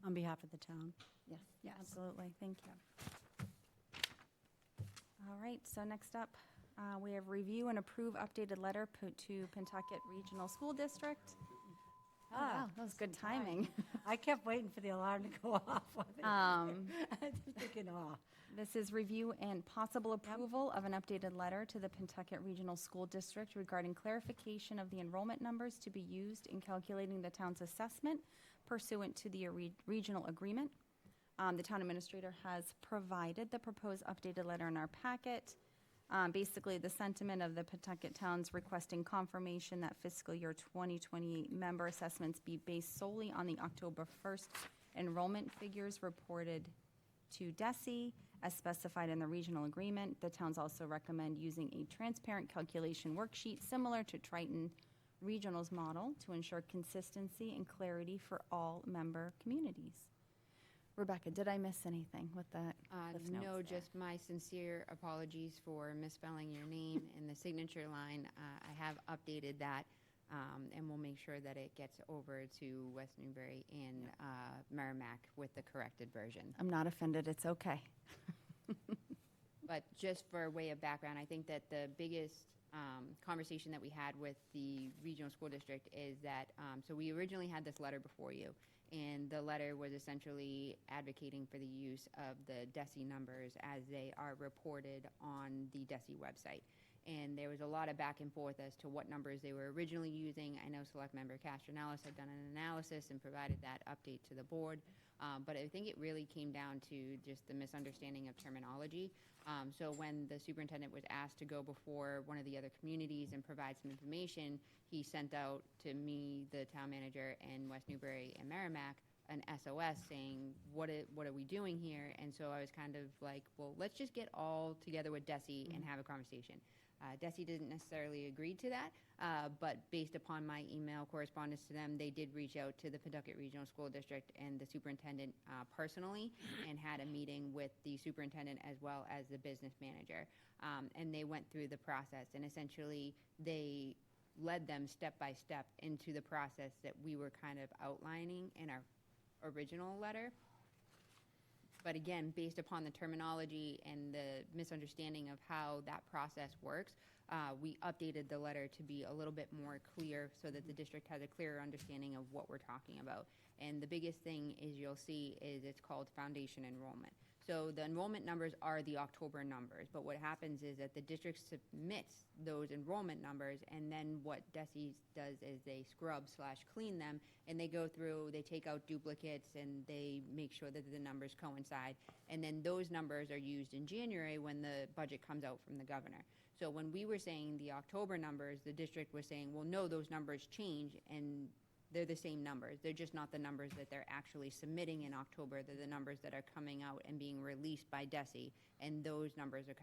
On behalf of the town. Yes, Yes. absolutely, thank you. All right, so next up, we have review and approve updated letter to Pentucket Regional School District. Oh, wow, that was good timing. I kept waiting for the alarm to go off. Um, I'm thinking, oh. This is review and possible approval of an updated letter to the Pentucket Regional School District regarding clarification of the enrollment numbers to be used in calculating the town's assessment pursuant to the regional agreement. The town administrator has provided the proposed updated letter in our packet. Basically, the sentiment of the Pentucket towns requesting confirmation that fiscal year 2028 member assessments be based solely on the October 1st enrollment figures reported to DESI as specified in the regional agreement. The towns also recommend using a transparent calculation worksheet similar to Triton Regional's model to ensure consistency and clarity for all member communities. Rebecca, did I miss anything with that? Cliff Notes No, there? just my sincere apologies for misspelling your name in the signature line. I have updated that, and we'll make sure that it gets over to West Newbury and Merrimack with the corrected version. I'm not offended, it's okay. But just for way of background, I think that the biggest conversation that we had with the regional school district is that, so we originally had this letter before you, and the letter was essentially advocating for the use of the DESI numbers as they are reported on the DESI website. And there was a lot of back and forth as to what numbers they were originally using. I know Select Member Castronellis had done an analysis and provided that update to the board. But I think it really came down to just the misunderstanding of terminology. So when the superintendent was asked to go before one of the other communities and provide some information, he sent out to me, the town manager, and West Newbury and Merrimack an SOS saying, what are we doing here? And so I was kind of like, well, let's just get all together with DESI and have a conversation. DESI didn't necessarily agree to that, but based upon my email correspondence to them, they did reach out to the Pentucket Regional School District and the superintendent personally and had a meeting with the superintendent as well as the business manager. And they went through the process, and essentially they led them step by step into the process that we were kind of outlining in our original letter. But again, based upon the terminology and the misunderstanding of how that process works, we updated the letter to be a little bit more clear so that the district has a clearer understanding of what we're talking about. And the biggest thing is you'll see is it's called foundation enrollment. So the enrollment numbers are the October numbers, but what happens is that the district submits those enrollment numbers, and then what DESI does is they scrub/clean them, and they go through, they take out duplicates, and they make sure that the numbers coincide. And then those numbers are used in January when the budget comes out from the governor. So when we were saying the October numbers, the district was saying, well, no, those numbers change, and they're the same numbers. They're just not the numbers that they're actually submitting in October. They're the numbers that are coming out and being released by DESI, and those numbers are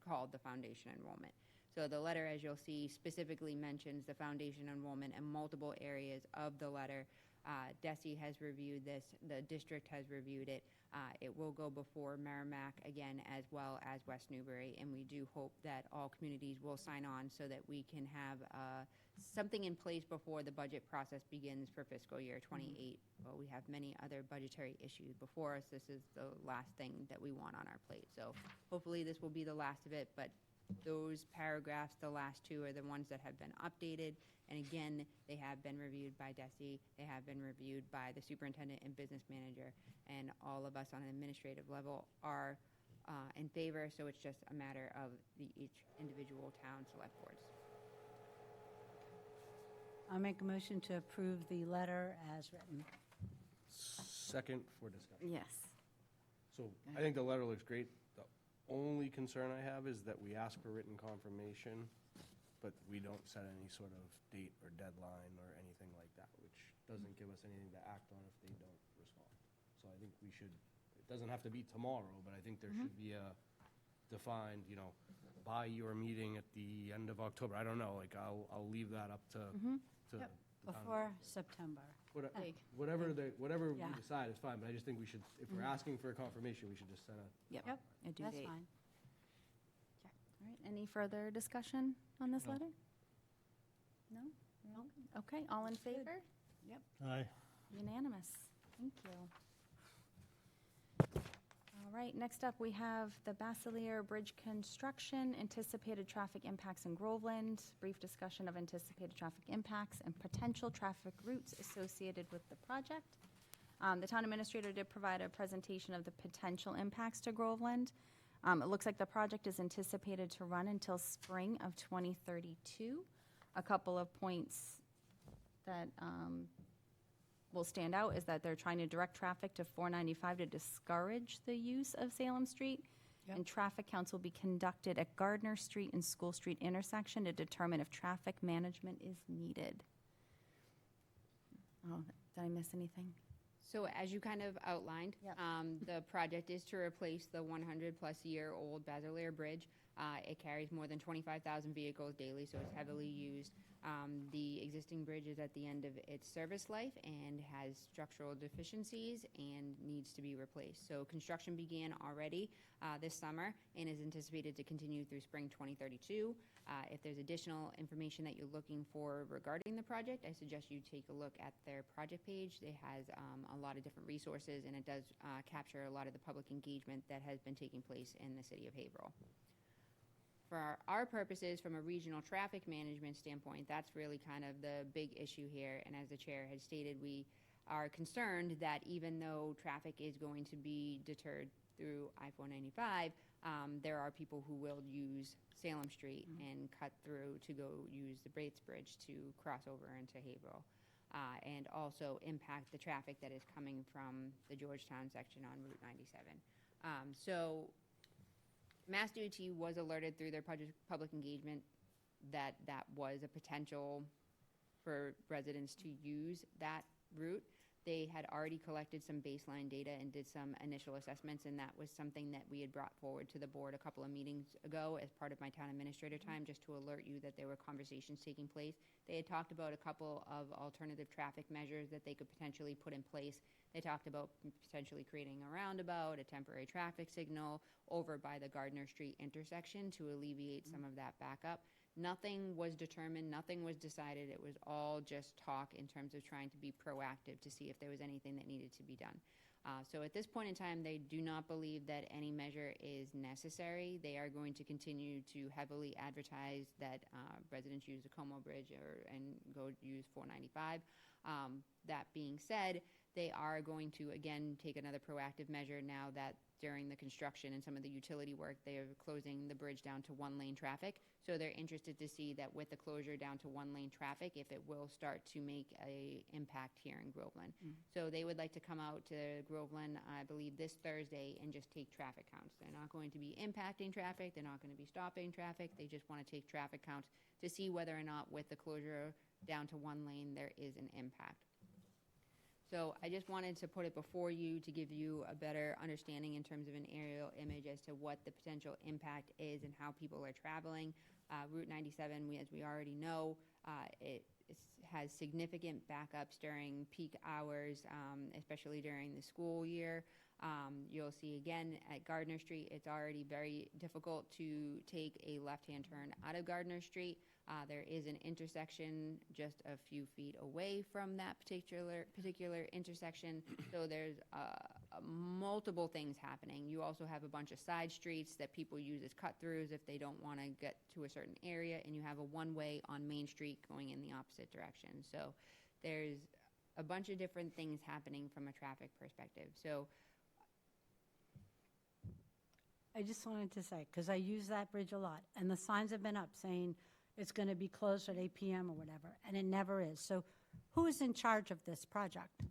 called the foundation enrollment. So the letter, as you'll see, specifically mentions the foundation enrollment in multiple areas of the letter. DESI has reviewed this. The district has reviewed it. It will go before Merrimack again, as well as West Newbury, and we do hope that all communities will sign on so that we can have something in place before the budget process begins for fiscal year '28. Well, we have many other budgetary issues before us. This is the last thing that we want on our plate. So hopefully this will be the last of it, but those paragraphs, the last two, are the ones that have been updated. And again, they have been reviewed by DESI, they have been reviewed by the superintendent and business manager, and all of us on an administrative level are in favor, so it's just a matter of each individual town select boards. I'll make a motion to approve the letter as written. Second for discussion. Yes. So I think the letter looks great. The only concern I have is that we ask for written confirmation, but we don't set any sort of date or deadline or anything like that, which doesn't give us anything to act on if they don't respond. So I think we should, it doesn't have to be tomorrow, but I think there should be a defined, by your meeting at the end of October. I don't know, like, I'll leave that up to Yep, the town. Before September. Whatever we Yeah. decide is fine, but I just think we should, if we're asking for a confirmation, we should just set a. Yep. Yep, A due that's date. fine. All right, any further discussion on this No. letter? No? Okay, all in favor? Aye. Unanimous. Thank you. All right, next up, we have the Basileir Bridge construction, anticipated traffic impacts in Groveland, brief discussion of anticipated traffic impacts and potential traffic routes associated with the project. The town administrator did provide a presentation of the potential impacts to Groveland. It looks like the project is anticipated to run until spring of 2032. A couple of points that will stand out is that they're trying to direct traffic to 495 to discourage the use of Salem Street. Yep. And traffic counts will be conducted at Gardner Street and School Street intersection to determine if traffic management is needed. Oh, did I miss anything? So as you kind of outlined, Yep. The project is to replace the 100-plus-year-old Basileir Bridge. It carries more than 25,000 vehicles daily, so it's heavily used. The existing bridge is at the end of its service life and has structural deficiencies and needs to be replaced. So construction began already this summer and is anticipated to continue through spring 2032. If there's additional information that you're looking for regarding the project, I suggest you take a look at their project page. It has a lot of different resources, and it does capture a lot of the public engagement that has been taking place in the city of Haverhill. For our purposes, from a regional traffic management standpoint, that's really kind of the big issue here. And as the chair had stated, we are concerned that even though traffic is going to be deterred through I-495, there are people who will use Salem Street and cut through to go use the Braiths Bridge to cross over into Haverhill, and also impact the traffic that is coming from the Georgetown section on Route 97. So Mass DOT was alerted through their public engagement that that was a potential for residents to use that route. They had already collected some baseline data and did some initial assessments, and that was something that we had brought forward to the board a couple of meetings ago as part of my town administrator time, just to alert you that there were conversations taking place. They had talked about a couple of alternative traffic measures that they could potentially put in place. They talked about potentially creating a roundabout, a temporary traffic signal over by the Gardner Street intersection to alleviate some of that backup. Nothing was determined, nothing was decided. It was all just talk in terms of trying to be proactive to see if there was anything that needed to be done. So at this point in time, they do not believe that any measure is necessary. They are going to continue to heavily advertise that residents use the Como Bridge and go use 495. That being said, they are going to, again, take another proactive measure now that during the construction and some of the utility work, they are closing the bridge down to one-lane traffic. So they're interested to see that with the closure down to one-lane traffic, if it will start to make an impact here in Groveland. So they would like to come out to Groveland, I believe, this Thursday and just take traffic counts. They're not going to be impacting traffic. They're not going to be stopping traffic. They just want to take traffic counts to see whether or not with the closure down to one lane, there is an impact. So I just wanted to put it before you to give you a better understanding in terms of an aerial image as to what the potential impact is and how people are traveling. Route 97, as we already know, it has significant backups during peak hours, especially during the school year. You'll see again at Gardner Street, it's already very difficult to take a left-hand turn out of Gardner Street. There is an intersection just a few feet away from that particular intersection, so there's multiple things happening. You also have a bunch of side streets that people use as cut-throughs if they don't want to get to a certain area, and you have a one-way on Main Street going in the opposite direction. So there's a bunch of different things happening from a traffic perspective. So I just wanted to say, because I use that bridge a lot, and the signs have been up saying it's going to be closed at 8 p.m. or whatever, and it never is. So who is in charge of this project?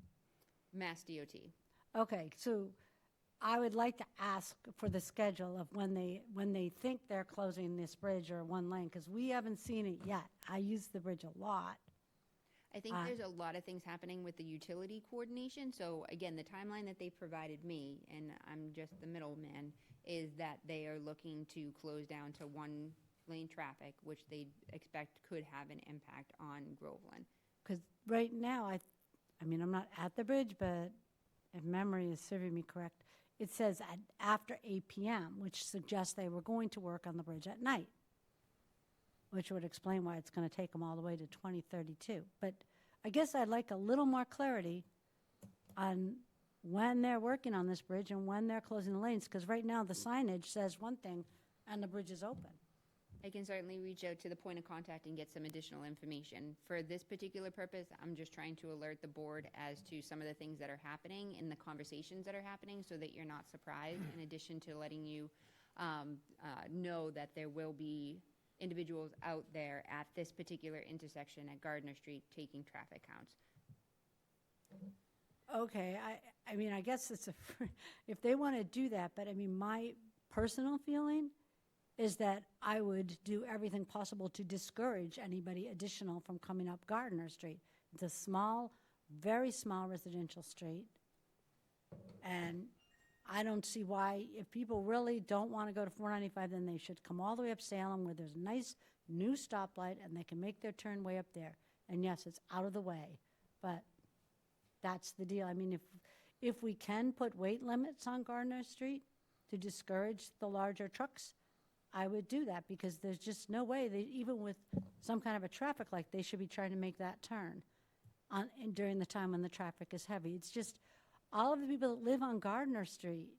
Mass DOT. Okay, so I would like to ask for the schedule of when they think they're closing this bridge or one lane, because we haven't seen it yet. I use the bridge a lot. I think there's a lot of things happening with the utility coordination. So again, the timeline that they provided me, and I'm just the middleman, is that they are looking to close down to one lane traffic, which they expect could have an impact on Groveland. Because right now, I mean, I'm not at the bridge, but if memory is serving me correct, it says after 8 p.m., which suggests they were going to work on the bridge at night, which would explain why it's going to take them all the way to 2032. But I guess I'd like a little more clarity on when they're working on this bridge and when they're closing the lanes, because right now the signage says one thing and the bridge is open. I can certainly reach out to the point of contact and get some additional information. For this particular purpose, I'm just trying to alert the board as to some of the things that are happening and the conversations that are happening so that you're not surprised, in addition to letting you know that there will be individuals out there at this particular intersection at Gardner Street taking traffic counts. Okay, I mean, I guess it's if they want to do that, but I mean, my personal feeling is that I would do everything possible to discourage anybody additional from coming up Gardner Street. It's a small, very small residential street, and I don't see why, if people really don't want to go to 495, then they should come all the way up Salem where there's a nice new stoplight and they can make their turn way up there. And yes, it's out of the way, but that's the deal. I mean, if we can put weight limits on Gardner Street to discourage the larger trucks, I would do that, because there's just no way that even with some kind of a traffic light, they should be trying to make that turn during the time when the traffic is heavy. It's just all of the people that live on Gardner Street,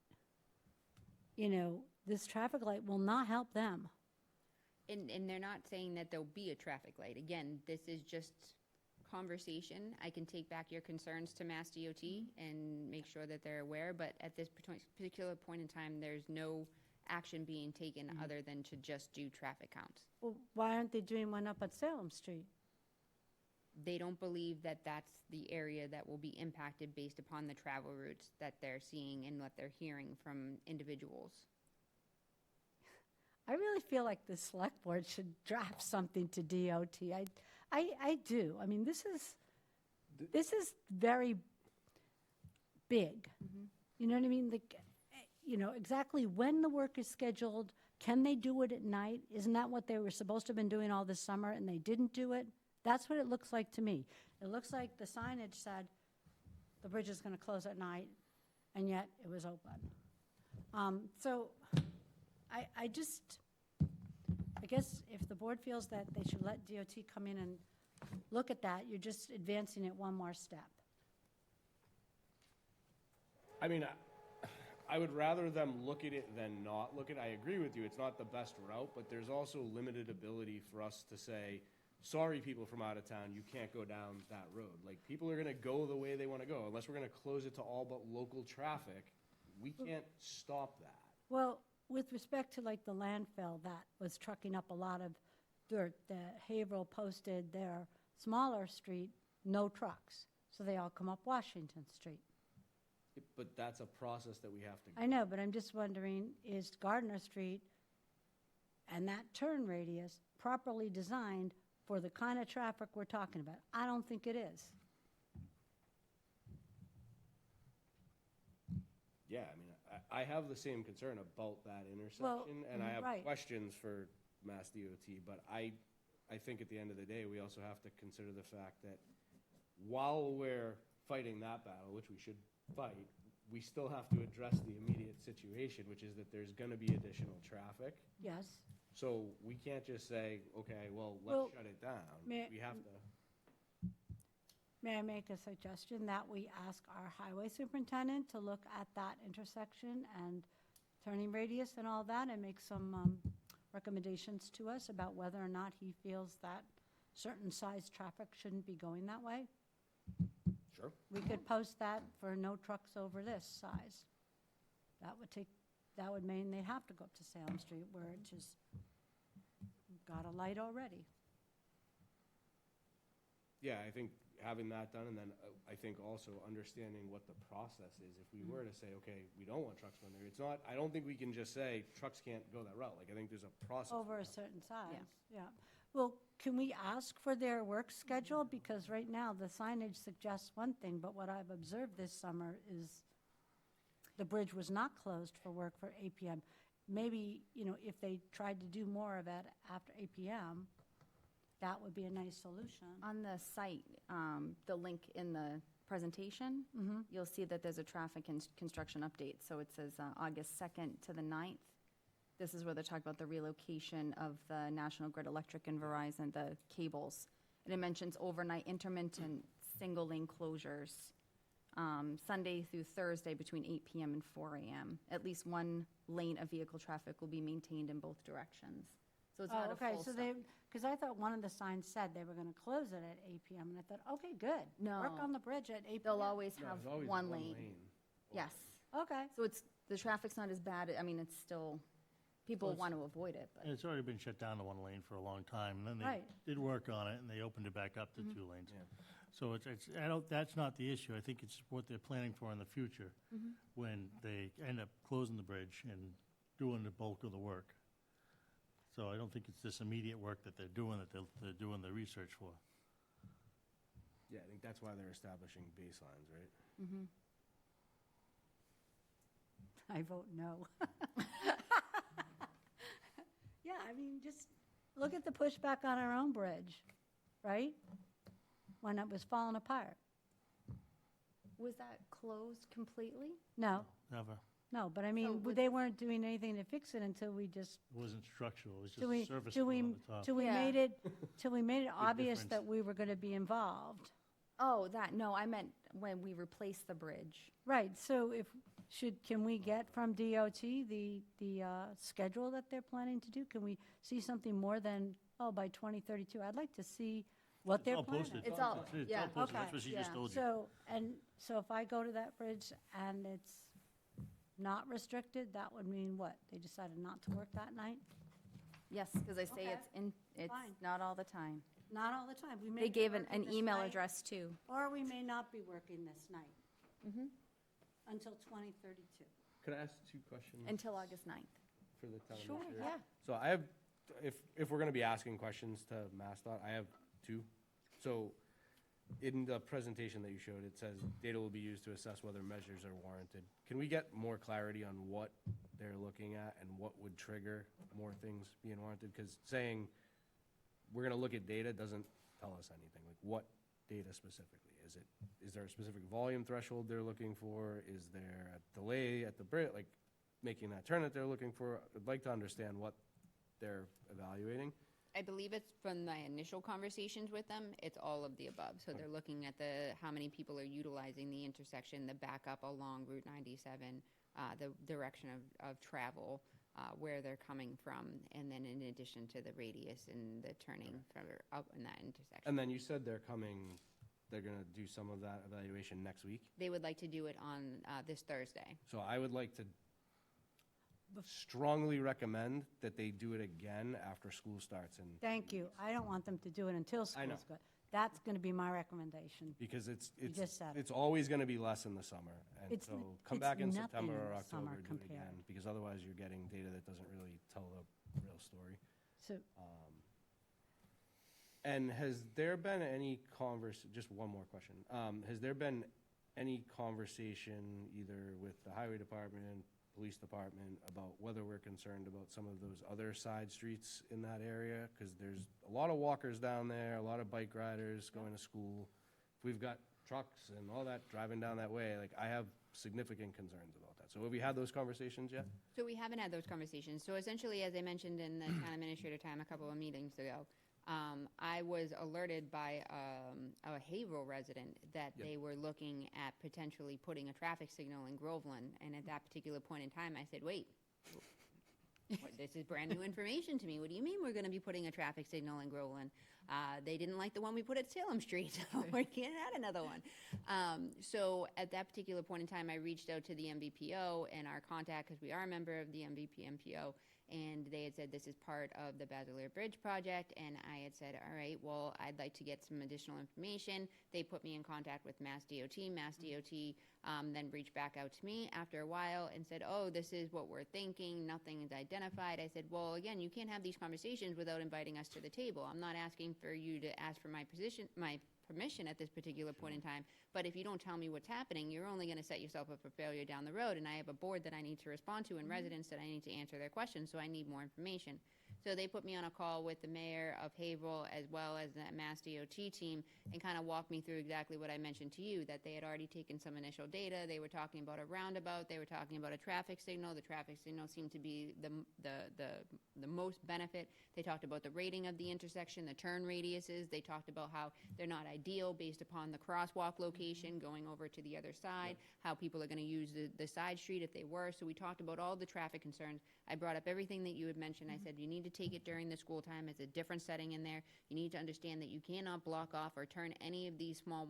you know, this traffic light will not help them. And they're not saying that there'll be a traffic light. Again, this is just conversation. I can take back your concerns to Mass DOT and make sure that they're aware, but at this particular point in time, there's no action being taken other than to just do traffic counts. Well, why aren't they doing one up at Salem Street? They don't believe that that's the area that will be impacted based upon the travel routes that they're seeing and what they're hearing from individuals. I really feel like the select board should draft something to DOT. I do. I mean, this is very big. You know what I mean? You know, exactly when the work is scheduled, can they do it at night? Isn't that what they were supposed to have been doing all this summer and they didn't do it? That's what it looks like to me. It looks like the signage said the bridge is going to close at night, and yet it was open. So I guess if the board feels that they should let DOT come in and look at that, you're just advancing it one more step. I mean, I would rather them look at it than not look at it. I agree with you, it's not the best route, but there's also limited ability for us to say, sorry, people from out of town, you can't go down that road. Like, people are gonna go the way they wanna go. Unless we're gonna close it to all but local traffic, we can't stop that. Well, with respect to like the landfill that was trucking up a lot of dirt, the Haverhill posted their smaller street, no trucks. So they all come up Washington Street. But that's a process that we have to. I know, but I'm just wondering, is Gardner Street and that turn radius properly designed for the kind of traffic we're talking about? I don't think it is. Yeah, I mean, I have the same concern about that intersection, and I have right. questions for Mass DOT, but I think at the end of the day, we also have to consider the fact that while we're fighting that battle, which we should fight, we still have to address the immediate situation, which is that there's gonna be additional traffic. Yes. So we can't just say, okay, well, Well, let's shut it down. may- We have to, May I make a suggestion that we ask our highway superintendent to look at that intersection and turning radius and all that and make some recommendations to us about whether or not he feels that certain size traffic shouldn't be going that way? sure. We could post that for no trucks over this size. That would mean they have to go up to Salem Street where it just got a light already. Yeah, I think having that done, and then I think also understanding what the process is. If we were to say, okay, we don't want trucks going there, it's not, I don't think we can just say trucks can't go that route. Like, I think there's a process. Over a certain size, yeah. Well, can we ask for their work schedule? Because right now, the signage suggests one thing, but what I've observed this summer is the bridge was not closed for work for 8 PM. Maybe, if they tried to do more of it after 8 PM, that would be a nice solution. On the site, the link in the presentation, you'll see that there's a traffic and construction update. So it says August 2nd to the 9th. This is where they talk about the relocation of the National Grid Electric and Verizon, the cables. And it mentions overnight intermittent single lane closures, Sunday through Thursday between 8 PM and 4 AM. At least one lane of vehicle traffic will be maintained in both directions. So it's not a Okay, full so stop. because I thought one of the signs said they were going to close it at 8 PM, and I thought, okay, good. Work No. on the bridge at 8 PM. They'll always No, have there's always one lane. Yes. Okay. So the traffic's not as bad, I mean, it's still, people want to avoid it, but. And it's already been shut down to one lane for a long time, and then they Right. did work on it, and they opened it back up to 2 lanes. So that's not the issue. I think it's what they're planning for in the future, when they end up closing the bridge and doing the bulk of the work. So I don't think it's this immediate work that they're doing, that they're doing the research for. Yeah, I think that's why they're establishing baselines, right? I vote no. Yeah, I mean, just look at the pushback on our own bridge, right? When it was falling apart. Was that closed completely? No, Never. no, but I mean, with- they weren't doing anything to fix it until we just, It wasn't structural, it was just till a we, surface till floor we, on the top. till we Yeah. made it, till we made it obvious difference. that we were going to be involved. Oh, no, I meant when we replaced the bridge. Right, so can we get from DOT the schedule that they're planning to do? Can we see something more than, by 2032? I'd like to see what they're All planning. posted. It's all- posted, yeah. that's Okay. what she just Yeah. told you. So if I go to that bridge and it's not restricted, that would mean what? They decided not to work that night? Yes, because I say Okay. it's Fine. not all the time. Not all the time. We may They be gave an working this email night, address too. Or we may not be working this night. Until 2032. Could I ask 2 questions? Until August 9th. For the town Sure, administrator? yeah. So I have, if we're gonna be asking questions to MassDOT, I have 2. So in the presentation that you showed, it says data will be used to assess whether measures are warranted. Can we get more clarity on what they're looking at and what would trigger more things being warranted? Because saying we're gonna look at data doesn't tell us anything. Like, what data specifically? Is there a specific volume threshold they're looking for? Is there a delay at the bridge, like making that turn that they're looking for? I'd like to understand what they're evaluating. I believe it's from my initial conversations with them, it's all of the above. So they're looking at how many people are utilizing the intersection, the backup along Route 97, the direction of travel, where they're coming from, and then in addition to the radius and the turning up in that intersection. And then you said they're gonna do some of that evaluation next week. They would like to do it on this Thursday. So I would like to strongly recommend that they do it again after school starts and Thank you. I don't want them to do it until I school's know. good. That's going to be my recommendation. because just said it. it's always gonna be less in the summer. And It's so n- come it's back in nothing September in or the October, summer do it compared. again, because otherwise you're getting data that doesn't really tell the real story. So, And has there been any just one more question. Has there been any conversation either with the highway department, police department, about whether we're concerned about some of those other side streets in that area? Because there's a lot of walkers down there, a lot of bike riders going to school. If we've got trucks and all that driving down that way, like I have significant concerns about that. So have we had those conversations yet? So we haven't had those conversations. So essentially, as I mentioned in the town administrator time a couple of meetings ago, I was alerted by a Haverhill resident that they were looking at potentially putting a traffic signal in Groveland. And at that particular point in time, I said, wait, this is brand new information to me. What do you mean we're going to be putting a traffic signal in Groveland? They didn't like the one we put at Salem Street, so we can't add another one. So at that particular point in time, I reached out to the MVPO and our contact, because we are a member of the MVPO, and they had said this is part of the Basileir Bridge project, and I had said, all right, well, I'd like to get some additional information. They put me in contact with Mass DOT. Mass DOT then reached back out to me after a while and said, oh, this is what we're thinking. Nothing is identified. I said, well, again, you can't have these conversations without inviting us to the table. I'm not asking for you to ask for my permission at this particular point in time, but if you don't tell me what's happening, you're only going to set yourself up for failure down the road, and I have a board that I need to respond to and residents that I need to answer their questions, so I need more information. So they put me on a call with the mayor of Haverhill as well as the Mass DOT team and kind of walked me through exactly what I mentioned to you, that they had already taken some initial data. They were talking about a roundabout. They were talking about a traffic signal. The traffic signal seemed to be the most benefit. They talked about the rating of the intersection, the turn radiuses. They talked about how they're not ideal based upon the crosswalk location going over to the other side, how people are going to use the side street if they were. So we talked about all the traffic concerns. I brought up everything that you had mentioned. I said, you need to take it during the school time. It's a different setting in there. You need to understand that you cannot block off or turn any of these small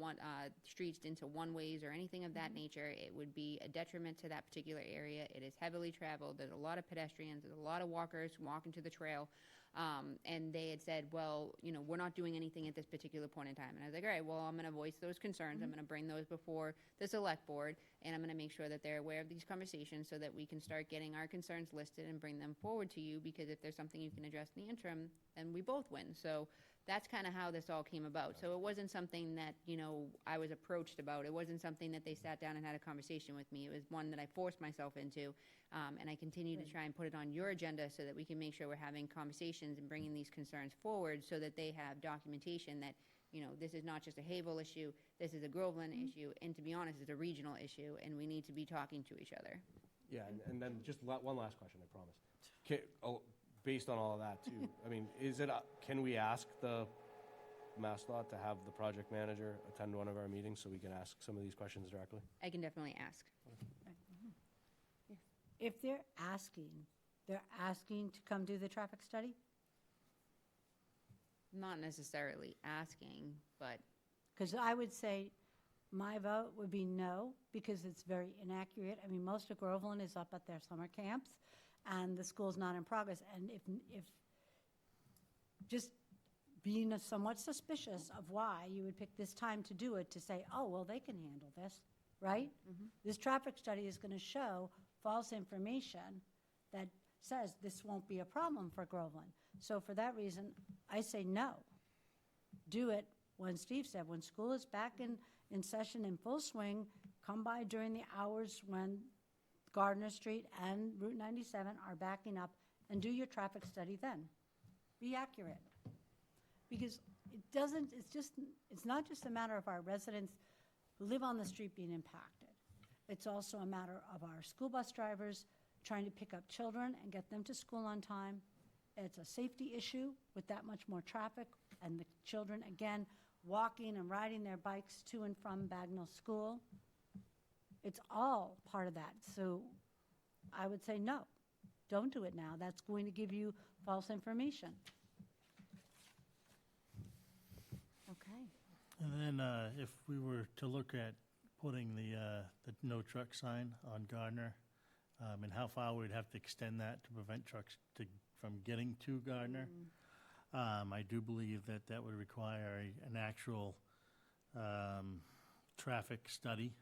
streets into one-ways or anything of that nature. It would be a detriment to that particular area. It is heavily traveled. There's a lot of pedestrians. There's a lot of walkers walking to the trail. And they had said, well, we're not doing anything at this particular point in time. And I was like, all right, well, I'm going to voice those concerns. I'm going to bring those before the select board, and I'm going to make sure that they're aware of these conversations so that we can start getting our concerns listed and bring them forward to you, because if there's something you can address in the interim, then we both win. So that's kind of how this all came about. So it wasn't something that, I was approached about. It wasn't something that they sat down and had a conversation with me. It was one that I forced myself into, and I continue to try and put it on your agenda so that we can make sure we're having conversations and bringing these concerns forward so that they have documentation that, this is not just a Haverhill issue, this is a Groveland issue, and to be honest, it's a regional issue, and we need to be talking to each other. Yeah, and then just one last question, I promise. Based on all of that too, I mean, can we ask the MassDOT to have the project manager attend one of our meetings so we can ask some of these questions directly? I can definitely ask. If they're asking to come do the traffic study? Not necessarily asking, but Because I would say my vote would be no, because it's very inaccurate. I mean, most of Groveland is up at their summer camps, and the school's not in progress. And if just being somewhat suspicious of why you would pick this time to do it, to say, oh, well, they can handle this, right? This traffic study is going to show false information that says this won't be a problem for Groveland. So for that reason, I say no. Do it when Steve said, when school is back in session in full swing, come by during the hours when Gardner Street and Route 97 are backing up, and do your traffic study then. Be accurate. Because it's not just a matter of our residents who live on the street being impacted. It's also a matter of our school bus drivers trying to pick up children and get them to school on time. It's a safety issue with that much more traffic, and the children, again, walking and riding their bikes to and from Bagnell School. It's all part of that. So I would say no, don't do it now. That's going to give you false information. Okay. And then if we were to look at putting the no truck sign on Gardner, and how far we'd have to extend that to prevent trucks from getting to Gardner, I do believe that would require an actual traffic study,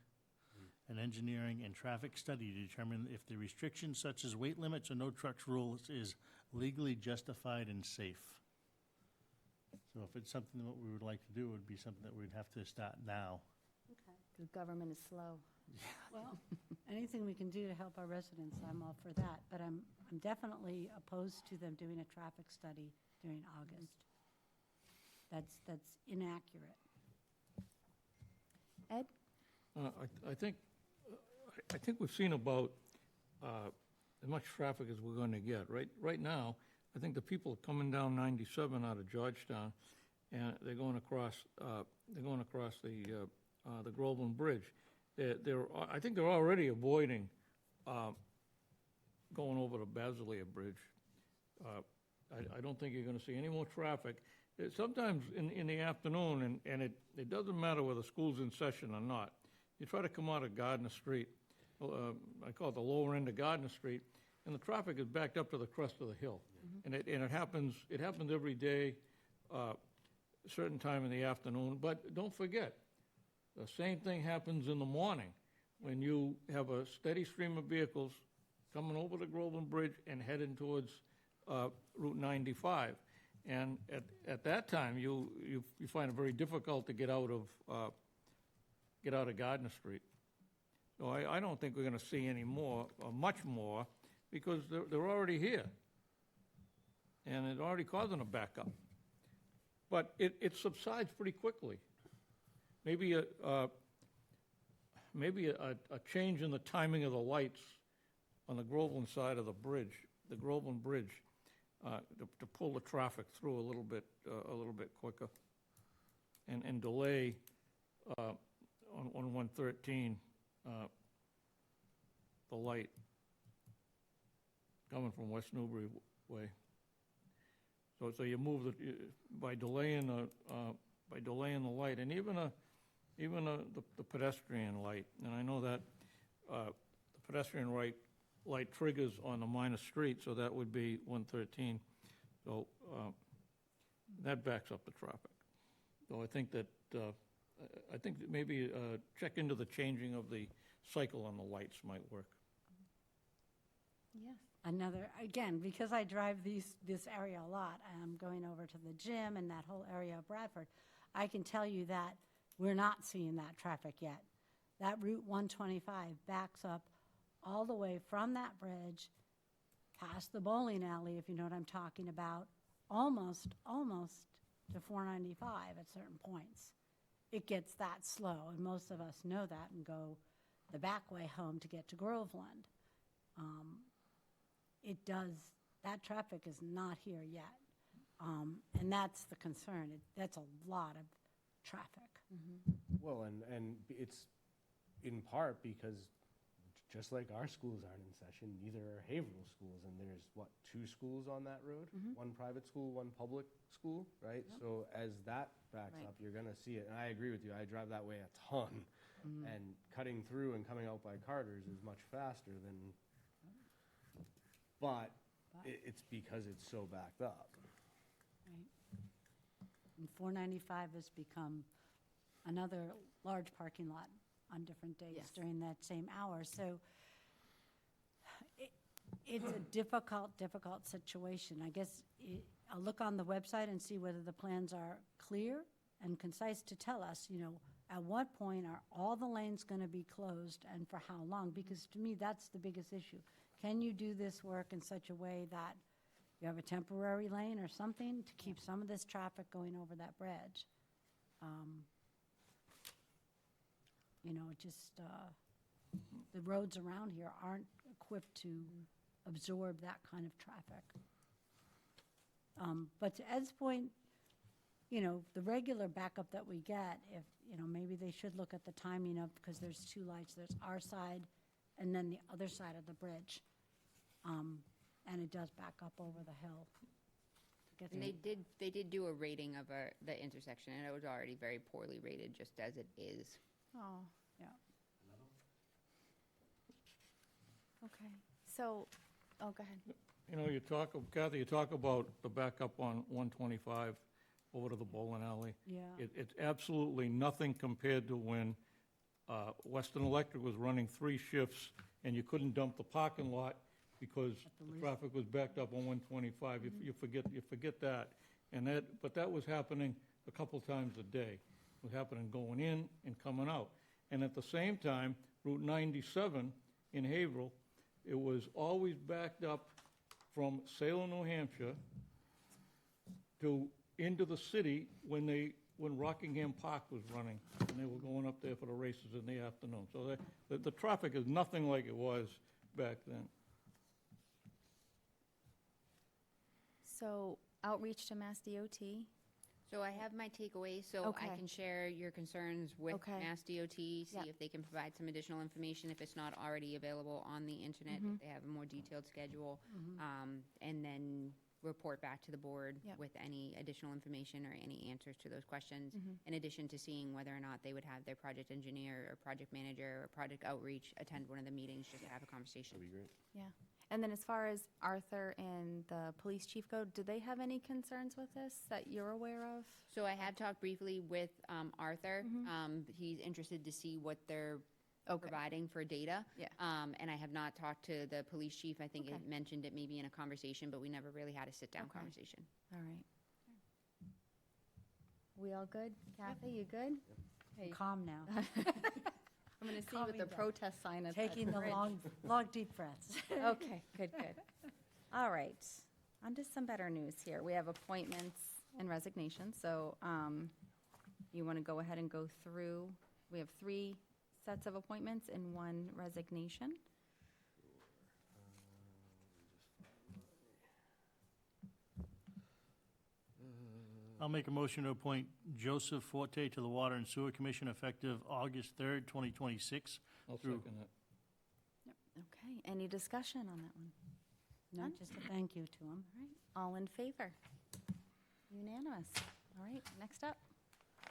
an engineering and traffic study to determine if the restrictions such as weight limits or no trucks rules is legally justified and safe. So if it's something that we would like to do, it would be something that we'd have to start now. The government is slow. Well, anything we can do to help our residents, I'm all for that. But I'm definitely opposed to them doing a traffic study during August. That's inaccurate. Ed? I think I think we've seen about as much traffic as we're going to get. Right now, I think the people are coming down 97 out of Georgetown, and they're going across the Groveland Bridge. I think they're already avoiding going over the Basilia Bridge. I don't think you're going to see any more traffic. Sometimes in the afternoon, and it doesn't matter whether school's in session or not, you try to come out of Gardner Street, I call it the lower end of Gardner Street, and the traffic is backed up to the crest of the hill. And it happens every day, certain time in the afternoon. But don't forget, the same thing happens in the morning when you have a steady stream of vehicles coming over the Groveland Bridge and heading towards Route 95. And at that time, you find it very difficult to get out of Gardner Street. So I don't think we're going to see any more, or much more, because they're already here. And it's already causing a backup. But it subsides pretty quickly. Maybe a change in the timing of the lights on the Groveland side of the Groveland Bridge, to pull the traffic through a little bit quicker, and delay on 113 the light coming from West Newbury way. So you move by delaying the light, and even the pedestrian light. And I know that the pedestrian light triggers on the minor street, so that would be 113. So that backs up the traffic. So I think that maybe check into the changing of the cycle on the lights might work. Yes. Again, because I drive this area a lot, I'm going over to the gym and that whole area of Bradford, I can tell you that we're not seeing that traffic yet. That Route 125 backs up all the way from that bridge, past the bowling alley, if you know what I'm talking about, almost to 495 at certain points. It gets that slow, and most of us know that and go the back way home to get to Groveland. That traffic is not here yet. And that's the concern. That's a lot of traffic. Well, and it's in part because just like our schools aren't in session, neither are Haverhill schools. And there's, 2 schools on that road? One private school, one public school, right? Yep. So as that backs Right. up, you're going to see it. And I agree with you. I drive that way a ton. And cutting through and coming out by Carter's is much faster than... But it's because it's so backed up. Right. And 495 has become another large parking lot on different days Yes. during that same hour. So it's a difficult situation. I guess I'll look on the website and see whether the plans are clear and concise to tell us, at what point are all the lanes going to be closed and for how long? Because to me, that's the biggest issue. Can you do this work in such a way that you have a temporary lane or something to keep some of this traffic going over that bridge? The roads around here aren't equipped to absorb that kind of traffic. But to Ed's point, the regular backup that we get, if, maybe they should look at the timing of, because there's 2 lights, there's our side and then the other side of the bridge. And it does back up over the hill. And they did do a rating of the intersection, and it was already very poorly rated, just as it is. Oh, Yeah. okay. So, go ahead. Kathy, you talk about the backup on 125 over to the bowling alley. Yeah. It's absolutely nothing compared to when Western Electric was running 3 shifts and you couldn't dump the parking lot because the traffic was backed up on 125. You forget that. But that was happening a couple times a day. It was happening going in and coming out. And at the same time, Route 97 in Haverhill, it was always backed up from Salem, New Hampshire, into the city when they when Rockingham Park was running, and they were going up there for the races in the afternoon. So the traffic is nothing like it was back then. So outreach to Mass DOT. So I have my takeaways, so I Okay. can share your concerns with Okay. Mass DOT, see Yep. if they can provide some additional information if it's not already available on the internet, if they have a more detailed schedule, and then report back to the board Yep. with any additional information or any answers to those questions, in addition to seeing whether or not they would have their project engineer or project manager or project outreach attend one of the meetings just to have a conversation. That'd be great. Yeah. And then as far as Arthur and the police chief go, do they have any concerns with this that you're aware of? So I have talked briefly with Arthur. He's interested to see what they're Okay. providing for data. Yeah. And I have not talked to the police chief. I think Okay. it mentioned it maybe in a conversation, but we never really had a sit-down Okay. conversation. All right. We all good? Kathy, you good? Hey, Calm now. I'm going to see you with Calming the down. protest sign at Taking the bridge. long deep breaths. Okay, good, good. All right, on to some better news here. We have appointments and resignations, so you want to go ahead and go through, we have 3 sets of appointments and 1 resignation. I'll make a motion to appoint Joseph Forte to the Water and Sewer Commission effective August 3rd, 2026. I'll Through- second that. Okay, any discussion on that one? No, None? just a thank you to him. All right, all in favor? Unanimous. All right, next up.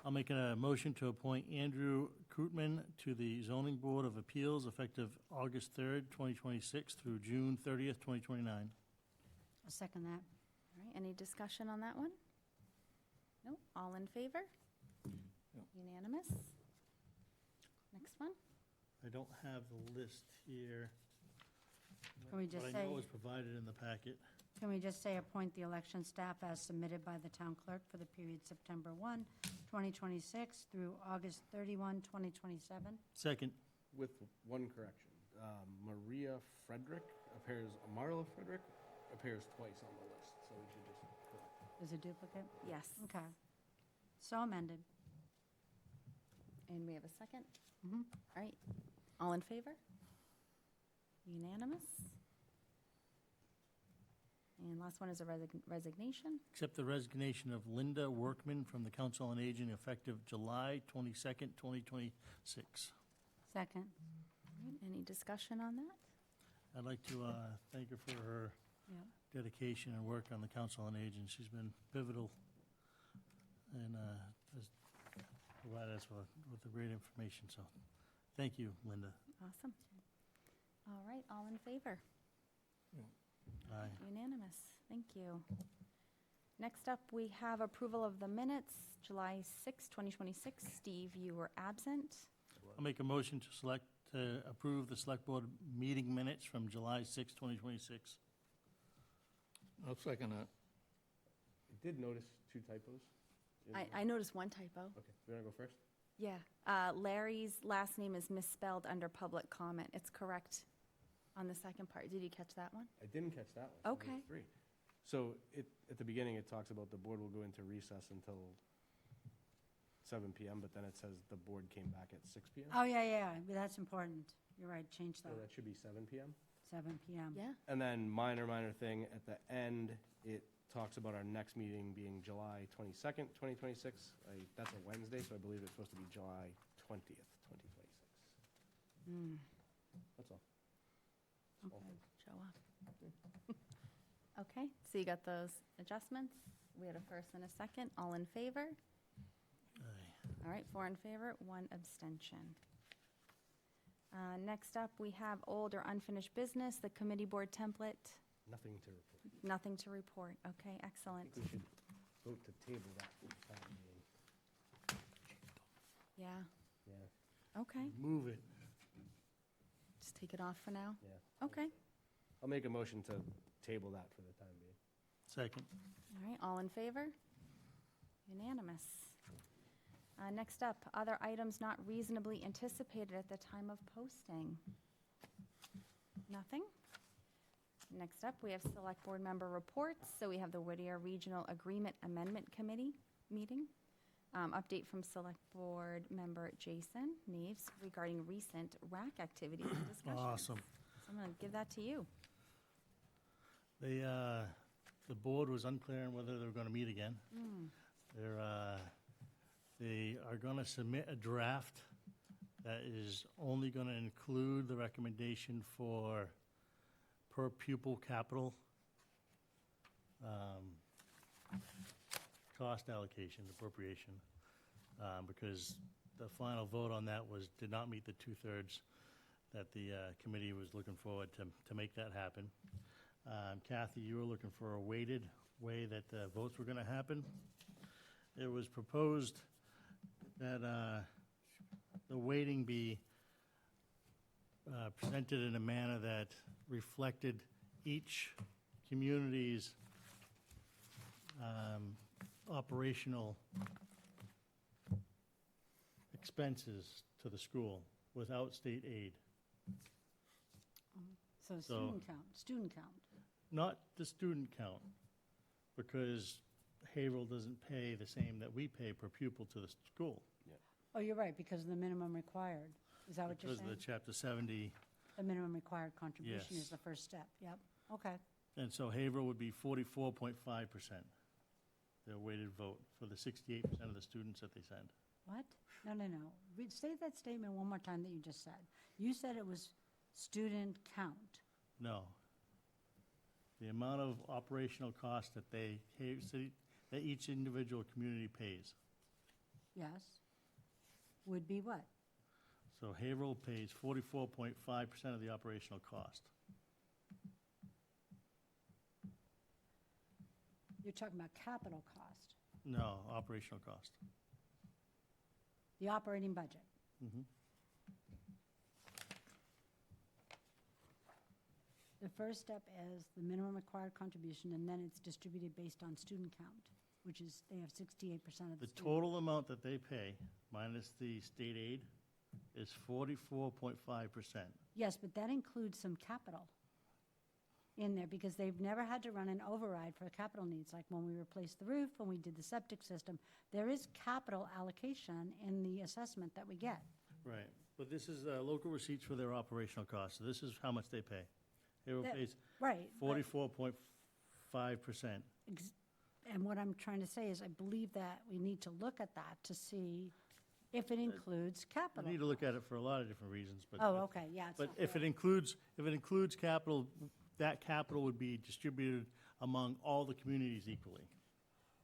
I'll make a motion to appoint Andrew Krutman to the Zoning Board of Appeals effective August 3rd, 2026 through June 30th, 2029. I'll second that. All right, any discussion on that one? No, all in favor? Unanimous. Next one? I don't have the list here. Can we just But I say, know it was provided in the packet. can we just say appoint the election staff as submitted by the town clerk for the period September 1, 2026 through August 31, 2027? Second. With one correction. Maria Frederick appears, Marla Frederick appears twice on the list, so we should just correct. Is a duplicate? Yes. Okay. So amended. And we have a second? Mhm. All right, all in favor? Unanimous. And last one is a resignation. Accept the resignation of Linda Workman from the Council on Aging effective July 22nd, 2026. Second. All right, any discussion on that? I'd like to thank her for her Yeah. dedication and work on the Council on Aging. She's been pivotal and has provided us with the great information, so thank you, Linda. Awesome. All right, all in favor? Aye. Unanimous, thank you. Next up, we have approval of the minutes, July 6, 2026. Steve, you were absent. I'll make a motion to approve the Select Board meeting minutes from July 6, 2026. I'll second that. I did notice 2 typos. in I noticed one typo. Okay, we want to go first? Yeah, Larry's last name is misspelled under public comment. It's correct on the second part. Did you catch that one? I didn't catch that one. So there's Okay. 3. So at the beginning, it talks about the board will go into recess until 7 PM, but then it says the board came back at 6 PM. Oh, yeah, that's important. You're right, change So that. that should be 7 PM. 7 PM. Yeah. And then minor thing, at the end, it talks about our next meeting being July 22nd, 2026. That's a Wednesday, so I believe it's supposed to be July 20th, 2026. That's all. Small Okay. thing. Show up. Okay, so you got those adjustments? We had a first and a second. All in favor? Aye. All right, 4 in favor, 1 abstention. Next up, we have old or unfinished business, the committee board template. Nothing to report. Nothing to report. Okay, I excellent. think we should vote to table that for the time being. Yeah, Yeah, okay. Move it. Just take it off for now? yeah. Okay. I'll make a motion to table that for the time being. Second. All right, all in favor? Unanimous. Next up, other items not reasonably anticipated at the time of posting. Nothing? Next up, we have select board member reports. So we have the Whittier Regional Agreement Amendment Committee meeting. Update from Select Board Member Jason Neves regarding recent RAC activities and discussions. Awesome. So I'm going to give that to you. The board was unclear on whether they were going to meet again. They are going to submit a draft that is only going to include the recommendation for per pupil capital cost allocation, appropriation, because the final vote on that did not meet the two-thirds that the committee was looking forward to make that happen. Kathy, you were looking for a weighted way that the votes were going to happen. It was proposed that the weighting be presented in a manner that reflected each community's operational expenses to the school without state aid. So student count. Not the student count, because Haverhill doesn't pay the same that we pay per pupil to the school. Oh, you're right, because of the minimum required. Is that what you're Because of saying? the Chapter 70, The minimum required contribution Yes. is the first step. Yep, okay. and so Haverhill would be 44.5%, their weighted vote for the 68% of the students that they send. What? No. Say that statement one more time that you just said. You said it was student count. No. The amount of operational cost that that each individual community pays. Yes. Would be what? So Haverhill pays 44.5% of the operational cost. You're talking about capital cost, No, operational cost. the operating budget. Mhm. The first step is the minimum required contribution, and then it's distributed based on student count, which is, they have 68% of the The students. total amount that they pay, minus the state aid, is 44.5%. Yes, but that includes some capital in there, because they've never had to run an override for capital needs, like when we replaced the roof, when we did the septic system. There is capital allocation in the assessment that we get. Right, but this is local receipts for their operational costs, so this is how much they pay. Haverhill That- pays Right. but 44.5%. And what I'm trying to say is, I believe that we need to look at that to see if it includes We capital. need to look at it for a lot of different reasons, but. Oh, okay, yeah. it's But not if it fair. includes capital, that capital would be distributed among all the communities equally.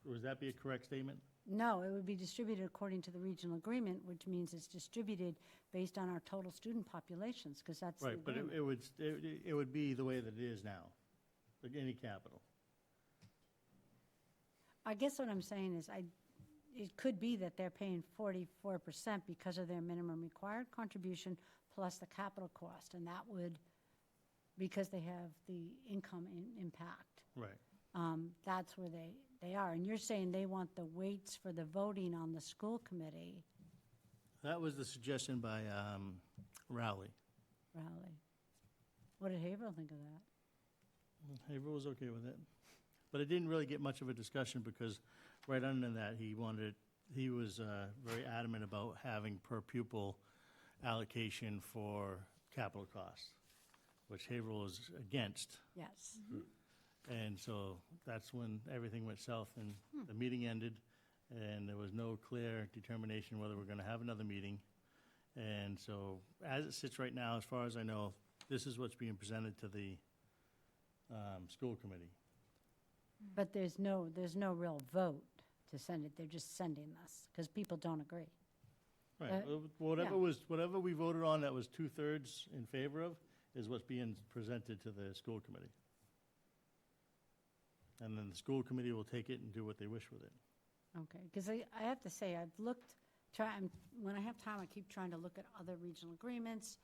Would that be a correct statement? No, it would be distributed according to the regional agreement, which means it's distributed based on our total student populations, because that's the Right, but agreement. it would be the way that it is now, like any capital. I guess what I'm saying is, it could be that they're paying 44% because of their minimum required contribution plus the capital cost, and that would, because they have the income impact. Right. That's where they are. And you're saying they want the weights for the voting on the school committee, That was the suggestion by Rowley. Rowley. What did Haverhill think of that? Haverhill was okay with it. But it didn't really get much of a discussion because right under that, he was very adamant about having per pupil allocation for capital costs, which Haverhill is against. Yes. And so that's when everything went south and the meeting ended and there was no clear determination whether we're going to have another meeting. And so as it sits right now, as far as I know, this is what's being presented to the school committee. But there's no real vote to send it. They're just sending this because people don't agree. Right, Uh, whatever we voted on that was 2/3 in favor of is what's being presented to the school committee. And then the school committee will take it and do what they wish with it. Okay, because I have to say, I've looked, when I have time, I keep trying to look at other regional agreements.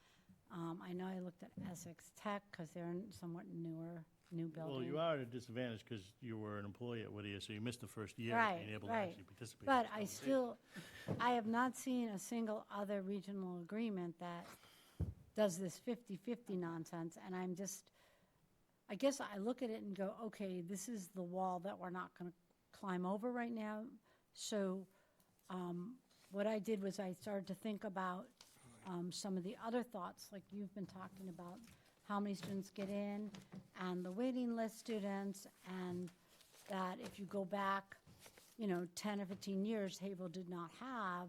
I know I looked at Essex Tech because they're in somewhat new building. Well, you are at a disadvantage because you were an employee at Whittier, so you missed the first year of Right, being able to right. actually participate. But I have not seen a single other regional agreement that does this 50-50 nonsense, and I guess I look at it and go, okay, this is the wall that we're not going to climb over right now, so what I did was I started to think about some of the other thoughts, like you've been talking about, how many students get in, and the waiting list students, and that if you go back, 10 or 15 years, Haverhill did not have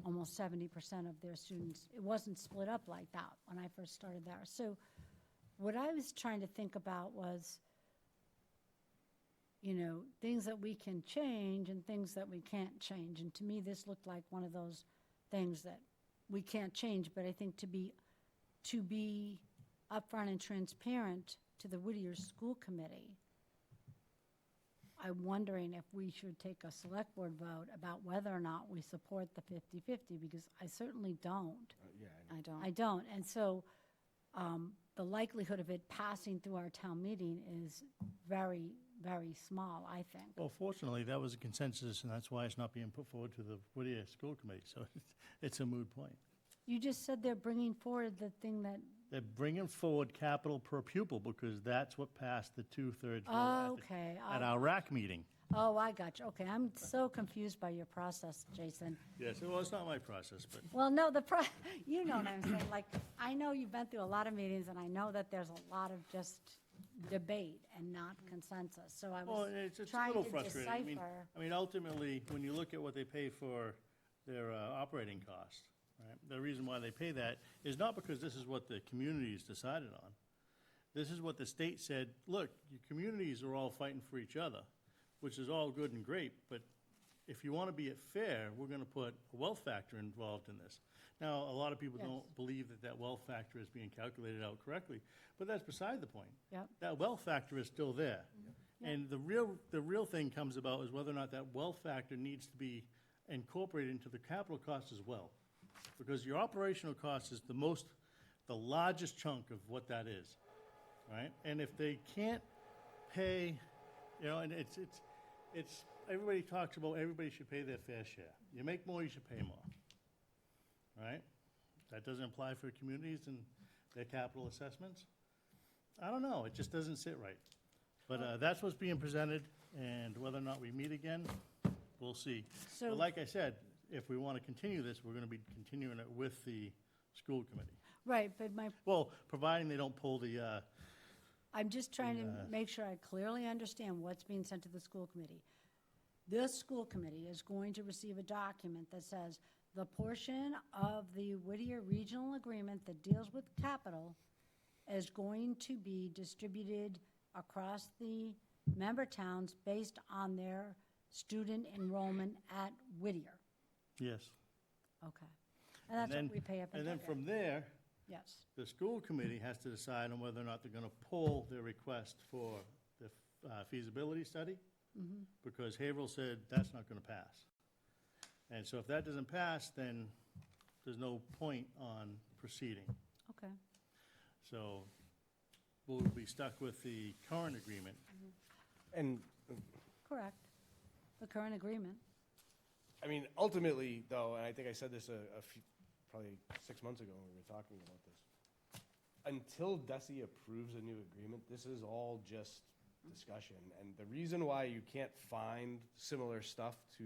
almost 70% of their students. It wasn't split up like that when I first started there. So what I was trying to think about was, things that we can change and things that we can't change. And to me, this looked like one of those things that we can't change, but I think to be upfront and transparent to the Whittier School Committee, I'm wondering if we should take a select board vote about whether or not we support the 50-50, because I certainly don't. Yeah, I don't. I don't. And so the likelihood of it passing through our town meeting is very, very small, I think. Well, fortunately, that was a consensus, and that's why it's not being put forward to the Whittier School Committee, so it's a moot point. You just said they're bringing forward the thing that, They're bringing forward capital per pupil because that's what passed the two-thirds vote okay. at our RAC meeting. Oh, I got you. Okay, I'm so confused by your process, Jason. Yes, well, it's not my process, but Well, no, you know what I'm saying. Like, I know you've been through a lot of meetings, and I know that there's a lot of just debate and not consensus. So I well, was it's a trying little to frustrating. decipher. I mean, ultimately, when you look at what they pay for their operating costs, right, the reason why they pay that is not because this is what the communities decided on. This is what the state said, look, your communities are all fighting for each other, which is all good and great, but if you want to be fair, we're going to put a wealth factor involved in this. Now, a lot of people Yes. don't believe that that wealth factor is being calculated out correctly, but that's beside the point. Yep. That wealth factor is still there. And the real thing comes about is whether or not that wealth factor needs to be incorporated into the capital cost as well. Because your operational cost is the largest chunk of what that is, right? And if they can't pay, and it's everybody talks about everybody should pay their fair share. You make more, you should pay more, right? That doesn't apply for communities and their capital assessments. I don't know, it just doesn't sit right. But that's what's being presented, and whether or not we meet again, we'll see. So- But like I said, if we want to continue this, we're going to be continuing it with the school committee. Right, but Well, providing they don't pull the, I'm just trying to make sure I clearly understand what's being sent to the school committee. This school committee is going to receive a document that says the portion of the Whittier Regional Agreement that deals with capital is going to be distributed across the member towns based on their student enrollment at Whittier. yes. Okay. And that's then- what we pay up in And then Whittier. from there, Yes. the school committee has to decide on whether or not they're going to pull their request for the feasibility study, because Haverhill said that's not going to pass. And so if that doesn't pass, then there's no point on proceeding. Okay. So we'll be stuck with the current agreement. And, Correct. The current agreement. I mean, ultimately, though, and I think I said this a few, probably 6 months ago when we were talking about this, until DESI approves a new agreement, this is all just discussion. And the reason why you can't find similar stuff to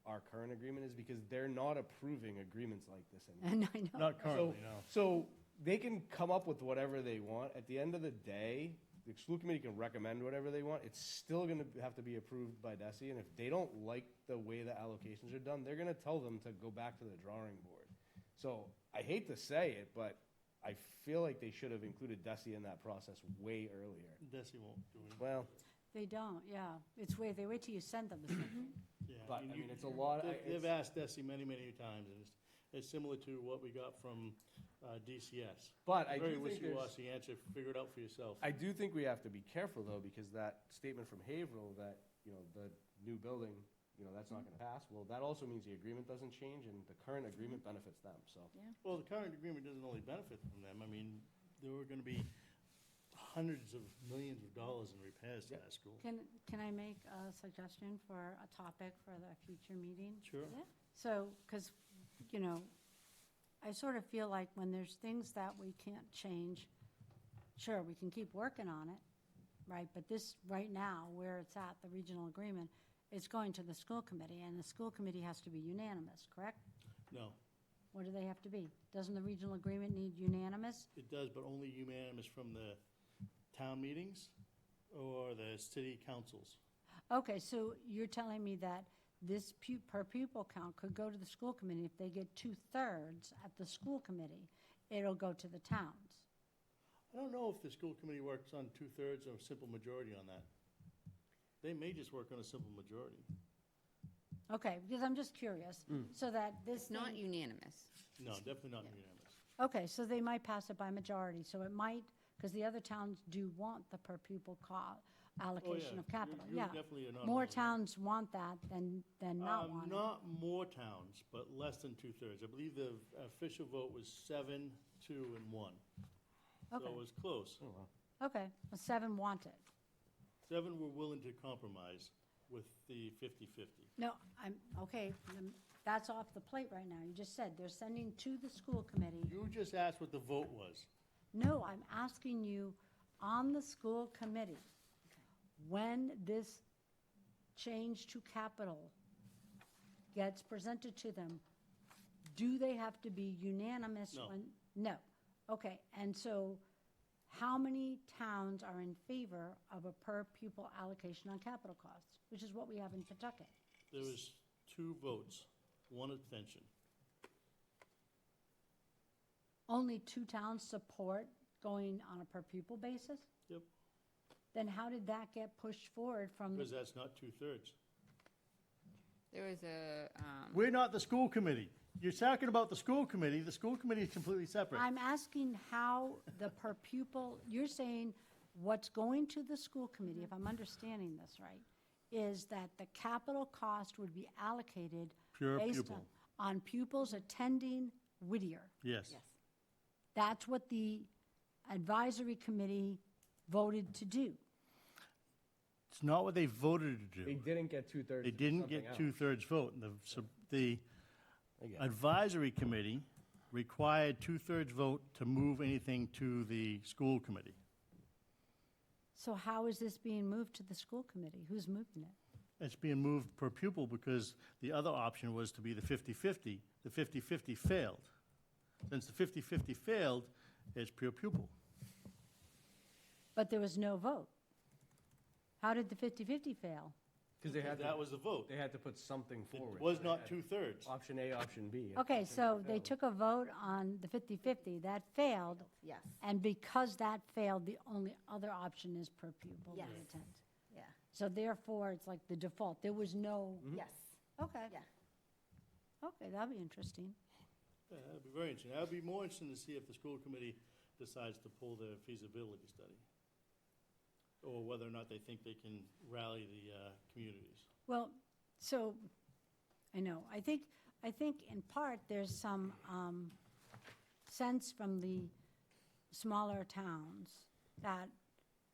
our current agreement is because they're not approving agreements like this anymore. And I know. Not currently, no. So they can come up with whatever they want. At the end of the day, the school committee can recommend whatever they want. It's still going to have to be approved by DESI. And if they don't like the way the allocations are done, they're going to tell them to go back to the drawing board. So I hate to say it, but I feel like they should have included DESI in that process way earlier. DESI won't do it. Well, They don't, yeah. They wait till you send them something. Yeah, but, I you- mean, it's a lot. They've asked DESI many, many times, and it's similar to what we got from DCS. But I Very do think there's, wishy-washy answer, figure it out for yourself. I do think we have to be careful, though, because that statement from Haverhill that, the new building, that's not going to pass, well, that also means the agreement doesn't change, and the current agreement benefits them, so. Well, the current agreement doesn't only benefit from them. I mean, there were going to be hundreds of millions of dollars in repairs to that school. Can I make a suggestion for a topic for the future meeting? Sure. So, because, I sort of feel like when there's things that we can't change, sure, we can keep working on it, right? But this, right now, where it's at, the regional agreement, it's going to the school committee, and the school committee has to be unanimous, correct? No, What do they have to be? Doesn't the regional agreement need unanimous? it does, but only unanimous from the town meetings or the city councils. Okay, so you're telling me that this per pupil count could go to the school committee. If they get 2/3 at the school committee, it'll go to the towns. I don't know if the school committee works on 2/3 or a simple majority on that. They may just work on a simple majority. Okay, because I'm just curious, so that this It's not thing- unanimous. No, definitely not unanimous. Okay, so they might pass it by majority, so it might, because the other towns do want the per pupil allocation of capital, You're yeah. definitely not. More alone. towns want that than not want it. Not more towns, but less than 2/3. I believe the official vote was 7, 2, and 1. So Okay. it was close. Okay, well, 7 want it. 7 were willing to compromise with the 50-50. No, okay, then that's off the plate right now. You just said they're sending to the school committee. You just asked what the vote was. No, I'm asking you, on the school committee, when this change to capital gets presented to them, do they have to be unanimous? No. No. Okay, and so how many towns are in favor of a per pupil allocation on capital costs, which is what we have in Pawtucket? There was 2 votes, 1 abstention. Only 2 towns support going on a per pupil basis? Yep. Then how did that get pushed forward from the? Because that's not 2/3. There was a, We're not the school committee. You're talking about the school committee. The school committee is completely separate. I'm asking how the per pupil, you're saying what's going to the school committee, if I'm understanding this right, is that the capital cost would be allocated Pure based pupil. on pupils attending Whittier. Yes. That's what the advisory committee voted to do. It's not what they voted to do. They didn't get 2/3. They didn't get 2/3 vote. The advisory committee required 2/3 vote to move anything to the school committee. So how is this being moved to the school committee? Who's moving it? It's being moved per pupil because the other option was to be the 50-50. The 50-50 failed. Since the 50-50 failed, it's pure pupil. But there was no vote. How did the 50-50 fail? Because they had That to, was the vote. they had to put something It forward. was So they not had 2/3. Option A, option B. Okay, Option so A they failed. took a vote on the 50-50, that failed, Yes, and because that failed, the only other option is per pupil that Yes. attends. yeah, So therefore, it's like the default, there was no, yes, okay. yeah. Okay, that'd be interesting. Yeah, that'd be very interesting. That'd be more interesting to see if the school committee decides to pull their feasibility study, or whether or not they think they can rally the communities. Well, so, I know, I think in part, there's some sense from the smaller towns that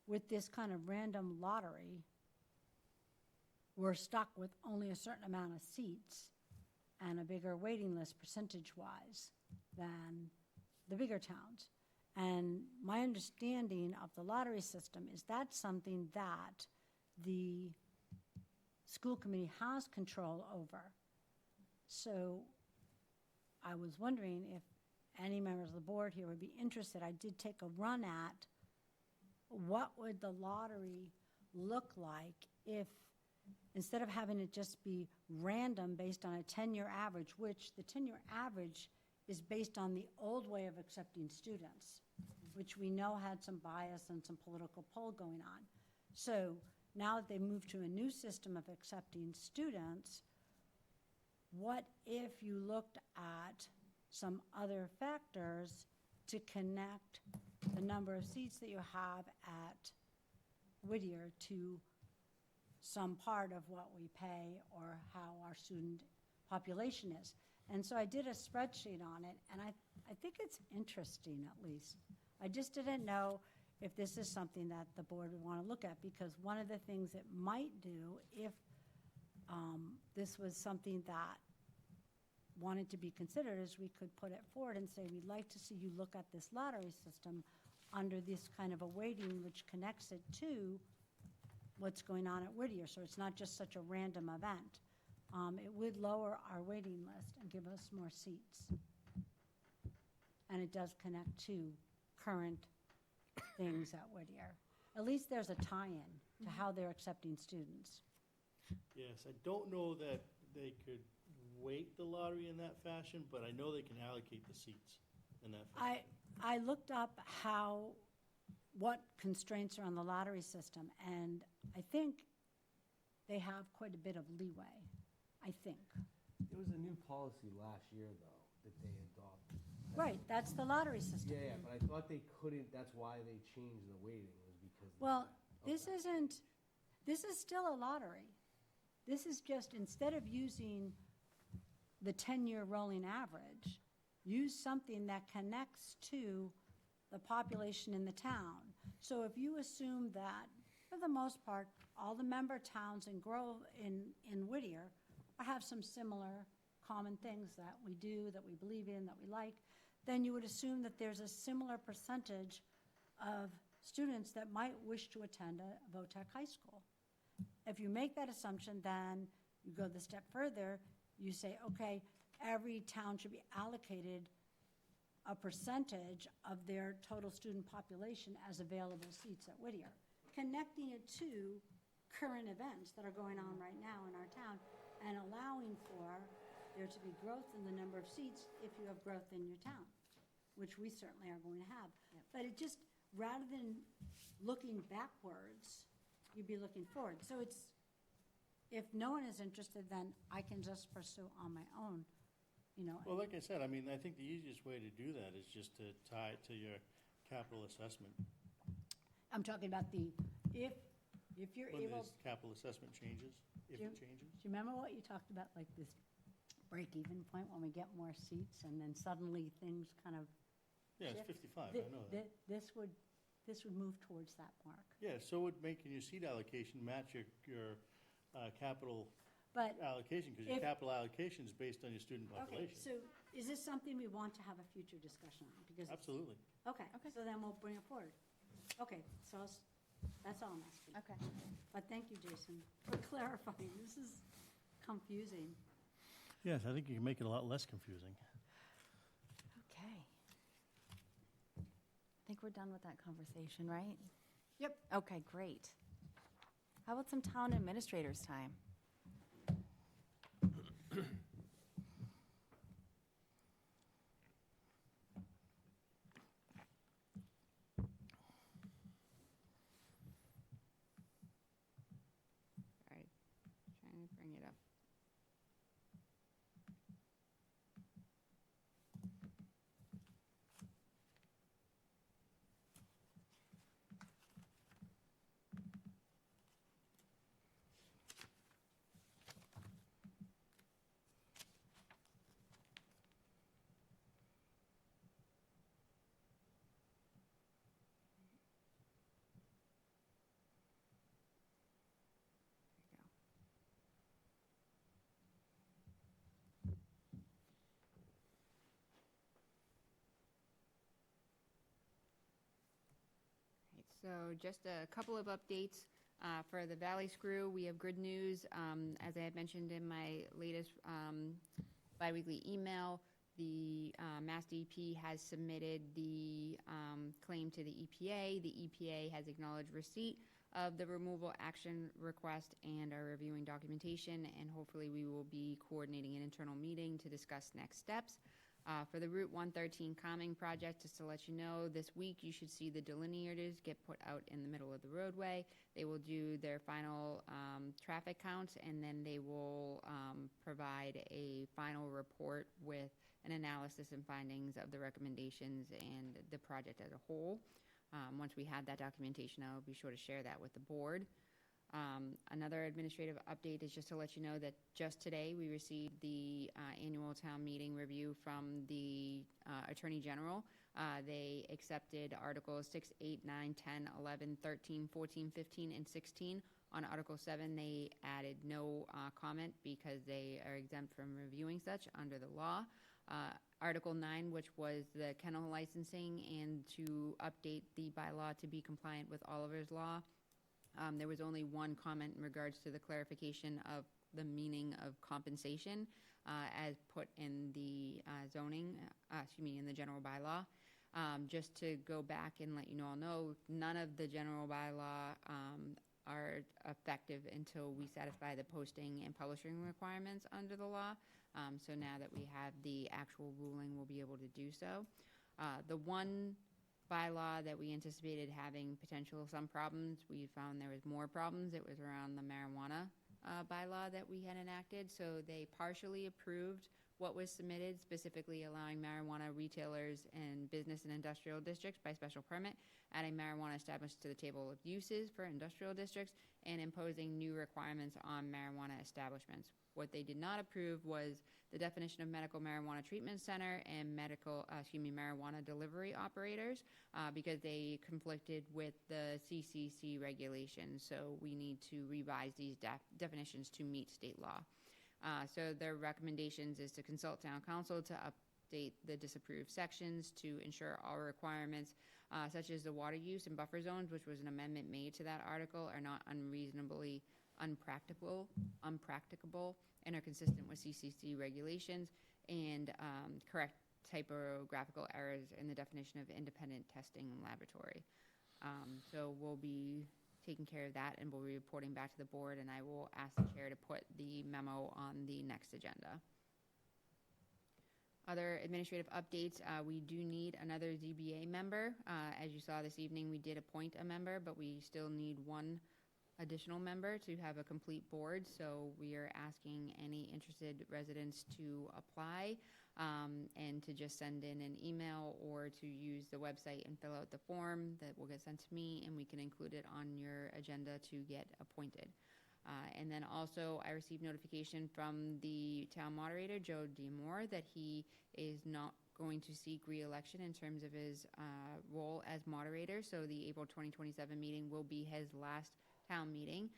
with this kind of random lottery, we're stuck with only a certain amount of seats and a bigger waiting list percentage-wise than the bigger towns. And my understanding of the lottery system is that's something that the school committee has control over. So I was wondering if any members of the board here would be interested. I did take a run at what would the lottery look like if, instead of having it just be random based on a 10-year average, which the 10-year average is based on the old way of accepting students, which we know had some bias and some political pull going on. So now that they've moved to a new system of accepting students, what if you looked at some other factors to connect the number of seats that you have at Whittier to some part of what we pay or how our student population is? And so I did a spreadsheet on it, and I think it's interesting, at least. I just didn't know if this is something that the board would want to look at, because one of the things it might do, if this was something that wanted to be considered, is we could put it forward and say, we'd like to see you look at this lottery system under this kind of a weighting which connects it to what's going on at Whittier, so it's not just such a random event. It would lower our waiting list and give us more seats. And it does connect to current things at Whittier. At least there's a tie-in to how they're accepting students. Yes, I don't know that they could weight the lottery in that fashion, but I know they can allocate the seats in that fashion. I looked up what constraints are on the lottery system, and I think they have quite a bit of leeway, I think. It was a new policy last year, though, that they adopted. Right, that's the lottery system. Yeah, but I thought they couldn't, that's why they changed the weighting, was because. of Well, that. this Okay. this is still a lottery. This is just, instead of using the 10-year rolling average, use something that connects to the population in the town. So if you assume that, for the most part, all the member towns in Whittier have some similar common things that we do, that we believe in, that we like, then you would assume that there's a similar percentage of students that might wish to attend a VOTEC high school. If you make that assumption, then you go the step further, you say, okay, every town should be allocated a percentage of their total student population as available seats at Whittier, connecting it to current events that are going on right now in our town and allowing for there to be growth in the number of seats if you have growth in your town, which we certainly are going to have. But it just, rather than looking backwards, you'd be looking forward. So it's, if no one is interested, then I can just pursue on my own, you know. Well, like I said, I mean, I think the easiest way to do that is just to tie it to your capital assessment. I'm talking about if you're When able. there's capital assessment changes, if Jim? it changes. Do you remember what you talked about, like this break-even point when we get more seats and then suddenly things kind of Yeah, it's shift? 55, I know that. This would move towards that mark. Yeah, so would making your seat allocation match your capital But, allocation, because your If- capital allocation is based on your student okay, population. so is this something we want to have a future discussion on? Because, Absolutely. okay, so then we'll bring it forward. Okay, so that's all I'm asking. Okay. But thank you, Jason, for clarifying. This is confusing. Yes, I think you can make it a lot less confusing. Okay. I think we're done with that conversation, right? Yep. Okay, great. How about some town administrators' time? Sorry, trying to bring it up. There you go. Right, so just a couple of updates. For the Valley Screw, we have good news. As I had mentioned in my latest biweekly email, the Mass DEP has submitted the claim to the EPA. The EPA has acknowledged receipt of the removal action request and are reviewing documentation, and hopefully we will be coordinating an internal meeting to discuss next steps. For the Route 113 calming project, just to let you know, this week you should see the delineators get put out in the middle of the roadway. They will do their final traffic counts, and then they will provide a final report with an analysis and findings of the recommendations and the project as a whole. Once we have that documentation, I'll be sure to share that with the board. Another administrative update is just to let you know that just today we received the annual town meeting review from the Attorney General. They accepted Articles 6, 8, 9, 10, 11, 13, 14, 15, and 16. On Article 7, they added no comment because they are exempt from reviewing such under the law. Article 9, which was the kennel licensing and to update the bylaw to be compliant with Oliver's Law, There was only one comment in regards to the clarification of the meaning of compensation as put in the in the general bylaw. Just to go back and let you all know, none of the general bylaw are effective until we satisfy the posting and publishing requirements under the law. So now that we have the actual ruling, we'll be able to do so. The one bylaw that we anticipated having potential some problems, we found there was more problems. It was around the marijuana bylaw that we had enacted. So they partially approved what was submitted, specifically allowing marijuana retailers in business and industrial districts by special permit, adding marijuana established to the table of uses for industrial districts, and imposing new requirements on marijuana establishments. What they did not approve was the definition of medical marijuana treatment center and marijuana delivery operators, because they conflicted with the CCC regulations. So we need to revise these definitions to meet state law. So their recommendations is to consult town council to update the disapproved sections to ensure all requirements, such as the water use and buffer zones, which was an amendment made to that article, are not unreasonably unpracticable, and are consistent with CCC regulations, and correct typographical errors in the definition of independent testing laboratory. So we'll be taking care of that, and we'll be reporting back to the board, and I will ask the chair to put the memo on the next agenda. Other administrative updates, we do need another ZBA member. As you saw this evening, we did appoint a member, but we still need one additional member to have a complete board. So we are asking any interested residents to apply, and to just send in an email or to use the website and fill out the form that will get sent to me, and we can include it on your agenda to get appointed. And then also, I received notification from the town moderator, Joe D'Amore, that he is not going to seek re-election in terms of his role as moderator. So the April 2027 meeting will be his last town meeting.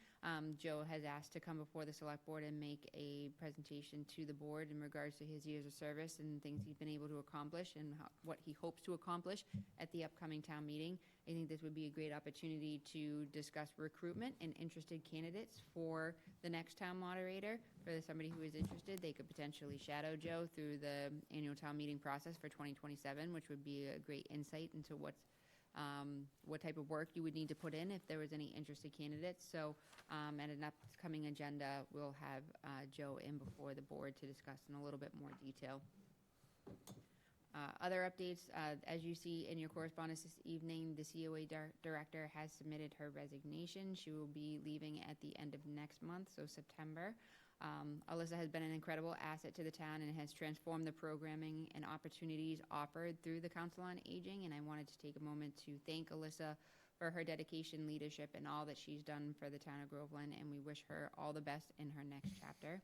Joe has asked to come before the select board and make a presentation to the board in regards to his years of service and things he's been able to accomplish and what he hopes to accomplish at the upcoming town meeting. I think this would be a great opportunity to discuss recruitment and interested candidates for the next town moderator. For somebody who is interested, they could potentially shadow Joe through the annual town meeting process for 2027, which would be a great insight into what type of work you would need to put in if there was any interested candidates. So at an upcoming agenda, we'll have Joe in before the board to discuss in a little bit more detail. Other updates, as you see in your correspondence this evening, the COA director has submitted her resignation. She will be leaving at the end of next month, so September. Alyssa has been an incredible asset to the town and has transformed the programming and opportunities offered through the Council on Aging, and I wanted to take a moment to thank Alyssa for her dedication, leadership, and all that she's done for the town of Groveland, and we wish her all the best in her next chapter.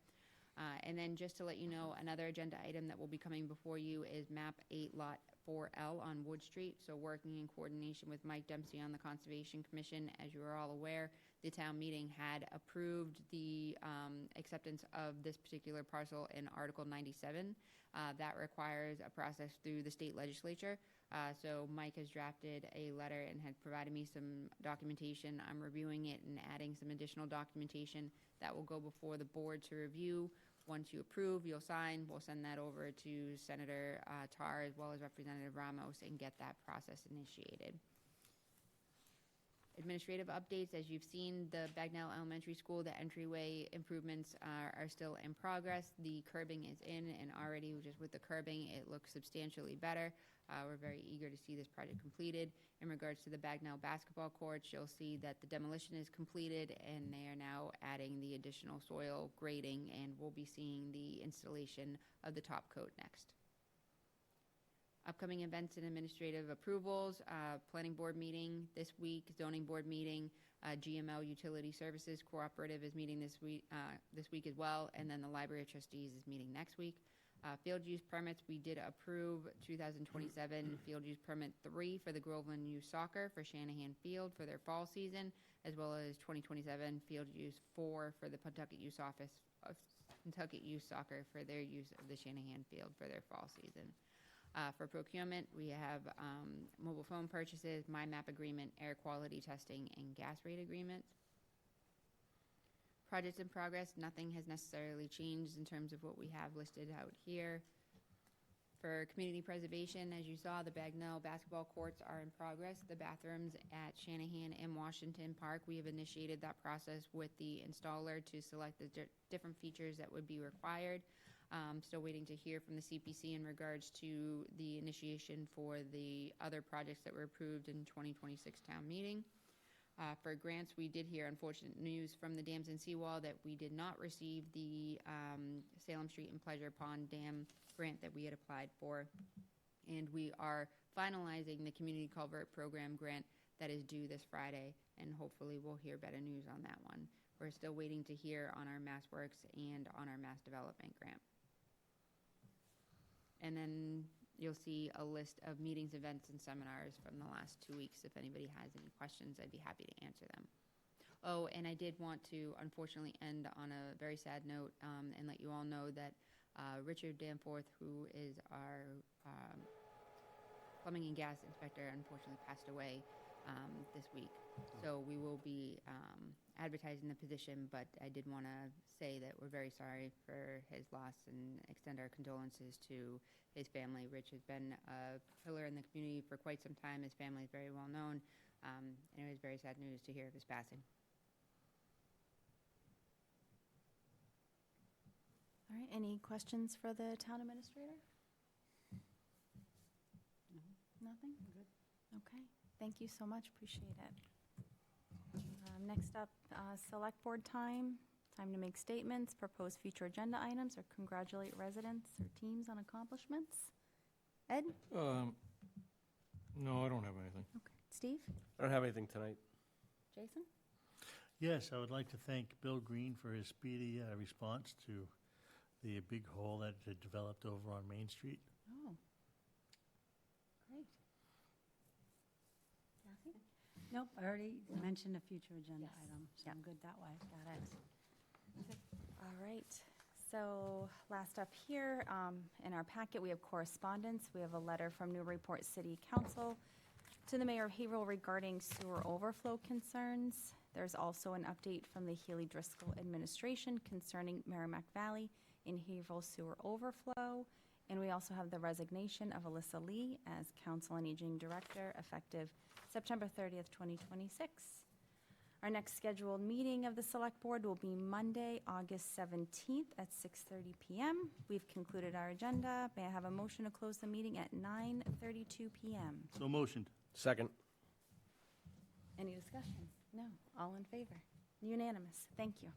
And then just to let you know, another agenda item that will be coming before you is map 8 lot 4L on Wood Street. So working in coordination with Mike Dempsey on the Conservation Commission, as you are all aware, the town meeting had approved the acceptance of this particular parcel in Article 97. That requires a process through the state legislature. So Mike has drafted a letter and had provided me some documentation. I'm reviewing it and adding some additional documentation that will go before the board to review. Once you approve, you'll sign. We'll send that over to Senator Tarr as well as Representative Ramos and get that process initiated. Administrative updates, as you've seen, the Bagnell Elementary School, the entryway improvements are still in progress. The curbing is in, and already just with the curbing, it looks substantially better. We're very eager to see this project completed. In regards to the Bagnell basketball courts, you'll see that the demolition is completed, and they are now adding the additional soil grading, and we'll be seeing the installation of the top coat next. Upcoming events and administrative approvals, planning board meeting this week, zoning board meeting, GML Utility Services Cooperative is meeting this week as well, and then the Library of Trustees is meeting next week. Field use permits, we did approve 2027 field use permit 3 for the Groveland Youth Soccer for Shanahan Field for their fall season, as well as 2027 field use 4 for the Pawtucket Youth Soccer for their use of the Shanahan Field for their fall season. For procurement, we have mobile phone purchases, MyMap agreement, air quality testing, and gas rate agreements. Projects in progress, nothing has necessarily changed in terms of what we have listed out here. For community preservation, as you saw, the Bagnell basketball courts are in progress. The bathrooms at Shanahan and Washington Park, we have initiated that process with the installer to select the different features that would be required. Still waiting to hear from the CPC in regards to the initiation for the other projects that were approved in 2026 town meeting. For grants, we did hear unfortunate news from the dams and seawall that we did not receive the Salem Street and Pleasure Pond Dam grant that we had applied for. And we are finalizing the Community Culvert Program grant that is due this Friday, and hopefully we'll hear better news on that one. We're still waiting to hear on our MassWorks and on our Mass Development grant. And then you'll see a list of meetings, events, and seminars from the last 2 weeks. If anybody has any questions, I'd be happy to answer them. Oh, and I did want to unfortunately end on a very sad note and let you all know that Richard Danforth, who is our plumbing and gas inspector, unfortunately passed away this week. So we will be advertising the position, but I did want to say that we're very sorry for his loss and extend our condolences to his family. Rich has been a pillar in the community for quite some time. His family is very well known, and it was very sad news to hear of his passing. All right, any questions for the town administrator? Nothing? Good. Okay, thank you so much, appreciate it. Next up, select board time. Time to make statements, propose future agenda items, or congratulate residents or teams on accomplishments. Ed? No, I don't have anything. Okay. Steve? I don't have anything tonight. Jason? Yes, I would like to thank Bill Green for his speedy response to the big hole that had developed over on Main Street. Oh, great. Kathy? Nope, I already mentioned a future agenda Yes. item, so Yep. I'm good that way. Got it. All right, so last up here, in our packet, we have correspondence. We have a letter from Newburyport City Council to the Mayor of Haverhill regarding sewer overflow concerns. There's also an update from the Healy Driscoll administration concerning Merrimack Valley in Haverhill sewer overflow. And we also have the resignation of Alyssa Lee as Council on Aging Director effective September 30th, 2026. Our next scheduled meeting of the Select Board will be Monday, August 17th at 6:30 p.m. We've concluded our agenda. May I have a motion to close the meeting at 9:32 p.m.? So motioned. Second. Any discussion? No. All in favor? Unanimous. Thank you.